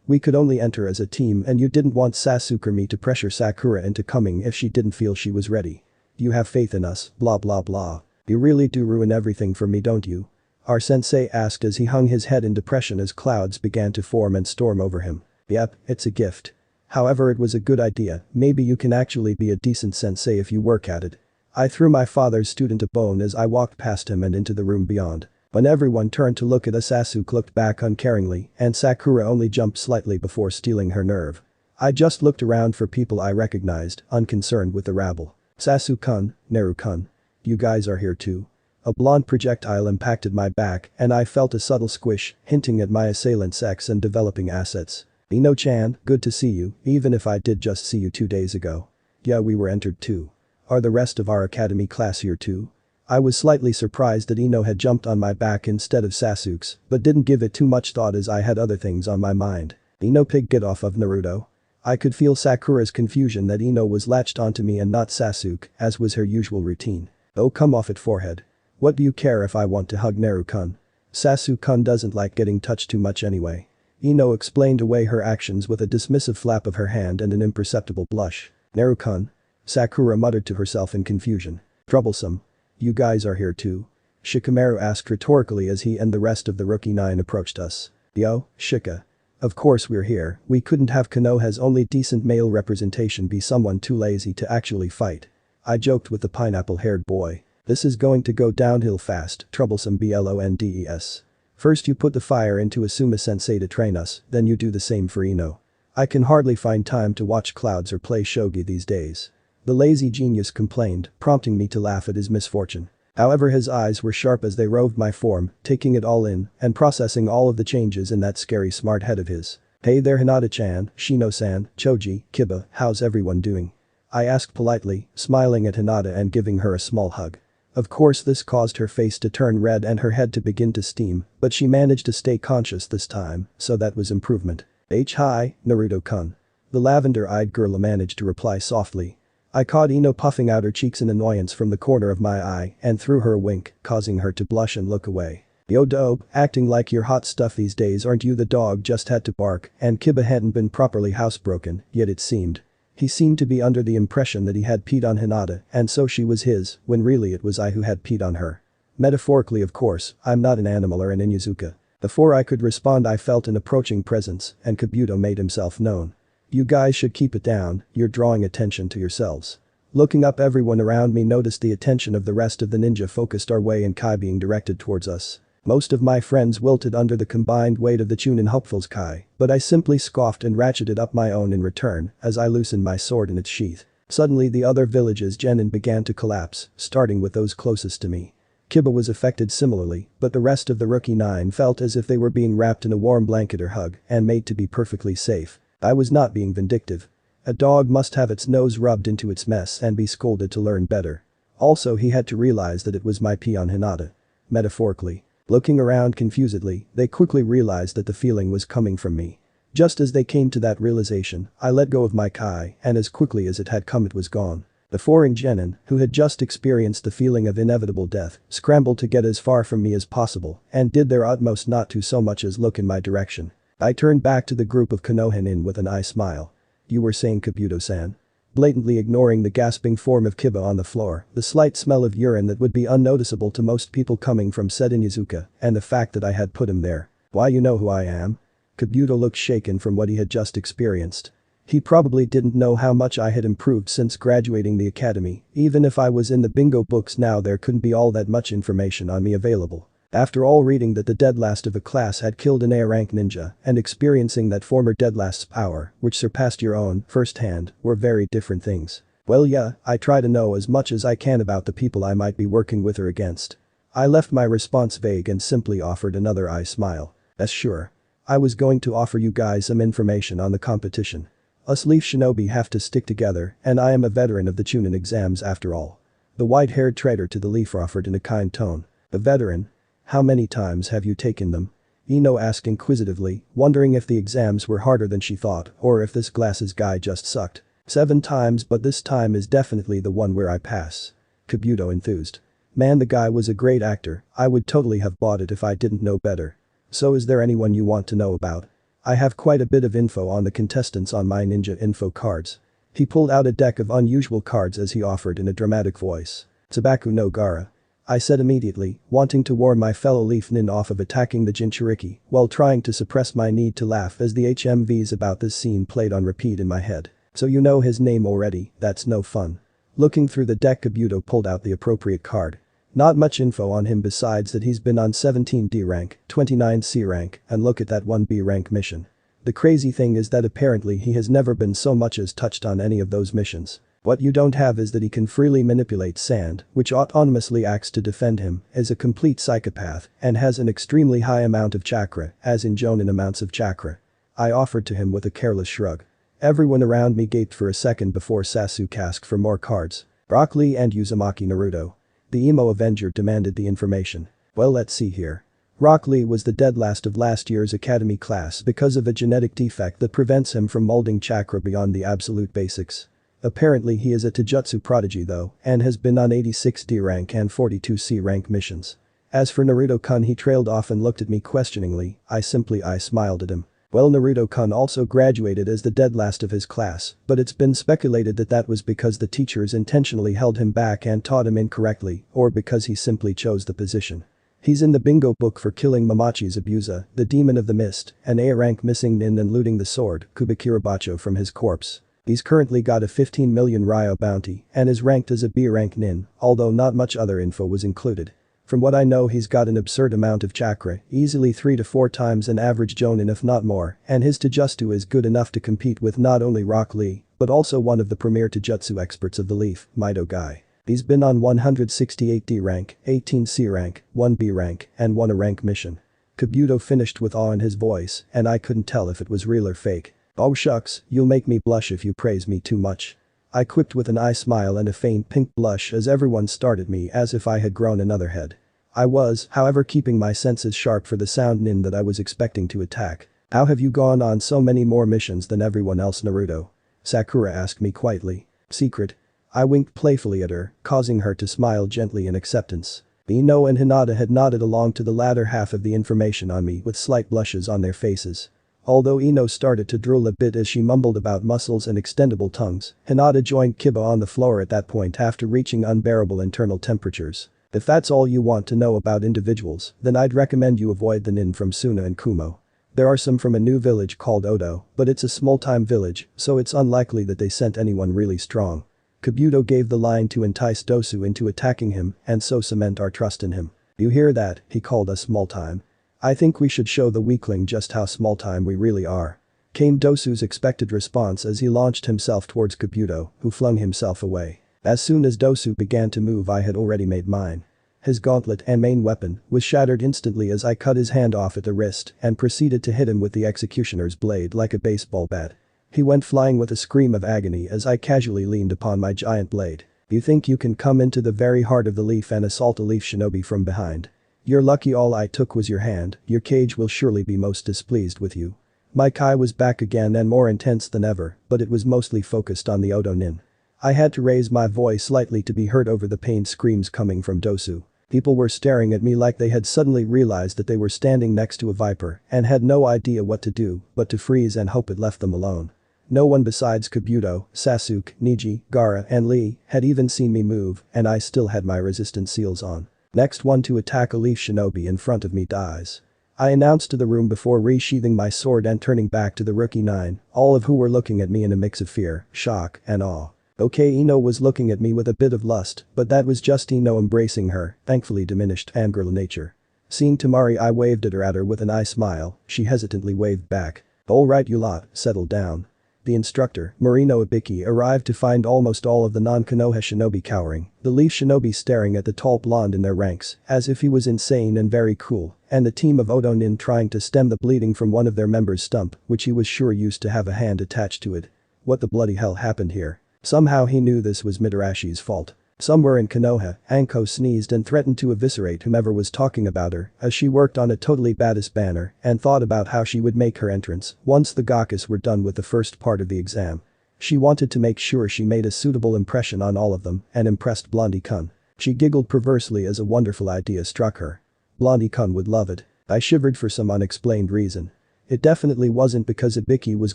[SPEAKER 1] We could only enter as a team and you didn't want Sasuke or me to pressure Sakura into coming if she didn't feel she was ready. You have faith in us, blah blah blah. You really do ruin everything for me, don't you? Our sensei asked as he hung his head in depression as clouds began to form and storm over him. Yep, it's a gift. However, it was a good idea, maybe you can actually be a decent sensei if you work at it. I threw my father's student a bone as I walked past him and into the room beyond. When everyone turned to look at us, Sasuke looked back uncaringly and Sakura only jumped slightly before stealing her nerve. I just looked around for people I recognized, unconcerned with the rabble. Sasuke-kun, Naru-kun. You guys are here too. A blonde projectile impacted my back and I felt a subtle squish, hinting at my assailant's sex and developing assets. Ino-chan, good to see you, even if I did just see you 2 days ago. Yeah, we were entered too. Are the rest of our academy class here too? I was slightly surprised that Ino had jumped on my back instead of Sasuke's, but didn't give it too much thought as I had other things on my mind. Ino, pig, get off of Naruto. I could feel Sakura's confusion that Ino was latched onto me and not Sasuke, as was her usual routine. Oh, come off it, forehead. What do you care if I want to hug Naru-kun? Sasuke-kun doesn't like getting touched too much anyway. Ino explained away her actions with a dismissive flap of her hand and an imperceptible blush. Naru-kun? Sakura muttered to herself in confusion. Troublesome. You guys are here too? Shikamaru asked rhetorically as he and the rest of the Rookie 9 approached us. Yo, Shika. Of course we're here, we couldn't have Konoha's only decent male representation be someone too lazy to actually fight. I joked with the pineapple-haired boy. This is going to go downhill fast, troublesome blondes. First you put the fire into Asuma-sensei to train us, then you do the same for Ino. I can hardly find time to watch clouds or play shogi these days. The lazy genius complained, prompting me to laugh at his misfortune. However, his eyes were sharp as they roved my form, taking it all in and processing all of the changes in that scary smart head of his. Hey there, Hinata-chan, Shino-san, Choji, Kiba, how's everyone doing? I asked politely, smiling at Hinata and giving her a small hug. Of course this caused her face to turn red and her head to begin to steam, but she managed to stay conscious this time, so that was improvement. Hi, Naruto-kun. The lavender-eyed girl managed to reply softly. I caught Ino puffing out her cheeks in annoyance from the corner of my eye and threw her a wink, causing her to blush and look away. Yo dope, acting like you're hot stuff these days, aren't you? The dog just had to bark and Kiba hadn't been properly housebroken, yet it seemed. He seemed to be under the impression that he had peed on Hinata and so she was his, when really it was I who had peed on her. Metaphorically, of course, I'm not an animal or an Inuzuka. Before I could respond I felt an approaching presence and Kabuto made himself known. You guys should keep it down, you're drawing attention to yourselves. Looking up, everyone around me noticed the attention of the rest of the ninja focused our way and Kai being directed towards us. Most of my friends wilted under the combined weight of the Chunin hopefuls Kai, but I simply scoffed and ratcheted up my own in return as I loosened my sword in its sheath. Suddenly the other villages' genin began to collapse, starting with those closest to me. Kiba was affected similarly, but the rest of the Rookie 9 felt as if they were being wrapped in a warm blanket or hug and made to be perfectly safe. I was not being vindictive. A dog must have its nose rubbed into its mess and be scolded to learn better. Also, he had to realize that it was my pee on Hinata. Metaphorically. Looking around confusedly, they quickly realized that the feeling was coming from me. Just as they came to that realization, I let go of my Kai and as quickly as it had come it was gone. The foreign genin, who had just experienced the feeling of inevitable death, scrambled to get as far from me as possible and did their utmost not to so much as look in my direction. I turned back to the group of Konohinin with an eye smile. You were saying Kabuto-san. Blatantly ignoring the gasping form of Kiba on the floor, the slight smell of urine that would be unnoticeable to most people coming from said Inuzuka, and the fact that I had put him there. Why, you know who I am? Kabuto looked shaken from what he had just experienced. He probably didn't know how much I had improved since graduating the academy. Even if I was in the bingo books now, there couldn't be all that much information on me available. After all, reading that the dead last of a class had killed an A-rank ninja and experiencing that former dead last's power, which surpassed your own, firsthand, were very different things. Well, yeah, I try to know as much as I can about the people I might be working with or against. I left my response vague and simply offered another eye smile. Sure. I was going to offer you guys some information on the competition. Us Leaf Shinobi have to stick together, and I am a veteran of the Chunin exams after all. The white-haired traitor to the Leaf offered in a kind tone. A veteran? How many times have you taken them? Ino asked inquisitively, wondering if the exams were harder than she thought or if this glasses guy just sucked. 7 times, but this time is definitely the one where I pass. Kabuto enthused. Man, the guy was a great actor. I would totally have bought it if I didn't know better. So is there anyone you want to know about? I have quite a bit of info on the contestants on my ninja info cards. He pulled out a deck of unusual cards as he offered in a dramatic voice. Tsubaku no Gara. I said immediately, wanting to warn my fellow Leaf Nin off of attacking the Jinchuriki, while trying to suppress my need to laugh as the HMVs about this scene played on repeat in my head. So you know his name already, that's no fun. Looking through the deck, Kabuto pulled out the appropriate card. Not much info on him besides that he's been on 17 D rank, 29 C rank, and look at that 1 B rank mission. The crazy thing is that apparently he has never been so much as touched on any of those missions. What you don't have is that he can freely manipulate sand, which autonomously acts to defend him, is a complete psychopath, and has an extremely high amount of chakra, as in Jonin amounts of chakra. I offered to him with a careless shrug. Everyone around me gaped for a second before Sasuke asked for more cards. Rock Lee and Uzumaki Naruto. The emo Avenger demanded the information. Well, let's see here. Rock Lee was the dead last of last year's academy class because of a genetic defect that prevents him from molding chakra beyond the absolute basics. Apparently he is a Taijutsu prodigy though, and has been on 86 D rank and 42 C rank missions. As for Naruto-kun, he trailed off and looked at me questioningly. I smiled at him. Well, Naruto-kun also graduated as the dead last of his class, but it's been speculated that that was because the teachers intentionally held him back and taught him incorrectly, or because he simply chose the position. He's in the bingo book for killing Mamachi's abuser, the demon of the mist, an A-rank missing nin, and looting the sword, Kubikirabacho, from his corpse. He's currently got a 15 million Ryo bounty and is ranked as a B-rank nin, although not much other info was included. From what I know, he's got an absurd amount of chakra, easily 3 to 4 times an average Jonin if not more, and his Taijutsu is good enough to compete with not only Rock Lee, but also one of the premier Taijutsu experts of the Leaf, Mido Guy. He's been on 168 D rank, 18 C rank, 1 B rank, and 1 A rank mission. Kabuto finished with awe in his voice, and I couldn't tell if it was real or fake. Oh shucks, you'll make me blush if you praise me too much. I quipped with an eye smile and a faint pink blush as everyone stared at me as if I had grown another head. I was, however, keeping my senses sharp for the sound nin that I was expecting to attack. How have you gone on so many more missions than everyone else, Naruto? Sakura asked me quietly. Secret. I winked playfully at her, causing her to smile gently in acceptance. Ino and Hinata had nodded along to the latter half of the information on me with slight blushes on their faces. Although Ino started to drool a bit as she mumbled about muscles and extendable tongues, Hinata joined Kiba on the floor at that point after reaching unbearable internal temperatures. If that's all you want to know about individuals, then I'd recommend you avoid the nin from Suna and Kumo. There are some from a new village called Odo, but it's a small-time village, so it's unlikely that they sent anyone really strong. Kabuto gave the line to entice Dosu into attacking him and so cement our trust in him. You hear that? He called us small-time. I think we should show the weakling just how small-time we really are. Came Dosu's expected response as he launched himself towards Kabuto, who flung himself away. As soon as Dosu began to move, I had already made mine. His gauntlet and main weapon was shattered instantly as I cut his hand off at the wrist and proceeded to hit him with the executioner's blade like a baseball bat. He went flying with a scream of agony as I casually leaned upon my giant blade. You think you can come into the very heart of the Leaf and assault a Leaf shinobi from behind? You're lucky all I took was your hand, your cage will surely be most displeased with you. My Kai was back again and more intense than ever, but it was mostly focused on the Odo nin. I had to raise my voice slightly to be heard over the pained screams coming from Dosu. People were staring at me like they had suddenly realized that they were standing next to a viper and had no idea what to do but to freeze and hope it left them alone. No one besides Kabuto, Sasuke, Niji, Gaara, and Lee had even seen me move, and I still had my resistance seals on. Next one to attack a leaf shinobi in front of me dies. I announced to the room before resheathing my sword and turning back to the rookie 9, all of who were looking at me in a mix of fear, shock, and awe. Okay, Ino was looking at me with a bit of lust, but that was just Ino embracing her, thankfully diminished fangirl nature. Seeing Temari, I waved at her with an eye smile. She hesitantly waved back. Alright you lot, settle down. The instructor, Marino Ibiki, arrived to find almost all of the non-Konoha shinobi cowering, the leaf shinobi staring at the tall blonde in their ranks, as if he was insane and very cool, and the team of Odo Nin trying to stem the bleeding from one of their members' stump, which he was sure used to have a hand attached to it. What the bloody hell happened here? Somehow he knew this was Midarashi's fault. Somewhere in Konoha, Anko sneezed and threatened to eviscerate whomever was talking about her as she worked on a totally badass banner and thought about how she would make her entrance once the Gakkis were done with the first part of the exam. She wanted to make sure she made a suitable impression on all of them and impressed Blondie-kun. She giggled perversely as a wonderful idea struck her. Blondie-kun would love it. I shivered for some unexplained reason. It definitely wasn't because Ibiki was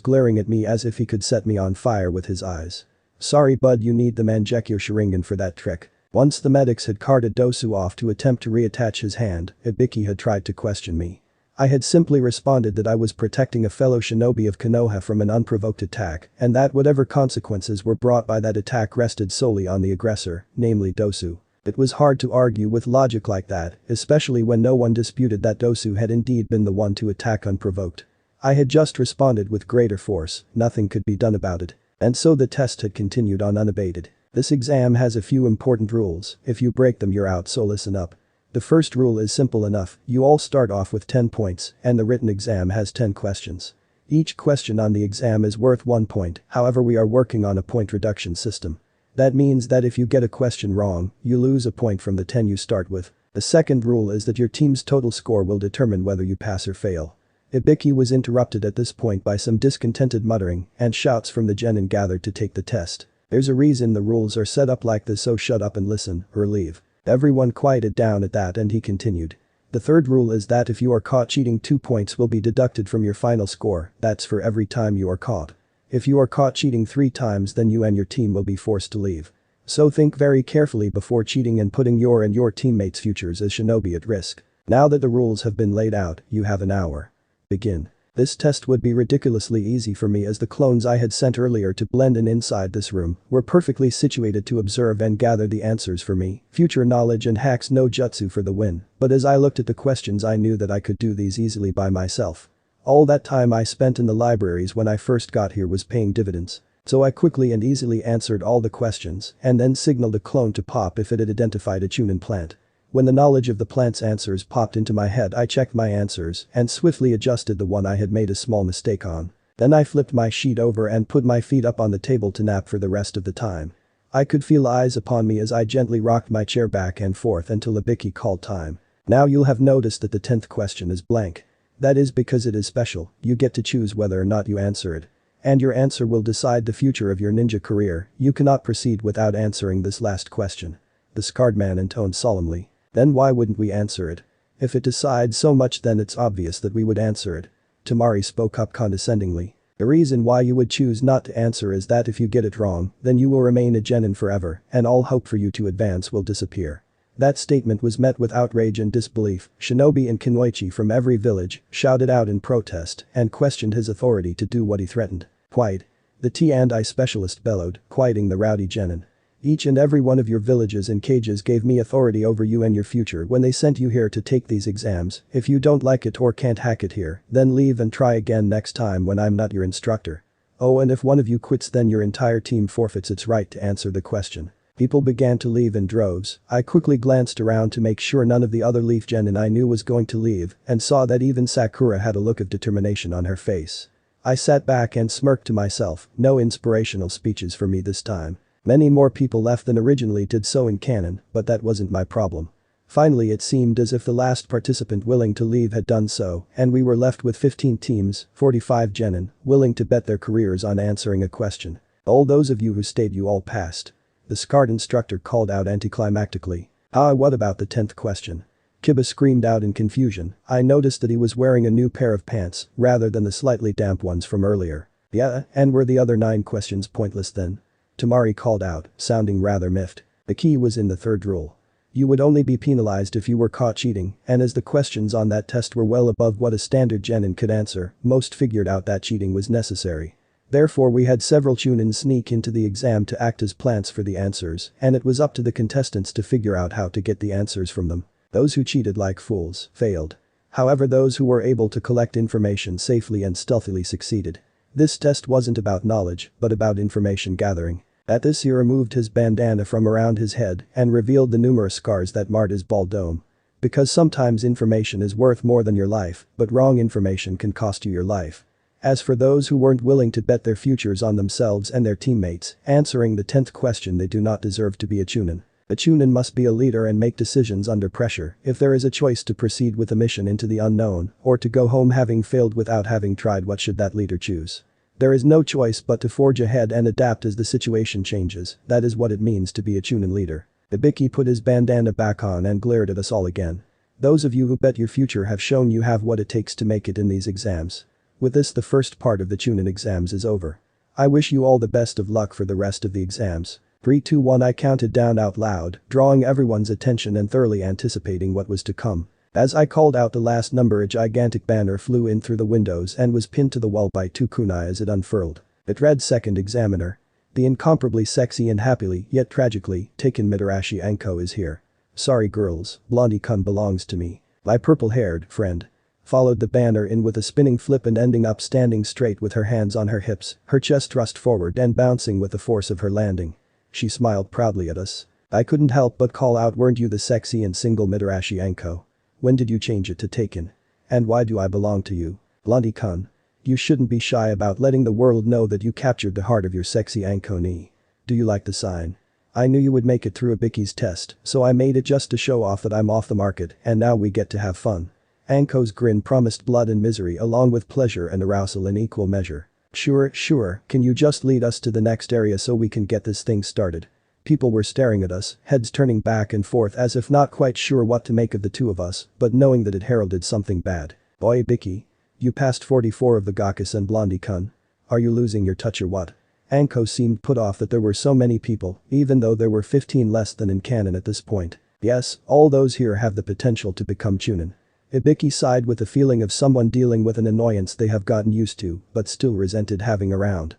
[SPEAKER 1] glaring at me as if he could set me on fire with his eyes. Sorry bud, you need the Mangekyo Sharingan for that trick. Once the medics had carted Dosu off to attempt to reattach his hand, Ibiki had tried to question me. I had simply responded that I was protecting a fellow shinobi of Konoha from an unprovoked attack and that whatever consequences were brought by that attack rested solely on the aggressor, namely Dosu. It was hard to argue with logic like that, especially when no one disputed that Dosu had indeed been the one to attack unprovoked. I had just responded with greater force, nothing could be done about it. And so the test had continued on unabated. This exam has a few important rules, if you break them you're out, so listen up. The first rule is simple enough, you all start off with 10 points and the written exam has 10 questions. Each question on the exam is worth 1 point, however we are working on a point reduction system. That means that if you get a question wrong, you lose a point from the 10 you start with. The second rule is that your team's total score will determine whether you pass or fail. Ibiki was interrupted at this point by some discontented muttering and shouts from the genin gathered to take the test. There's a reason the rules are set up like this, so shut up and listen, or leave. Everyone quieted down at that and he continued. The third rule is that if you are caught cheating 2 points will be deducted from your final score, that's for every time you are caught. If you are caught cheating 3 times then you and your team will be forced to leave. So think very carefully before cheating and putting your and your teammates' futures as shinobi at risk. Now that the rules have been laid out, you have an hour. Begin. This test would be ridiculously easy for me as the clones I had sent earlier to blend in inside this room were perfectly situated to observe and gather the answers for me, future knowledge and hacks no jutsu for the win, but as I looked at the questions I knew that I could do these easily by myself. All that time I spent in the libraries when I first got here was paying dividends. So I quickly and easily answered all the questions and then signaled a clone to pop if it had identified a Chunin plant. When the knowledge of the plant's answers popped into my head I checked my answers and swiftly adjusted the one I had made a small mistake on. Then I flipped my sheet over and put my feet up on the table to nap for the rest of the time. I could feel eyes upon me as I gently rocked my chair back and forth until Ibiki called time. Now you'll have noticed that the 10th question is blank. That is because it is special, you get to choose whether or not you answer it. And your answer will decide the future of your ninja career, you cannot proceed without answering this last question. The scarred man intoned solemnly. Then why wouldn't we answer it? If it decides so much then it's obvious that we would answer it. Temari spoke up condescendingly. The reason why you would choose not to answer is that if you get it wrong, then you will remain a genin forever and all hope for you to advance will disappear. That statement was met with outrage and disbelief. Shinobi and Kunoichi from every village shouted out in protest and questioned his authority to do what he threatened. Quiet. The T&I specialist bellowed, quieting the rowdy genin. Each and every one of your villages and cages gave me authority over you and your future when they sent you here to take these exams. If you don't like it or can't hack it here, then leave and try again next time when I'm not your instructor. Oh, and if one of you quits then your entire team forfeits its right to answer the question. People began to leave in droves. I quickly glanced around to make sure none of the other leaf genin I knew was going to leave and saw that even Sakura had a look of determination on her face. I sat back and smirked to myself, no inspirational speeches for me this time. Many more people left than originally did so in canon, but that wasn't my problem. Finally it seemed as if the last participant willing to leave had done so and we were left with 15 teams, 45 genin, willing to bet their careers on answering a question. All those of you who stayed you all passed. The scarred instructor called out anticlimactically. What about the 10th question? Kiba screamed out in confusion. I noticed that he was wearing a new pair of pants rather than the slightly damp ones from earlier. Yeah, and were the other 9 questions pointless then? Tamari called out, sounding rather miffed. The key was in the third rule. You would only be penalized if you were caught cheating, and as the questions on that test were well above what a standard genin could answer, most figured out that cheating was necessary. Therefore we had several Chunin sneak into the exam to act as plants for the answers, and it was up to the contestants to figure out how to get the answers from them. Those who cheated like fools failed. However, those who were able to collect information safely and stealthily succeeded. This test wasn't about knowledge, but about information gathering. At this he removed his bandana from around his head and revealed the numerous scars that marred his bald dome. Because sometimes information is worth more than your life, but wrong information can cost you your life. As for those who weren't willing to bet their futures on themselves and their teammates, answering the 10th question, they do not deserve to be a Chunin. A Chunin must be a leader and make decisions under pressure if there is a choice to proceed with a mission into the unknown or to go home having failed without having tried. What should that leader choose? There is no choice but to forge ahead and adapt as the situation changes. That is what it means to be a Chunin leader. Ibiki put his bandana back on and glared at us all again. Those of you who bet your future have shown you have what it takes to make it in these exams. With this, the first part of the Chunin exams is over. I wish you all the best of luck for the rest of the exams. 3, 2, 1. I counted down out loud, drawing everyone's attention and thoroughly anticipating what was to come. As I called out the last number, a gigantic banner flew in through the windows and was pinned to the wall by 2 kunai as it unfurled. It read, "Second Examiner. The incomparably sexy and happily, yet tragically, taken Mitarashi Anko is here. Sorry girls, Blondie-kun belongs to me. My purple-haired friend." Followed the banner in with a spinning flip and ending up standing straight with her hands on her hips, her chest thrust forward and bouncing with the force of her landing. She smiled proudly at us. I couldn't help but call out, "Weren't you the sexy and single Mitarashi Anko? When did you change it to Taken? And why do I belong to you? Blondie-kun. You shouldn't be shy about letting the world know that you captured the heart of your sexy Anko ni. Do you like the sign? I knew you would make it through Ibiki's test, so I made it just to show off that I'm off the market and now we get to have fun." Anko's grin promised blood and misery along with pleasure and arousal in equal measure. Sure, can you just lead us to the next area so we can get this thing started? People were staring at us, heads turning back and forth as if not quite sure what to make of the two of us, but knowing that it heralded something bad. Boy Ibiki. You passed 44 of the Gakkus and Blondie-kun. Are you losing your touch or what? Anko seemed put off that there were so many people, even though there were 15 less than in canon at this point. Yes, all those here have the potential to become Chunin. Ibiki sighed with the feeling of someone dealing with an annoyance they have gotten used to, but still resented having around.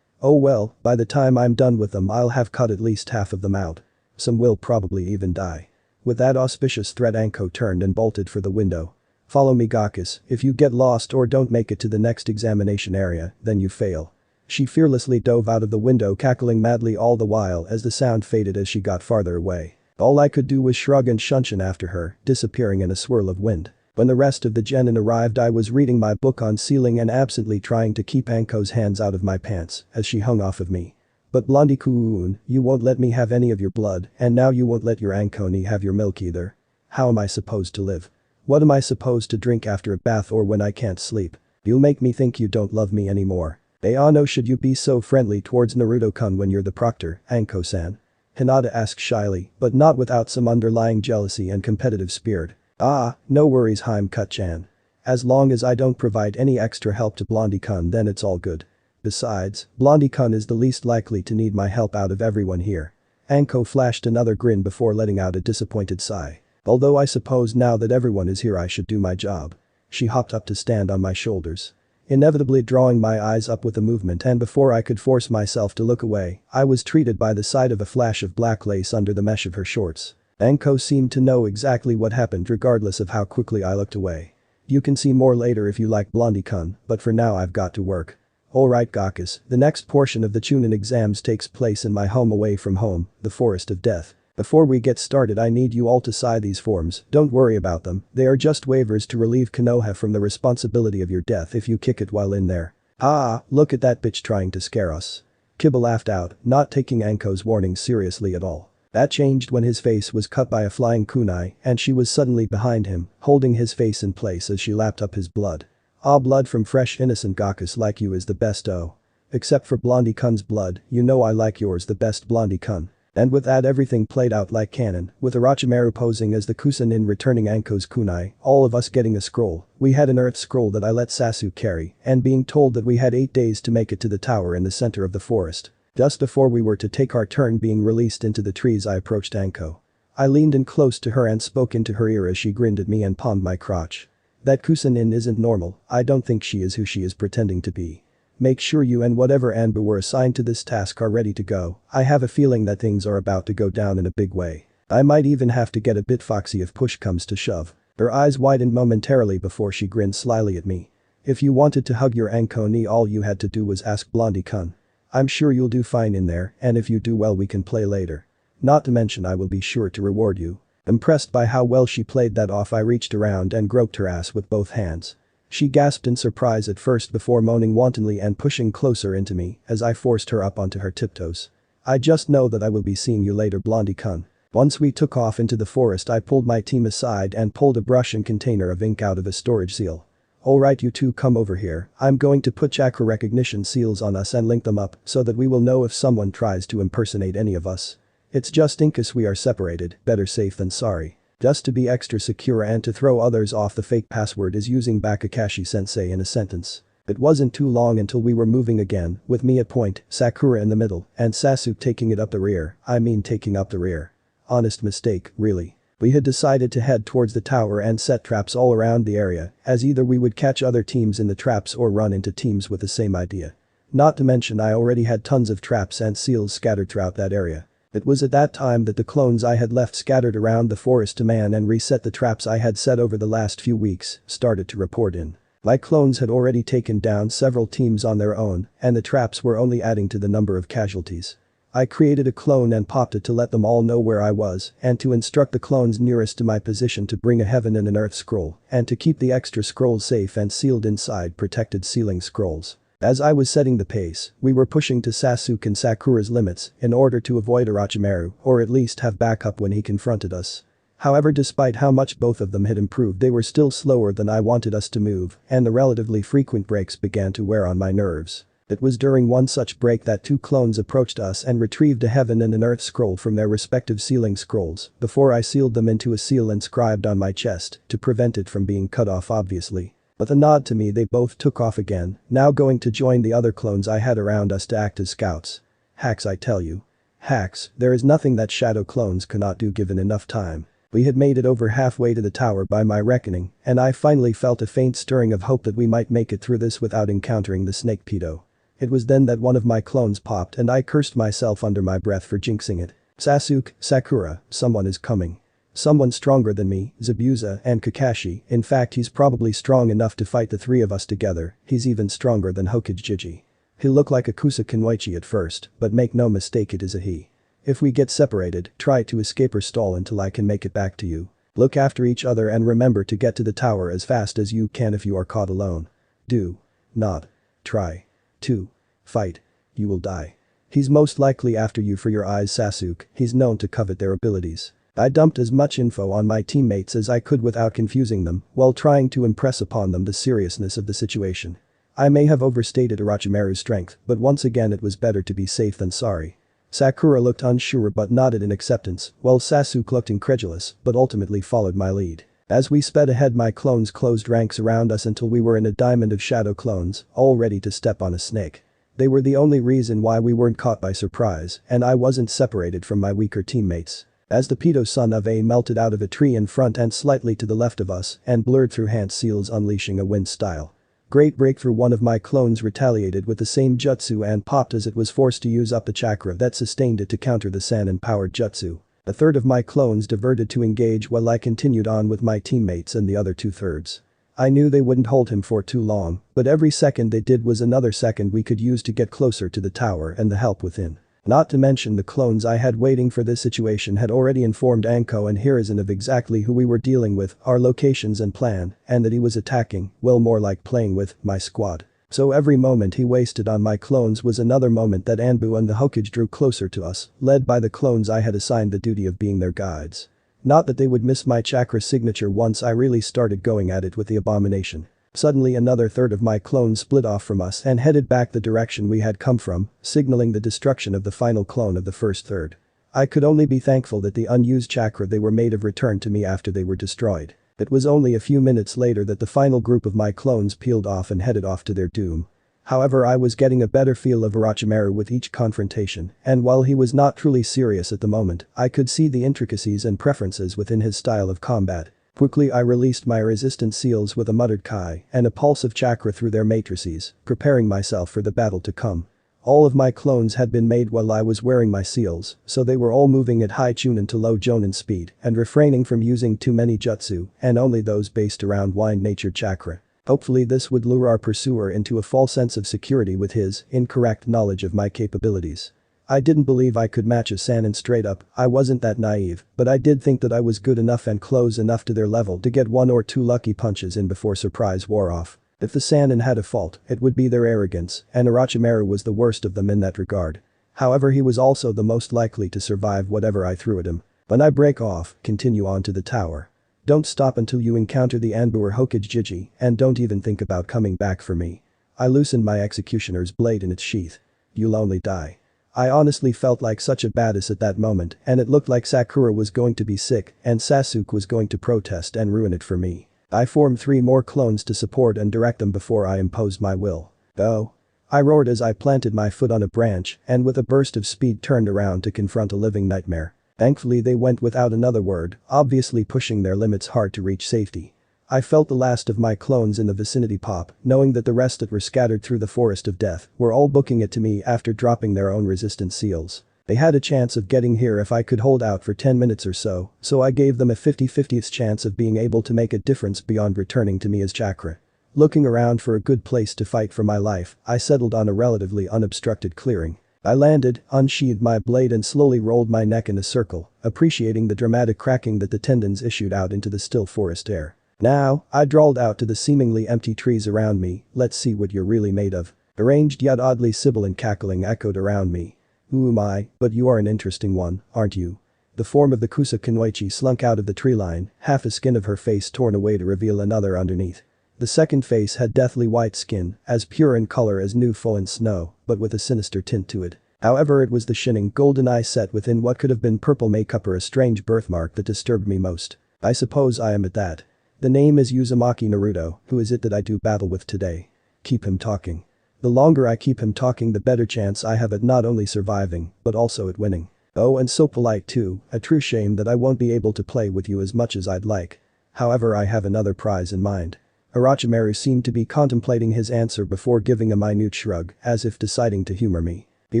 [SPEAKER 1] Oh well, by the time I'm done with them I'll have cut at least half of them out. Some will probably even die. With that auspicious threat, Anko turned and bolted for the window. Follow me Gakkus, if you get lost or don't make it to the next examination area, then you fail. She fearlessly dove out of the window, cackling madly all the while as the sound faded as she got farther away. All I could do was shrug and shunshin after her, disappearing in a swirl of wind. When the rest of the genin arrived, I was reading my book on sealing and absently trying to keep Anko's hands out of my pants as she hung off of me. But Blondie-kun, you won't let me have any of your blood, and now you won't let your Ankoni have your milk either. How am I supposed to live? What am I supposed to drink after a bath or when I can't sleep? You'll make me think you don't love me anymore. Ayano, should you be so friendly towards Naruto-kun when you're the proctor, Anko-san? Hinata asked shyly, but not without some underlying jealousy and competitive spirit. Ah, no worries Hime-cut-chan. As long as I don't provide any extra help to Blondie-kun, then it's all good. Besides, Blondie-kun is the least likely to need my help out of everyone here. Anko flashed another grin before letting out a disappointed sigh. Although I suppose now that everyone is here I should do my job. She hopped up to stand on my shoulders, inevitably drawing my eyes up with a movement, and before I could force myself to look away, I was treated by the sight of a flash of black lace under the mesh of her shorts. Anko seemed to know exactly what happened regardless of how quickly I looked away. You can see more later if you like Blondie-kun, but for now I've got to work. Alright Gakkus, the next portion of the Chunin exams takes place in my home away from home, the Forest of Death. Before we get started I need you all to sign these forms, don't worry about them, they are just waivers to relieve Konoha from the responsibility of your death if you kick it while in there. Ah, look at that bitch trying to scare us. Kiba laughed out, not taking Anko's warning seriously at all. That changed when his face was cut by a flying kunai and she was suddenly behind him, holding his face in place as she lapped up his blood. Ah, blood from fresh innocent Gakkus like you is the best. Oh. Except for Blondie-kun's blood, you know I like yours the best Blondie-kun. And with that everything played out like canon, with Orochimaru posing as the Kusanin returning Anko's kunai, all of us getting a scroll. We had an earth scroll that I let Sasuke carry, and being told that we had 8 days to make it to the tower in the center of the forest. Just before we were to take our turn being released into the trees I approached Anko. I leaned in close to her and spoke into her ear as she grinned at me and palmed my crotch. That Kusanin isn't normal, I don't think she is who she is pretending to be. Make sure you and whatever Anbu were assigned to this task are ready to go, I have a feeling that things are about to go down in a big way. I might even have to get a bit foxy if push comes to shove. Her eyes widened momentarily before she grinned slyly at me. If you wanted to hug your Anko knee all you had to do was ask Blondie-kun. I'm sure you'll do fine in there, and if you do well we can play later. Not to mention I will be sure to reward you. Impressed by how well she played that off I reached around and groped her ass with both hands. She gasped in surprise at first before moaning wantonly and pushing closer into me as I forced her up onto her tiptoes. I just know that I will be seeing you later Blondie-kun. Once we took off into the forest I pulled my team aside and pulled a brush and container of ink out of a storage seal. Alright you two come over here, I'm going to put chakra recognition seals on us and link them up so that we will know if someone tries to impersonate any of us. It's just in case we are separated, better safe than sorry. Just to be extra secure and to throw others off the fake password is using Bakakashi-sensei in a sentence. It wasn't too long until we were moving again, with me at point, Sakura in the middle, and Sasuke taking it up the rear, taking up the rear. Honest mistake, really. We had decided to head towards the tower and set traps all around the area, as either we would catch other teams in the traps or run into teams with the same idea. Not to mention I already had tons of traps and seals scattered throughout that area. It was at that time that the clones I had left scattered around the forest to man and reset the traps I had set over the last few weeks started to report in. My clones had already taken down several teams on their own, and the traps were only adding to the number of casualties. I created a clone and popped it to let them all know where I was and to instruct the clones nearest to my position to bring a heaven and an earth scroll and to keep the extra scrolls safe and sealed inside protected sealing scrolls. As I was setting the pace, we were pushing to Sasuke and Sakura's limits in order to avoid Orochimaru or at least have backup when he confronted us. However, despite how much both of them had improved they were still slower than I wanted us to move and the relatively frequent breaks began to wear on my nerves. It was during one such break that 2 clones approached us and retrieved a heaven and an earth scroll from their respective sealing scrolls before I sealed them into a seal inscribed on my chest to prevent it from being cut off obviously. With a nod to me they both took off again, now going to join the other clones I had around us to act as scouts. Hacks I tell you. Hacks, there is nothing that shadow clones cannot do given enough time. We had made it over halfway to the tower by my reckoning, and I finally felt a faint stirring of hope that we might make it through this without encountering the snake pedo. It was then that one of my clones popped and I cursed myself under my breath for jinxing it. Sasuke, Sakura, someone is coming. Someone stronger than me, Zabuza and Kakashi, in fact he's probably strong enough to fight the 3 of us together, he's even stronger than Hokage. He'll look like a Kusa Kenwaichi at first, but make no mistake it is a he. If we get separated, try to escape or stall until I can make it back to you. Look after each other and remember to get to the tower as fast as you can if you are caught alone. Do not try to fight. You will die. He's most likely after you for your eyes Sasuke, he's known to covet their abilities. I dumped as much info on my teammates as I could without confusing them while trying to impress upon them the seriousness of the situation. I may have overstated Orochimaru's strength, but once again it was better to be safe than sorry. Sakura looked unsure but nodded in acceptance, while Sasuke looked incredulous but ultimately followed my lead. As we sped ahead my clones closed ranks around us until we were in a diamond of shadow clones, all ready to step on a snake. They were the only reason why we weren't caught by surprise and I wasn't separated from my weaker teammates. As the pedo son of A melted out of a tree in front and slightly to the left of us and blurred through hand seals unleashing a wind style. Great breakthrough, one of my clones retaliated with the same jutsu and popped as it was forced to use up the chakra that sustained it to counter the Sannin-powered jutsu. A third of my clones diverted to engage while I continued on with my teammates and the other 2/3. I knew they wouldn't hold him for too long, but every second they did was another second we could use to get closer to the tower and the help within. Not to mention the clones I had waiting for this situation had already informed Anko and Hiruzen of exactly who we were dealing with, our locations and plan, and that he was attacking, well more like playing with, my squad. So every moment he wasted on my clones was another moment that Anbu and the Hokage drew closer to us, led by the clones I had assigned the duty of being their guides. Not that they would miss my chakra signature once I really started going at it with the abomination. Suddenly another third of my clones split off from us and headed back the direction we had come from, signaling the destruction of the final clone of the first third. I could only be thankful that the unused chakra they were made of returned to me after they were destroyed. It was only a few minutes later that the final group of my clones peeled off and headed off to their doom. However, I was getting a better feel of Orochimaru with each confrontation, and while he was not truly serious at the moment, I could see the intricacies and preferences within his style of combat. Quickly I released my resistance seals with a muttered kai and a pulse of chakra through their matrices, preparing myself for the battle to come. All of my clones had been made while I was wearing my seals, so they were all moving at high chunin to low jonin speed and refraining from using too many jutsu and only those based around wind-natured chakra. Hopefully this would lure our pursuer into a false sense of security with his incorrect knowledge of my capabilities. I didn't believe I could match a Sannin straight up, I wasn't that naive, but I did think that I was good enough and close enough to their level to get one or two lucky punches in before surprise wore off. If the Sannin had a fault, it would be their arrogance, and Orochimaru was the worst of them in that regard. However, he was also the most likely to survive whatever I threw at him. When I break off, continue on to the tower. Don't stop until you encounter the Anbu or Hokage Jiji, and don't even think about coming back for me. I loosened my executioner's blade in its sheath. You'll only die. I honestly felt like such a badass at that moment, and it looked like Sakura was going to be sick and Sasuke was going to protest and ruin it for me. I formed 3 more clones to support and direct them before I imposed my will. Go. I roared as I planted my foot on a branch and with a burst of speed turned around to confront a living nightmare. Thankfully they went without another word, obviously pushing their limits hard to reach safety. I felt the last of my clones in the vicinity pop, knowing that the rest that were scattered through the forest of death were all booking it to me after dropping their own resistance seals. They had a chance of getting here if I could hold out for 10 minutes or so I gave them a 50-50th chance of being able to make a difference beyond returning to me as chakra. Looking around for a good place to fight for my life, I settled on a relatively unobstructed clearing. I landed, unsheathed my blade and slowly rolled my neck in a circle, appreciating the dramatic cracking that the tendons issued out into the still forest air. Now, I drawled out to the seemingly empty trees around me, let's see what you're really made of. Arranged yet oddly sibilant cackling echoed around me. Who am I, but you are an interesting one, aren't you? The form of the Kusa Kunoichi slunk out of the tree line, half a skin of her face torn away to reveal another underneath. The second face had deathly white skin, as pure in color as new fallen snow, but with a sinister tint to it. However, it was the shining golden eye set within what could have been purple makeup or a strange birthmark that disturbed me most. I suppose I am at that. The name is Uzumaki Naruto, who is it that I do battle with today? Keep him talking. The longer I keep him talking the better chance I have at not only surviving, but also at winning. Oh, and so polite too, a true shame that I won't be able to play with you as much as I'd like. However, I have another prize in mind. Orochimaru seemed to be contemplating his answer before giving a minute shrug, as if deciding to humor me. He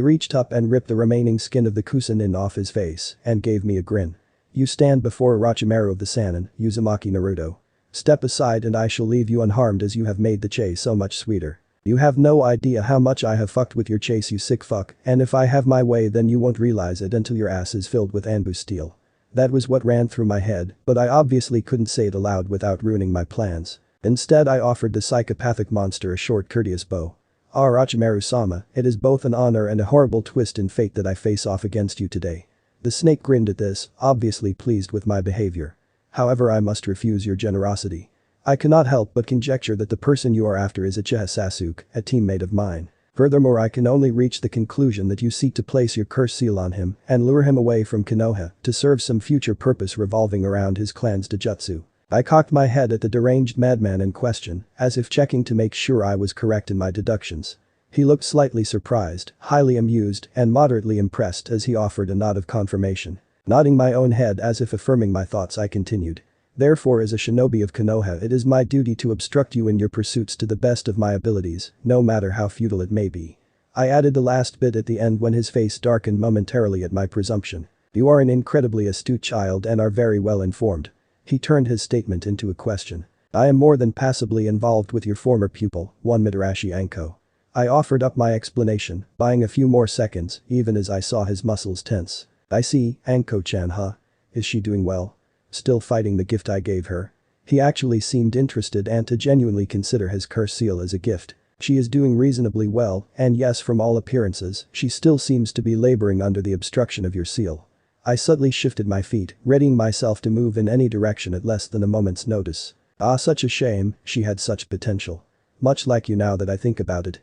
[SPEAKER 1] reached up and ripped the remaining skin of the Kusanin off his face, and gave me a grin. You stand before Orochimaru of the Sannin, Uzumaki Naruto. Step aside and I shall leave you unharmed as you have made the chase so much sweeter. You have no idea how much I have fucked with your chase, you sick fuck, and if I have my way then you won't realize it until your ass is filled with Anbu steel. That was what ran through my head, but I obviously couldn't say it aloud without ruining my plans. Instead I offered the psychopathic monster a short courteous bow. Orochimaru-sama, it is both an honor and a horrible twist in fate that I face off against you today. The snake grinned at this, obviously pleased with my behavior. However, I must refuse your generosity. I cannot help but conjecture that the person you are after is Uchiha Sasuke, a teammate of mine. Furthermore, I can only reach the conclusion that you seek to place your curse seal on him and lure him away from Konoha to serve some future purpose revolving around his clan's Dojutsu. I cocked my head at the deranged madman in question, as if checking to make sure I was correct in my deductions. He looked slightly surprised, highly amused, and moderately impressed as he offered a nod of confirmation. Nodding my own head as if affirming my thoughts, I continued. Therefore, as a shinobi of Konoha, it is my duty to obstruct you in your pursuits to the best of my abilities, no matter how futile it may be. I added the last bit at the end when his face darkened momentarily at my presumption. You are an incredibly astute child and are very well informed. He turned his statement into a question. I am more than passably involved with your former pupil, one Mitarashi Anko. I offered up my explanation, buying a few more seconds, even as I saw his muscles tense. I see, Anko-chan, huh? Is she doing well? Still fighting the gift I gave her? He actually seemed interested and to genuinely consider his curse seal as a gift. She is doing reasonably well, and yes, from all appearances, she still seems to be laboring under the obstruction of your seal. I subtly shifted my feet, readying myself to move in any direction at less than a moment's notice. Ah, such a shame, she had such potential. Much like you now that I think about it.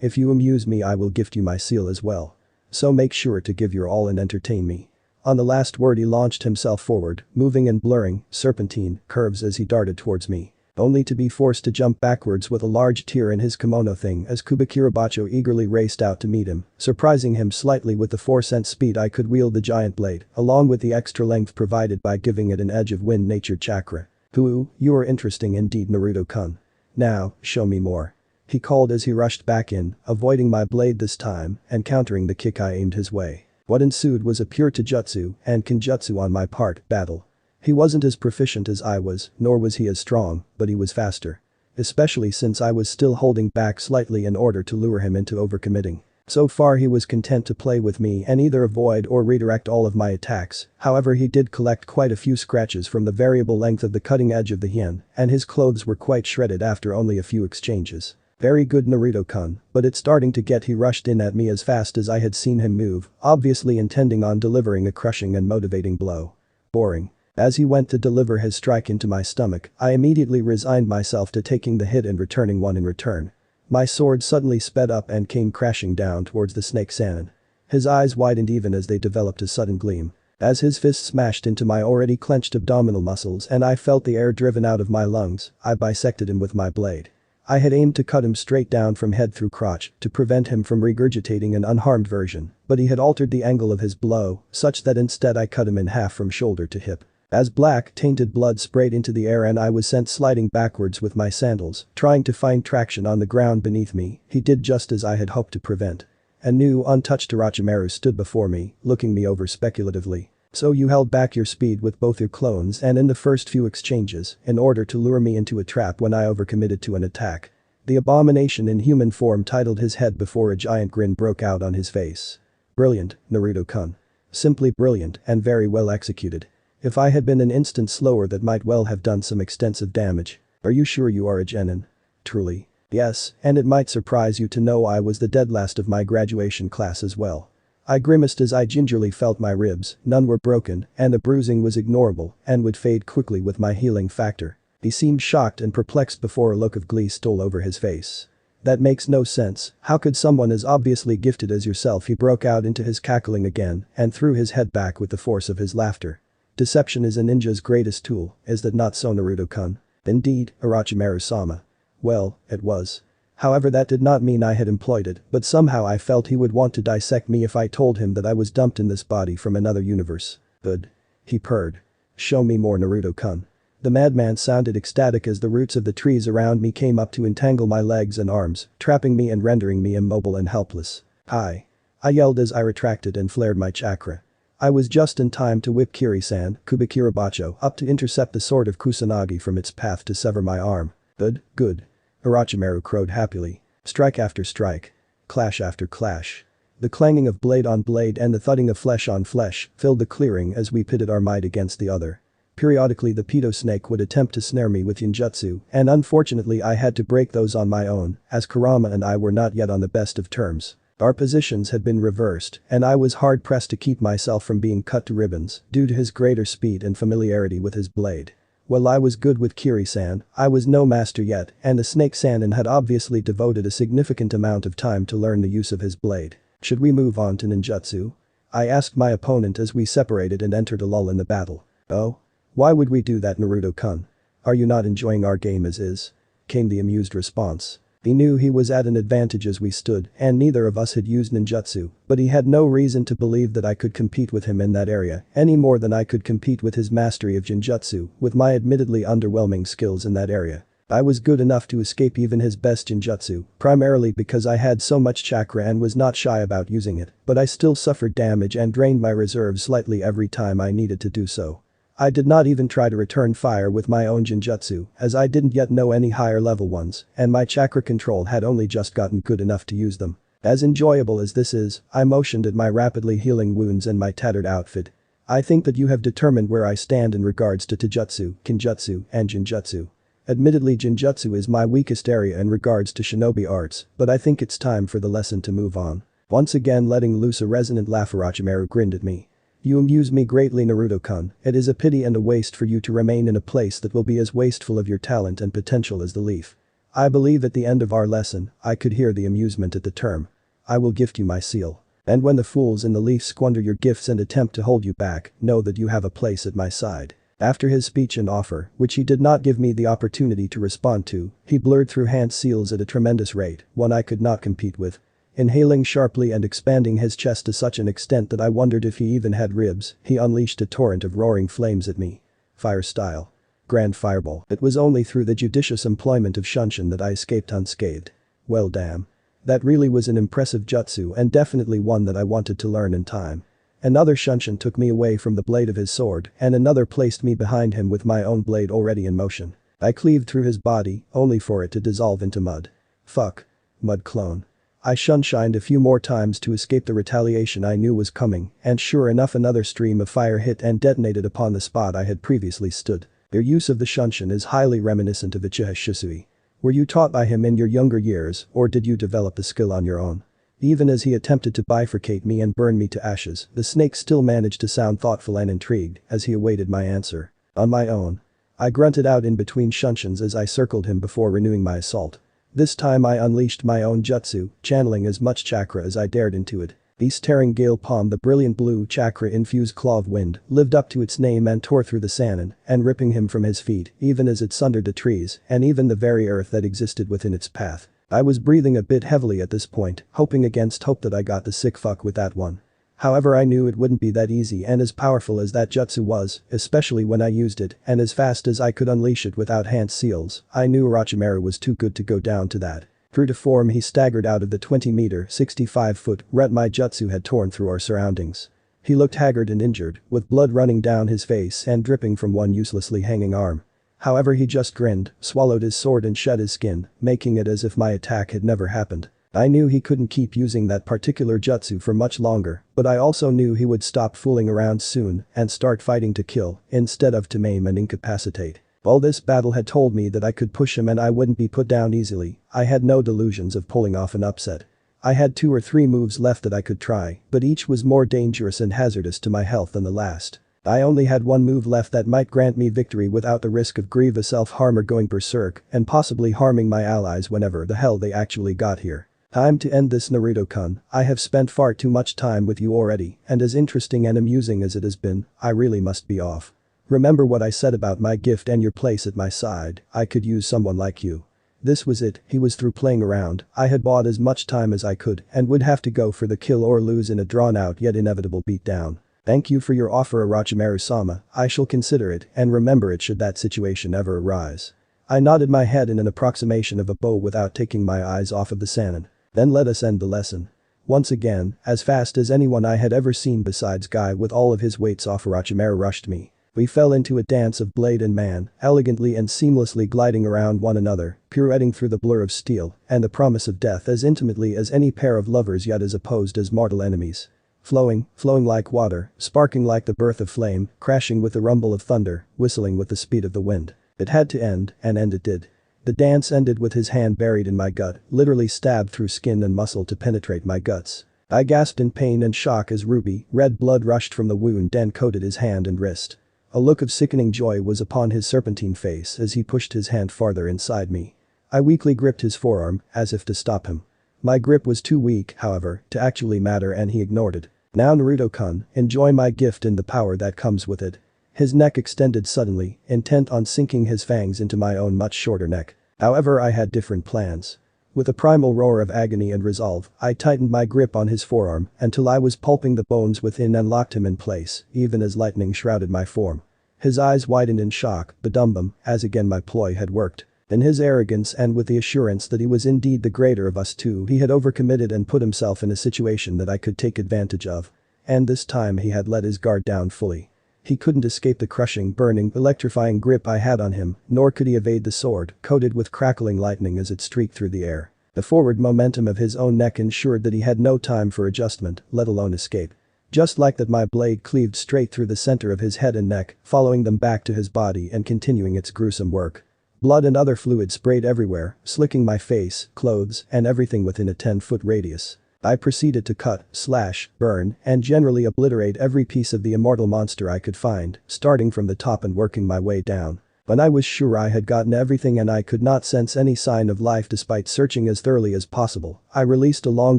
[SPEAKER 1] If you amuse me I will gift you my seal as well. So make sure to give your all and entertain me. On the last word he launched himself forward, moving in blurring, serpentine curves as he darted towards me. Only to be forced to jump backwards with a large tear in his kimono thing as Kubikirabacho eagerly raced out to meet him, surprising him slightly with the 4-cent speed I could wield the giant blade, along with the extra length provided by giving it an edge of wind-natured chakra. "Ooh, you are interesting indeed, Naruto-kun. Now, show me more," he called as he rushed back in, avoiding my blade this time and countering the kick I aimed his way. What ensued was a pure taijutsu and kinjutsu on my part battle. He wasn't as proficient as I was, nor was he as strong, but he was faster. Especially since I was still holding back slightly in order to lure him into overcommitting. So far he was content to play with me and either avoid or redirect all of my attacks, however he did collect quite a few scratches from the variable length of the cutting edge of the hien, and his clothes were quite shredded after only a few exchanges. Very good Naruto-kun, but it's starting to get. He rushed in at me as fast as I had seen him move, obviously intending on delivering a crushing and motivating blow. Boring. As he went to deliver his strike into my stomach, I immediately resigned myself to taking the hit and returning one in return. My sword suddenly sped up and came crashing down towards the snake Sannin. His eyes widened even as they developed a sudden gleam. As his fist smashed into my already clenched abdominal muscles and I felt the air driven out of my lungs, I bisected him with my blade. I had aimed to cut him straight down from head through crotch to prevent him from regurgitating an unharmed version, but he had altered the angle of his blow such that instead I cut him in half from shoulder to hip. As black, tainted blood sprayed into the air and I was sent sliding backwards with my sandals, trying to find traction on the ground beneath me, he did just as I had hoped to prevent. A new, untouched Orochimaru stood before me, looking me over speculatively. "So you held back your speed with both your clones and in the first few exchanges, in order to lure me into a trap when I overcommitted to an attack." The abomination in human form titled his head before a giant grin broke out on his face. "Brilliant, Naruto-kun. Simply brilliant and very well executed. If I had been an instant slower that might well have done some extensive damage. Are you sure you are a genin?" "Truly. Yes, and it might surprise you to know I was the dead last of my graduation class as well." I grimaced as I gingerly felt my ribs, none were broken, and the bruising was ignorable and would fade quickly with my healing factor. He seemed shocked and perplexed before a look of glee stole over his face. "That makes no sense, how could someone as obviously gifted as yourself?" He broke out into his cackling again and threw his head back with the force of his laughter. "Deception is a ninja's greatest tool, is that not so, Naruto-kun?" "Indeed, Orochimaru-sama. Well, it was. However, that did not mean I had employed it, but somehow I felt he would want to dissect me if I told him that I was dumped in this body from another universe." "Good." He purred. "Show me more, Naruto-kun." The madman sounded ecstatic as the roots of the trees around me came up to entangle my legs and arms, trapping me and rendering me immobile and helpless. "Hi!" I yelled as I retracted and flared my chakra. I was just in time to whip Kiri-san, Kubikirabacho, up to intercept the sword of Kusanagi from its path to sever my arm. "Good, good." Orochimaru crowed happily. Strike after strike. Clash after clash. The clanging of blade on blade and the thudding of flesh on flesh filled the clearing as we pitted our might against the other. Periodically the pedo snake would attempt to snare me with ninjutsu, and unfortunately I had to break those on my own, as Kurama and I were not yet on the best of terms. Our positions had been reversed, and I was hard-pressed to keep myself from being cut to ribbons due to his greater speed and familiarity with his blade. While I was good with Kiri-san, I was no master yet, and the snake Sannin had obviously devoted a significant amount of time to learn the use of his blade. "Should we move on to ninjutsu?" I asked my opponent as we separated and entered a lull in the battle. "Oh? Why would we do that, Naruto-kun? Are you not enjoying our game as is?" came the amused response. He knew he was at an advantage as we stood, and neither of us had used ninjutsu, but he had no reason to believe that I could compete with him in that area, any more than I could compete with his mastery of jinjutsu, with my admittedly underwhelming skills in that area. I was good enough to escape even his best jinjutsu, primarily because I had so much chakra and was not shy about using it, but I still suffered damage and drained my reserves slightly every time I needed to do so. I did not even try to return fire with my own jinjutsu, as I didn't yet know any higher level ones, and my chakra control had only just gotten good enough to use them. As enjoyable as this is, I motioned at my rapidly healing wounds and my tattered outfit. "I think that you have determined where I stand in regards to taijutsu, kinjutsu, and jinjutsu. Admittedly, jinjutsu is my weakest area in regards to shinobi arts, but I think it's time for the lesson to move on." Once again letting loose a resonant laugh, Orochimaru grinned at me. "You amuse me greatly, Naruto-kun. It is a pity and a waste for you to remain in a place that will be as wasteful of your talent and potential as the leaf." I believe at the end of our lesson, I could hear the amusement at the term. "I will gift you my seal." And when the fools in the leaf squander your gifts and attempt to hold you back, know that you have a place at my side. After his speech and offer, which he did not give me the opportunity to respond to, he blurred through hand seals at a tremendous rate, one I could not compete with. Inhaling sharply and expanding his chest to such an extent that I wondered if he even had ribs, he unleashed a torrent of roaring flames at me. Fire style. Grand fireball. It was only through the judicious employment of Shunshin that I escaped unscathed. Well damn. That really was an impressive jutsu and definitely one that I wanted to learn in time. Another Shunshin took me away from the blade of his sword and another placed me behind him with my own blade already in motion. I cleaved through his body, only for it to dissolve into mud. Fuck. Mud clone. I shunshined a few more times to escape the retaliation I knew was coming, and sure enough another stream of fire hit and detonated upon the spot I had previously stood. Their use of the Shunshin is highly reminiscent of Uchiha Shisui. Were you taught by him in your younger years, or did you develop the skill on your own? Even as he attempted to bifurcate me and burn me to ashes, the snake still managed to sound thoughtful and intrigued as he awaited my answer. On my own. I grunted out in between Shunshins as I circled him before renewing my assault. This time I unleashed my own jutsu, channeling as much chakra as I dared into it. Beast-tearing gale palm, the brilliant blue chakra-infused claw of wind, lived up to its name and tore through the Sannin, and ripping him from his feet, even as it sundered the trees and even the very earth that existed within its path. I was breathing a bit heavily at this point, hoping against hope that I got the sick fuck with that one. However, I knew it wouldn't be that easy, and as powerful as that jutsu was, especially when I used it, and as fast as I could unleash it without hand seals, I knew Orochimaru was too good to go down to that. True to form, he staggered out of the 20-meter, 65-foot rut my jutsu had torn through our surroundings. He looked haggard and injured, with blood running down his face and dripping from one uselessly hanging arm. However, he just grinned, swallowed his sword and shed his skin, making it as if my attack had never happened. I knew he couldn't keep using that particular jutsu for much longer, but I also knew he would stop fooling around soon and start fighting to kill instead of to maim and incapacitate. While this battle had told me that I could push him and I wouldn't be put down easily, I had no delusions of pulling off an upset. I had 2 or 3 moves left that I could try, but each was more dangerous and hazardous to my health than the last. I only had one move left that might grant me victory without the risk of grievous self-harm or going berserk and possibly harming my allies whenever the hell they actually got here. Time to end this, Naruto-kun. I have spent far too much time with you already, and as interesting and amusing as it has been, I really must be off. Remember what I said about my gift and your place at my side. I could use someone like you. This was it, he was through playing around. I had bought as much time as I could and would have to go for the kill or lose in a drawn-out yet inevitable beatdown. Thank you for your offer, Orochimaru-sama. I shall consider it and remember it should that situation ever arise. I nodded my head in an approximation of a bow without taking my eyes off of the Sannin. Then let us end the lesson. Once again, as fast as anyone I had ever seen besides Guy with all of his weights off, Orochimaru rushed me. We fell into a dance of blade and man, elegantly and seamlessly gliding around one another, pirouetting through the blur of steel and the promise of death as intimately as any pair of lovers, yet as opposed as mortal enemies. Flowing like water, sparking like the birth of flame, crashing with the rumble of thunder, whistling with the speed of the wind. It had to end, and end it did. The dance ended with his hand buried in my gut, literally stabbed through skin and muscle to penetrate my guts. I gasped in pain and shock as ruby, red blood rushed from the wound and coated his hand and wrist. A look of sickening joy was upon his serpentine face as he pushed his hand farther inside me. I weakly gripped his forearm, as if to stop him. My grip was too weak, however, to actually matter, and he ignored it. Now, Naruto-kun, enjoy my gift and the power that comes with it. His neck extended suddenly, intent on sinking his fangs into my own much shorter neck. However, I had different plans. With a primal roar of agony and resolve, I tightened my grip on his forearm until I was pulping the bones within and locked him in place, even as lightning shrouded my form. His eyes widened in shock, bedumbum, as again my ploy had worked. In his arrogance and with the assurance that he was indeed the greater of us two, he had overcommitted and put himself in a situation that I could take advantage of. And this time he had let his guard down fully. He couldn't escape the crushing, burning, electrifying grip I had on him, nor could he evade the sword, coated with crackling lightning as it streaked through the air. The forward momentum of his own neck ensured that he had no time for adjustment, let alone escape. Just like that, my blade cleaved straight through the center of his head and neck, following them back to his body and continuing its gruesome work. Blood and other fluid sprayed everywhere, slicking my face, clothes, and everything within a 10-foot radius. I proceeded to cut, slash, burn, and generally obliterate every piece of the immortal monster I could find, starting from the top and working my way down. When I was sure I had gotten everything and I could not sense any sign of life despite searching as thoroughly as possible, I released a long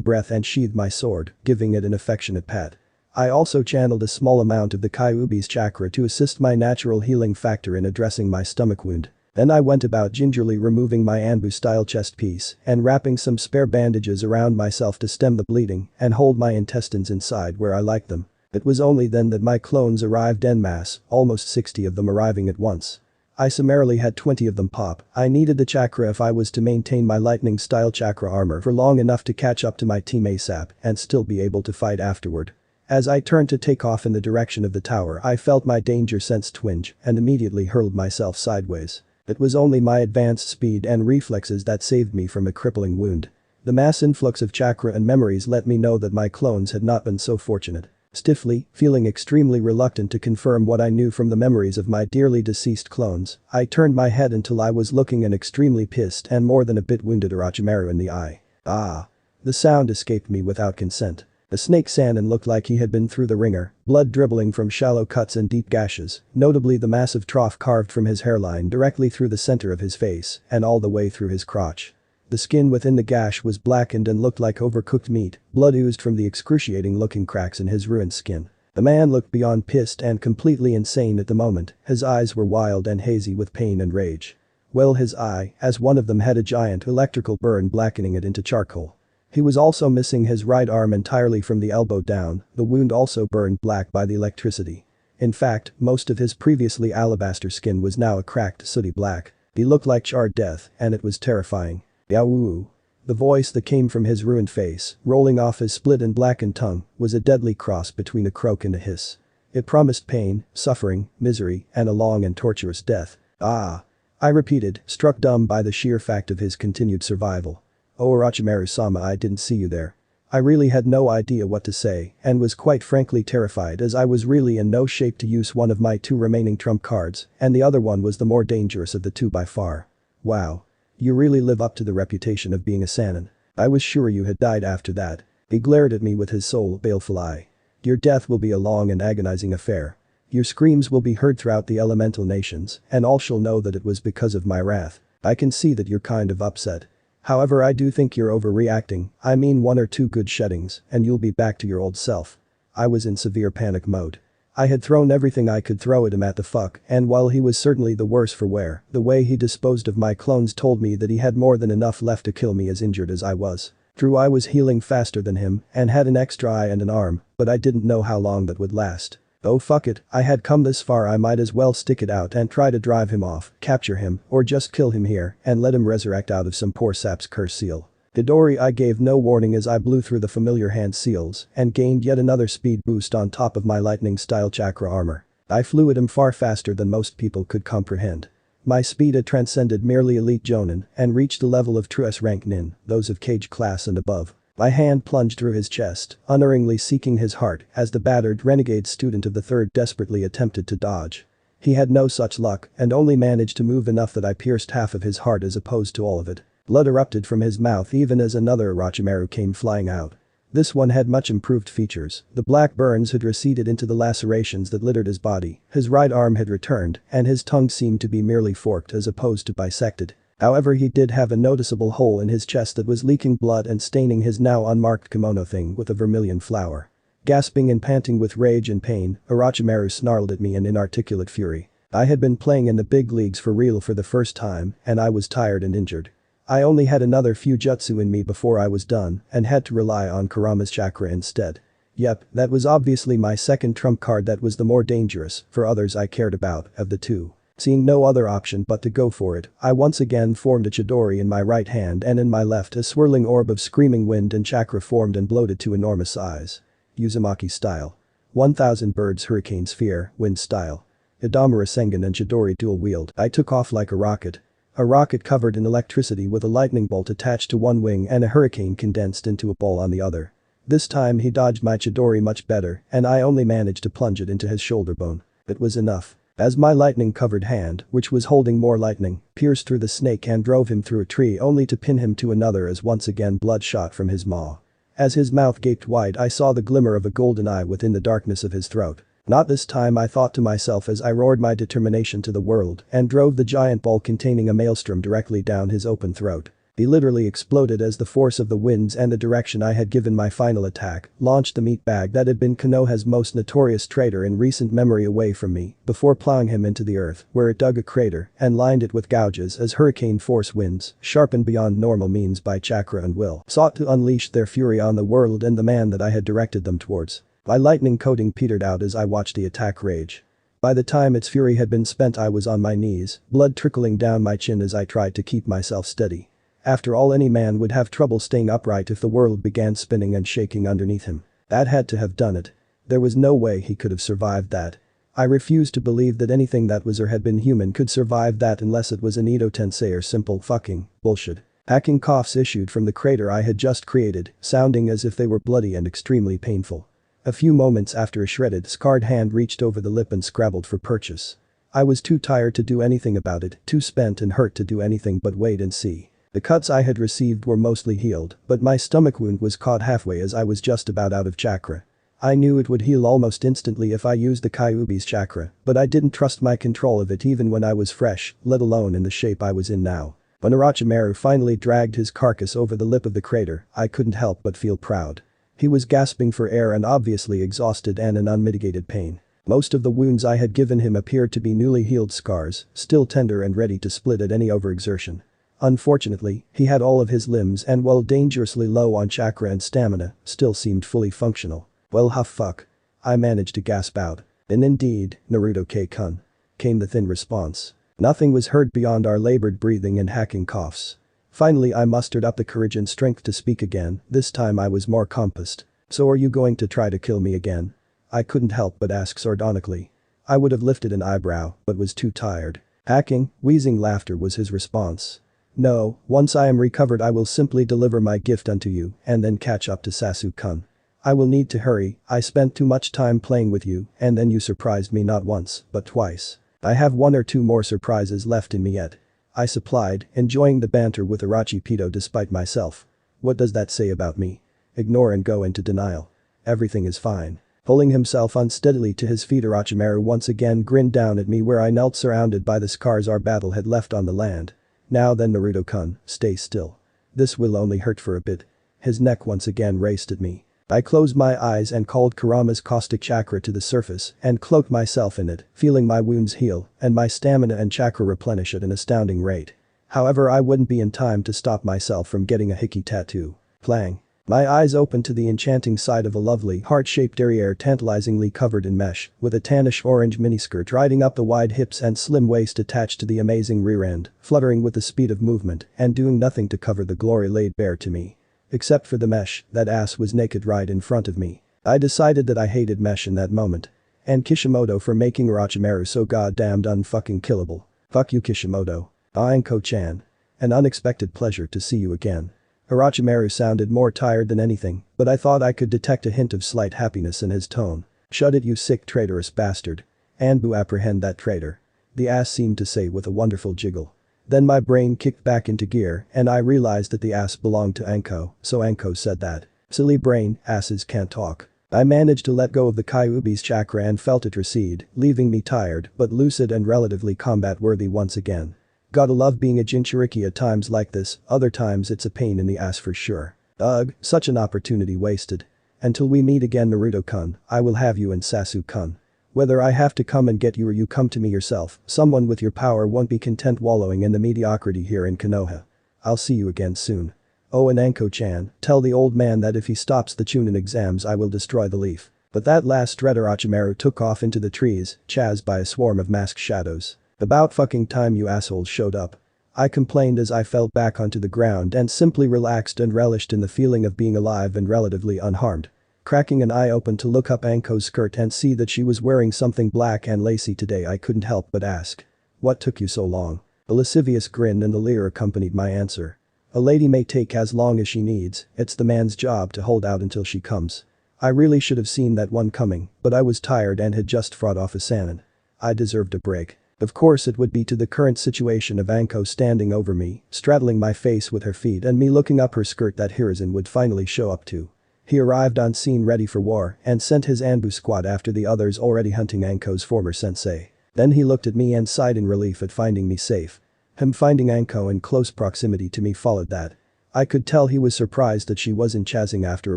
[SPEAKER 1] breath and sheathed my sword, giving it an affectionate pat. I also channeled a small amount of the Kyuubi's chakra to assist my natural healing factor in addressing my stomach wound. Then I went about gingerly removing my Anbu-style chest piece and wrapping some spare bandages around myself to stem the bleeding and hold my intestines inside where I like them. It was only then that my clones arrived en masse, almost 60 of them arriving at once. I summarily had 20 of them pop. I needed the chakra if I was to maintain my lightning-style chakra armor for long enough to catch up to my team ASAP and still be able to fight afterward. As I turned to take off in the direction of the tower, I felt my danger sense twinge and immediately hurled myself sideways. It was only my advanced speed and reflexes that saved me from a crippling wound. The mass influx of chakra and memories let me know that my clones had not been so fortunate. Stiffly, feeling extremely reluctant to confirm what I knew from the memories of my dearly deceased clones, I turned my head until I was looking an extremely pissed and more than a bit wounded Orochimaru in the eye. Ah. The sound escaped me without consent. The snake Sannin looked like he had been through the ringer, blood dribbling from shallow cuts and deep gashes, notably the massive trough carved from his hairline directly through the center of his face and all the way through his crotch. The skin within the gash was blackened and looked like overcooked meat, blood oozed from the excruciating-looking cracks in his ruined skin. The man looked beyond pissed and completely insane at the moment, his eyes were wild and hazy with pain and rage. Well, his eye, as one of them had a giant electrical burn blackening it into charcoal. He was also missing his right arm entirely from the elbow down, the wound also burned black by the electricity. In fact, most of his previously alabaster skin was now a cracked sooty black. He looked like charred death, and it was terrifying. Yow. The voice that came from his ruined face, rolling off his split and blackened tongue, was a deadly cross between a croak and a hiss. It promised pain, suffering, misery, and a long and torturous death. Ah. I repeated, struck dumb by the sheer fact of his continued survival. Oh Orochimaru-sama, I didn't see you there. I really had no idea what to say and was quite frankly terrified as I was really in no shape to use one of my 2 remaining trump cards and the other one was the more dangerous of the 2 by far. Wow. You really live up to the reputation of being a Sannin. I was sure you had died after that. He glared at me with his baleful eye. Your death will be a long and agonizing affair. Your screams will be heard throughout the elemental nations and all shall know that it was because of my wrath. I can see that you're kind of upset. However, I do think you're overreacting. I mean 1 or 2 good sheddings and you'll be back to your old self. I was in severe panic mode. I had thrown everything I could throw at him at the fuck, and while he was certainly the worse for wear, the way he disposed of my clones told me that he had more than enough left to kill me as injured as I was. True, I was healing faster than him and had an extra eye and an arm, but I didn't know how long that would last. Oh fuck it, I had come this far, I might as well stick it out and try to drive him off, capture him, or just kill him here and let him resurrect out of some poor sap's curse seal. Didori, I gave no warning as I blew through the familiar hand seals and gained yet another speed boost on top of my lightning-style chakra armor. I flew at him far faster than most people could comprehend. My speed had transcended merely elite Jonin and reached the level of true S-rank Nin, those of Cage class and above. My hand plunged through his chest, unerringly seeking his heart as the battered renegade student of the 3rd desperately attempted to dodge. He had no such luck and only managed to move enough that I pierced half of his heart as opposed to all of it. Blood erupted from his mouth even as another Orochimaru came flying out. This one had much improved features. The black burns had receded into the lacerations that littered his body, his right arm had returned, and his tongue seemed to be merely forked as opposed to bisected. However, he did have a noticeable hole in his chest that was leaking blood and staining his now unmarked kimono thing with a vermilion flower. Gasping and panting with rage and pain, Orochimaru snarled at me in inarticulate fury. I had been playing in the big leagues for real for the first time, and I was tired and injured. I only had another few jutsu in me before I was done and had to rely on Kurama's chakra instead. Yep, that was obviously my second trump card that was the more dangerous, for others I cared about, of the 2. Seeing no other option but to go for it, I once again formed a Chidori in my right hand and in my left a swirling orb of screaming wind and chakra formed and bloated to enormous size. Uzumaki style. 1000 birds hurricane sphere, wind style. Idamura Sengen and Chidori dual wield. I took off like a rocket. A rocket covered in electricity with a lightning bolt attached to one wing and a hurricane condensed into a ball on the other. This time he dodged my Chidori much better and I only managed to plunge it into his shoulder bone. It was enough. As my lightning-covered hand, which was holding more lightning, pierced through the snake and drove him through a tree only to pin him to another as once again blood shot from his maw. As his mouth gaped wide, I saw the glimmer of a golden eye within the darkness of his throat. Not this time, I thought to myself as I roared my determination to the world and drove the giant ball containing a maelstrom directly down his open throat. He literally exploded as the force of the winds and the direction I had given my final attack launched the meat bag that had been Konoha's most notorious traitor in recent memory away from me before plowing him into the earth, where it dug a crater and lined it with gouges as hurricane force winds, sharpened beyond normal means by chakra and will, sought to unleash their fury on the world and the man that I had directed them towards. My lightning coating petered out as I watched the attack rage. By the time its fury had been spent, I was on my knees, blood trickling down my chin as I tried to keep myself steady. After all, any man would have trouble staying upright if the world began spinning and shaking underneath him. That had to have done it. There was no way he could have survived that. I refused to believe that anything that was or had been human could survive that unless it was an Edo Tensei or simple fucking bullshit. Hacking coughs issued from the crater I had just created, sounding as if they were bloody and extremely painful. A few moments after, a shredded, scarred hand reached over the lip and scrabbled for purchase. I was too tired to do anything about it, too spent and hurt to do anything but wait and see. The cuts I had received were mostly healed, but my stomach wound was caught halfway as I was just about out of chakra. I knew it would heal almost instantly if I used the Kyuubi's chakra, but I didn't trust my control of it even when I was fresh, let alone in the shape I was in now. When Orochimaru finally dragged his carcass over the lip of the crater, I couldn't help but feel proud. He was gasping for air and obviously exhausted and in unmitigated pain. Most of the wounds I had given him appeared to be newly healed scars, still tender and ready to split at any overexertion. Unfortunately, he had all of his limbs and, while dangerously low on chakra and stamina, still seemed fully functional. Well, fuck. I managed to gasp out. And indeed, Naruto-kun, came the thin response. Nothing was heard beyond our labored breathing and hacking coughs. Finally, I mustered up the courage and strength to speak again. This time I was more composed. So are you going to try to kill me again? I couldn't help but ask sardonically. I would have lifted an eyebrow, but was too tired. Hacking, wheezing laughter was his response. No, once I am recovered I will simply deliver my gift unto you and then catch up to Sasuke-kun. I will need to hurry, I spent too much time playing with you and then you surprised me not once, but twice. I have one or two more surprises left in me yet. I supplied, enjoying the banter with Orochimaru despite myself. What does that say about me? Ignore and go into denial. Everything is fine. Pulling himself unsteadily to his feet, Orochimaru once again grinned down at me where I knelt surrounded by the scars our battle had left on the land. Now then, Naruto-kun, stay still. This will only hurt for a bit. His neck once again raced at me. I closed my eyes and called Kurama's caustic chakra to the surface and cloaked myself in it, feeling my wounds heal and my stamina and chakra replenish at an astounding rate. However, I wouldn't be in time to stop myself from getting a hickey tattoo. Plang. My eyes opened to the enchanting sight of a lovely, heart-shaped derriere tantalizingly covered in mesh, with a tannish orange miniskirt riding up the wide hips and slim waist attached to the amazing rear end, fluttering with the speed of movement and doing nothing to cover the glory laid bare to me. Except for the mesh, that ass was naked right in front of me. I decided that I hated mesh in that moment. And Kishimoto for making Orochimaru so goddamned unfucking killable. Fuck you, Kishimoto. Anko-chan. An unexpected pleasure to see you again. Orochimaru sounded more tired than anything, but I thought I could detect a hint of slight happiness in his tone. Shut it, you sick traitorous bastard. Anbu, apprehend that traitor. The ass seemed to say with a wonderful jiggle. Then my brain kicked back into gear and I realized that the ass belonged to Anko, so Anko said that. Silly brain, asses can't talk. I managed to let go of the Kyuubi's chakra and felt it recede, leaving me tired but lucid and relatively combat-worthy once again. Gotta love being a Jinchuriki at times like this, other times it's a pain in the ass for sure. Ugh, such an opportunity wasted. Until we meet again, Naruto-kun, I will have you and Sasuke-kun. Whether I have to come and get you or you come to me yourself, someone with your power won't be content wallowing in the mediocrity here in Konoha. I'll see you again soon. Oh, and Anko-chan, tell the old man that if he stops the Chunin exams I will destroy the leaf. But that last dread, Orochimaru took off into the trees, chased by a swarm of masked shadows. About fucking time you assholes showed up. I complained as I fell back onto the ground and simply relaxed and relished in the feeling of being alive and relatively unharmed. Cracking an eye open to look up Anko's skirt and see that she was wearing something black and lacy today, I couldn't help but ask. What took you so long? A lascivious grin and a leer accompanied my answer. A lady may take as long as she needs, it's the man's job to hold out until she comes. I really should have seen that one coming, but I was tired and had just fought off a Sannin. I deserved a break. Of course it would be to the current situation of Anko standing over me, straddling my face with her feet and me looking up her skirt that Hiruzen would finally show up to. He arrived on scene ready for war and sent his Anbu squad after the others already hunting Anko's former sensei. Then he looked at me and sighed in relief at finding me safe. Him finding Anko in close proximity to me followed that. I could tell he was surprised that she wasn't chasing after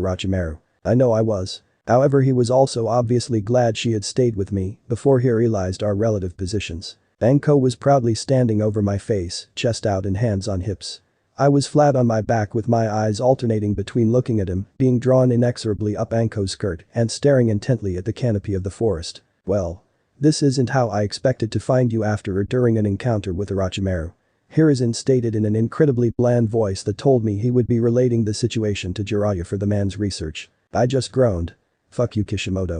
[SPEAKER 1] Orochimaru. I know I was. However, he was also obviously glad she had stayed with me before he realized our relative positions. Anko was proudly standing over my face, chest out and hands on hips. I was flat on my back with my eyes alternating between looking at him, being drawn inexorably up Anko's skirt, and staring intently at the canopy of the forest. Well. This isn't how I expected to find you after or during an encounter with Orochimaru. Hiruzen stated in an incredibly bland voice that told me he would be relating the situation to Jiraiya for the man's research. I just groaned. Fuck you, Kishimoto.